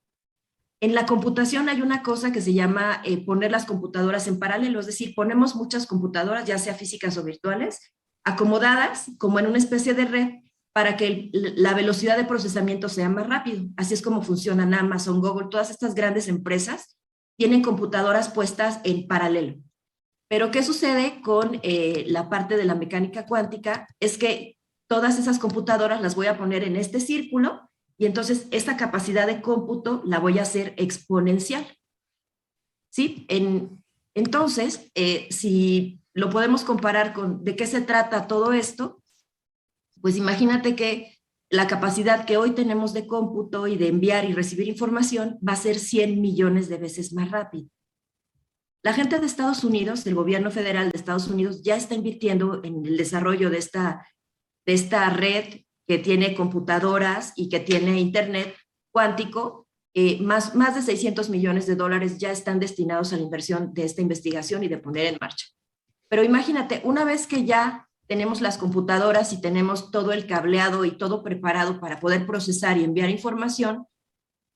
En la computación hay una cosa que se llama poner las computadoras en paralelo, es decir, ponemos muchas computadoras, ya sea físicas o virtuales, acomodadas como en una especie de red para que la velocidad de procesamiento sea más rápido. Así es como funcionan Amazon, Google, todas estas grandes empresas tienen computadoras puestas en paralelo. Pero ¿qué sucede con la parte de la mecánica cuántica? Es que todas esas computadoras las voy a poner en este círculo y entonces esta capacidad de cómputo la voy a hacer exponencial. ¿Sí? Entonces, si lo podemos comparar con de qué se trata todo esto, pues imagínate que la capacidad que hoy tenemos de cómputo y de enviar y recibir información va a ser 100 millones de veces más rápido. La gente de Estados Unidos, el gobierno federal de Estados Unidos, ya está invirtiendo en el desarrollo de esta red que tiene computadoras y que tiene internet cuántico. Más de 600 millones de dólares ya están destinados a la inversión de esta investigación y de poner en marcha. Pero imagínate, una vez que ya tenemos las computadoras y tenemos todo el cableado y todo preparado para poder procesar y enviar información,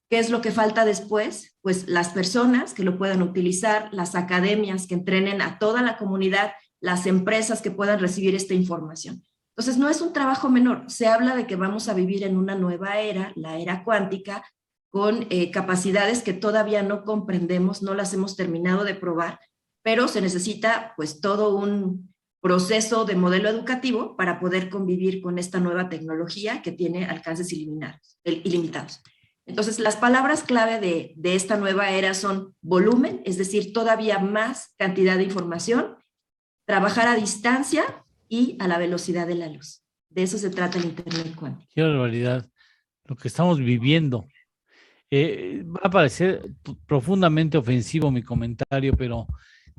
¿qué es lo que falta después? Pues las personas que lo puedan utilizar, las academias que entrenen a toda la comunidad, las empresas que puedan recibir esta información. Entonces, no es un trabajo menor. Se habla de que vamos a vivir en una nueva era, la era cuántica, con capacidades que todavía no comprendemos, no las hemos terminado de probar, pero se necesita pues todo un proceso de modelo educativo para poder convivir con esta nueva tecnología que tiene alcances ilimitados. Entonces, las palabras clave de esta nueva era son volumen, es decir, todavía más cantidad de información, trabajar a distancia y a la velocidad de la luz. De eso se trata el Internet cuántico. Qué barbaridad. Lo que estamos viviendo. Va a parecer profundamente ofensivo mi comentario, pero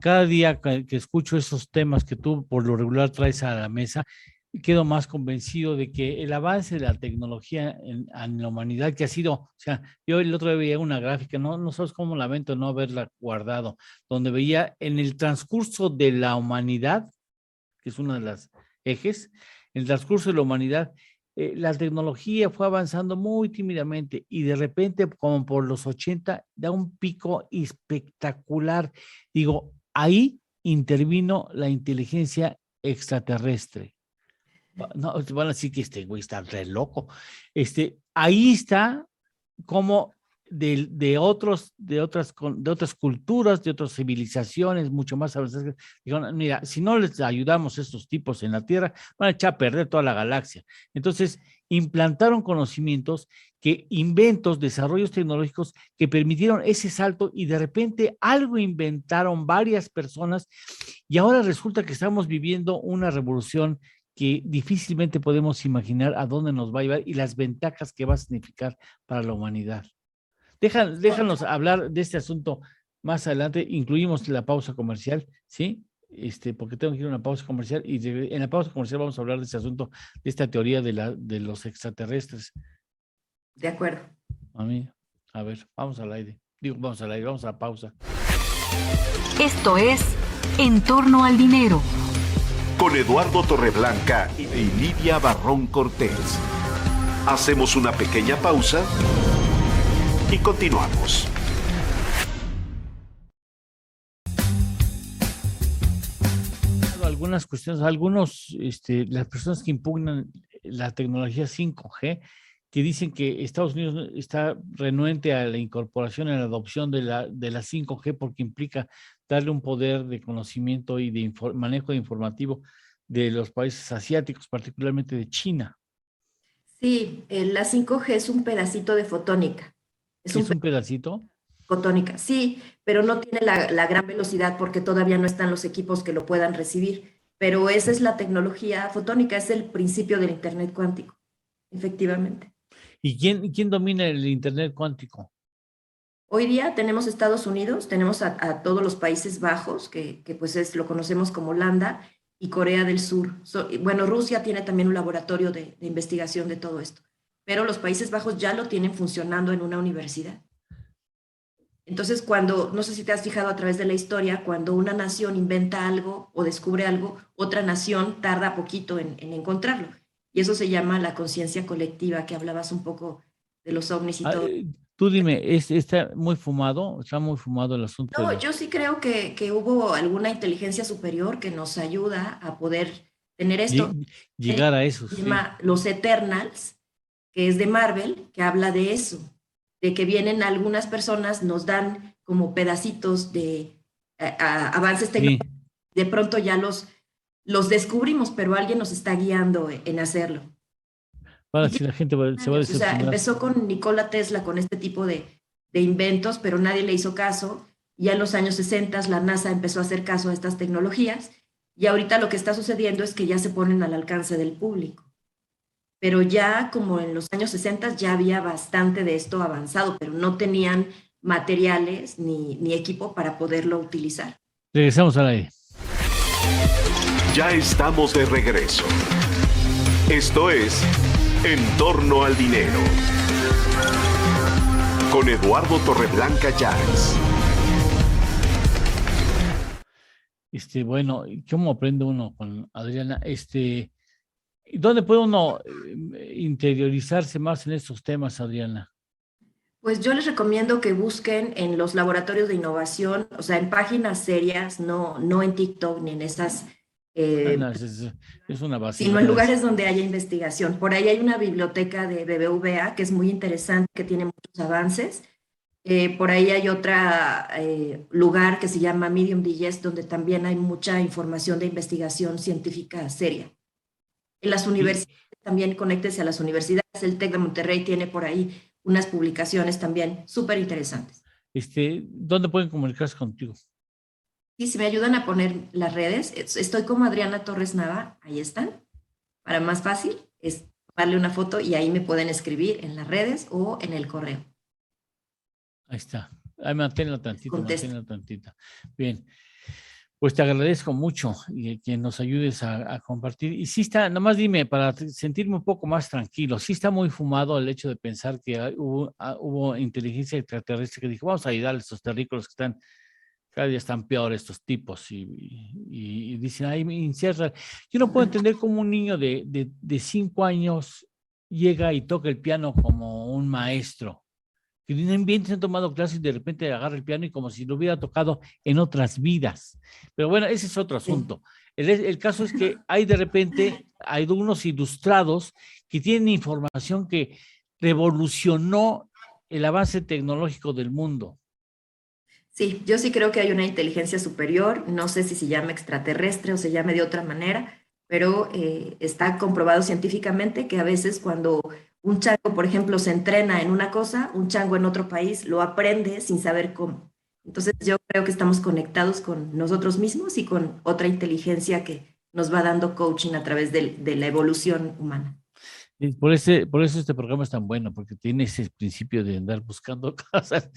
cada día que escucho esos temas que tú por lo regular traes a la mesa, quedo más convencido de que el avance de la tecnología en la humanidad, que ha sido, o sea, yo el otro día veía una gráfica, no sabes cómo lamento no haberla guardado, donde veía en el transcurso de la humanidad, que es una de las ejes, en el transcurso de la humanidad, la tecnología fue avanzando muy tímidamente y de repente, como por los 80, da un pico espectacular. Digo, ahí intervino la inteligencia extraterrestre. No, van a decir que este güey está re loco. Ahí está como de otras culturas, de otras civilizaciones mucho más avanzadas. Dijeron, mira, si no les ayudamos a estos tipos en la Tierra, van a echar a perder toda la galaxia. Entonces, implantaron conocimientos, inventos, desarrollos tecnológicos que permitieron ese salto y de repente algo inventaron varias personas y ahora resulta que estamos viviendo una revolución que difícilmente podemos imaginar a dónde nos va a llevar y las ventajas que va a significar para la humanidad. Déjanos hablar de este asunto más adelante, incluimos la pausa comercial, ¿sí? Porque tengo que ir a una pausa comercial y en la pausa comercial vamos a hablar de este asunto, de esta teoría de los extraterrestres. De acuerdo. A ver, vamos al aire. Vamos a la pausa. Esto es En torno al dinero. Con Eduardo Torreblanca y Lidia Barrón Cortés. Hacemos una pequeña pausa y continuamos. Algunas cuestiones, las personas que impugnan la tecnología 5G que dicen que Estados Unidos está renuente a la incorporación, a la adopción de la 5G, porque implica darle un poder de conocimiento y de manejo de informativo de los países asiáticos, particularmente de China. Sí, la 5G es un pedacito de fotónica. ¿Es un pedacito? Fotónica, sí, pero no tiene la gran velocidad porque todavía no están los equipos que lo puedan recibir. Pero esa es la tecnología fotónica, es el principio del Internet cuántico, efectivamente. ¿Y quién domina el Internet cuántico? Hoy día tenemos Estados Unidos, tenemos a todos los Países Bajos, que pues lo conocemos como Lambda, y Corea del Sur. Bueno, Rusia tiene también un laboratorio de investigación de todo esto, pero los Países Bajos ya lo tienen funcionando en una universidad. Entonces, no sé si te has fijado a través de la historia, cuando una nación inventa algo o descubre algo, otra nación tarda poquito en encontrarlo. Y eso se llama la conciencia colectiva, que hablabas un poco de los ovnis y todo. Tú dime, ¿está muy fumado? ¿Está muy fumado el asunto? No, yo sí creo que hubo alguna inteligencia superior que nos ayuda a poder tener esto. Llegar a eso, se llama Los Eternals, que es de Marvel, que habla de eso, de que vienen algunas personas, nos dan como pedacitos de avances tecnológicos. De pronto ya los descubrimos, pero alguien nos está guiando en hacerlo. Para si la gente se va a decepcionar. O sea, empezó con Nikola Tesla con este tipo de inventos, pero nadie le hizo caso. Ya en los años 60 la NASA empezó a hacer caso a estas tecnologías y ahorita lo que está sucediendo es que ya se ponen al alcance del público. Pero ya como en los años 60 ya había bastante de esto avanzado, pero no tenían materiales ni equipo para poderlo utilizar. Regresamos al aire. Ya estamos de regreso. Esto es En torno al dinero. Con Eduardo Torreblanca Llanes. Bueno, ¿cómo aprende uno con Adriana? ¿Dónde puede uno interiorizarse más en estos temas, Adriana? Pues yo les recomiendo que busquen en los laboratorios de innovación, o sea, en páginas serias, no en TikTok ni en esas... no, es una base. Sino en lugares donde haya investigación. Por ahí hay una biblioteca de BBVA que es muy interesante, que tiene muchos avances. Por ahí hay otro lugar que se llama Medium Digest, donde también hay mucha información de investigación científica seria. En las universidades, también conéctese a las universidades. El TEC de Monterrey tiene por ahí unas publicaciones también súper interesantes. ¿Dónde pueden comunicarse contigo? Y si me ayudan a poner las redes, estoy como Adriana Torres Nava, ahí están. Para más fácil es tomarle una foto y ahí me pueden escribir en las redes o en el correo. Ahí está. Ahí manténla tantito. Bien. Pues te agradezco mucho y que nos ayudes a compartir. Y sí está, nomás dime, para sentirme un poco más tranquilo, sí está muy fumado el hecho de pensar que hubo inteligencia extraterrestre que dijo, vamos a ayudar a estos terrícolas que están, cada día están peor estos tipos y dicen, ay, me encierran. Yo no puedo entender cómo un niño de 5 años llega y toca el piano como un maestro. Que bien se han tomado clases y de repente agarra el piano y como si lo hubiera tocado en otras vidas. Pero bueno, ese es otro asunto. El caso es que hay de repente, hay unos ilustrados que tienen información que revolucionó el avance tecnológico del mundo. Sí, yo sí creo que hay una inteligencia superior, no sé si se llama extraterrestre o se llame de otra manera, pero está comprobado científicamente que a veces cuando un chango, por ejemplo, se entrena en una cosa, un chango en otro país lo aprende sin saber cómo. Entonces yo creo que estamos conectados con nosotros mismos y con otra inteligencia que nos va dando coaching a través de la evolución humana. Y por eso este programa es tan bueno, porque tiene ese principio de andar buscando cosas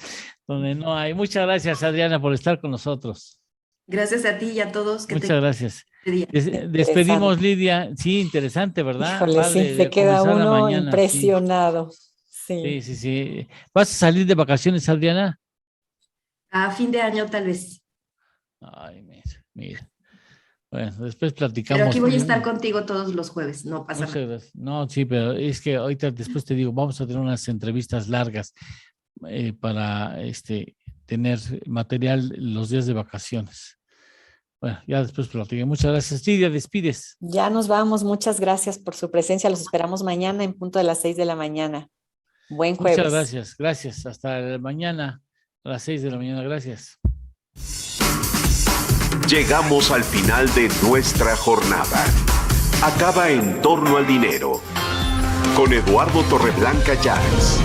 donde no hay. Muchas gracias, Adriana, por estar con nosotros. Gracias a ti y a todos. Muchas gracias. Despedimos, Lidia. Sí, interesante, ¿verdad? Híjole, sí, se queda uno impresionado. Sí. ¿Vas a salir de vacaciones, Adriana? A fin de año, tal vez. Ay, mira. Bueno, después platicamos. Pero aquí voy a estar contigo todos los jueves, no pasa nada. No, sí, pero es que ahorita después te digo, vamos a tener unas entrevistas largas para tener material los días de vacaciones. Bueno, ya después platiqué. Muchas gracias. Lidia, despides. Ya nos vamos. Muchas gracias por su presencia. Los esperamos mañana en punto de las 6 de la mañana. Buen jueves. Muchas gracias. Gracias. Hasta mañana a las 6 de la mañana. Gracias. Llegamos al final de nuestra jornada. Acaba En Torno al Dinero con Eduardo Torreblanca Llanes.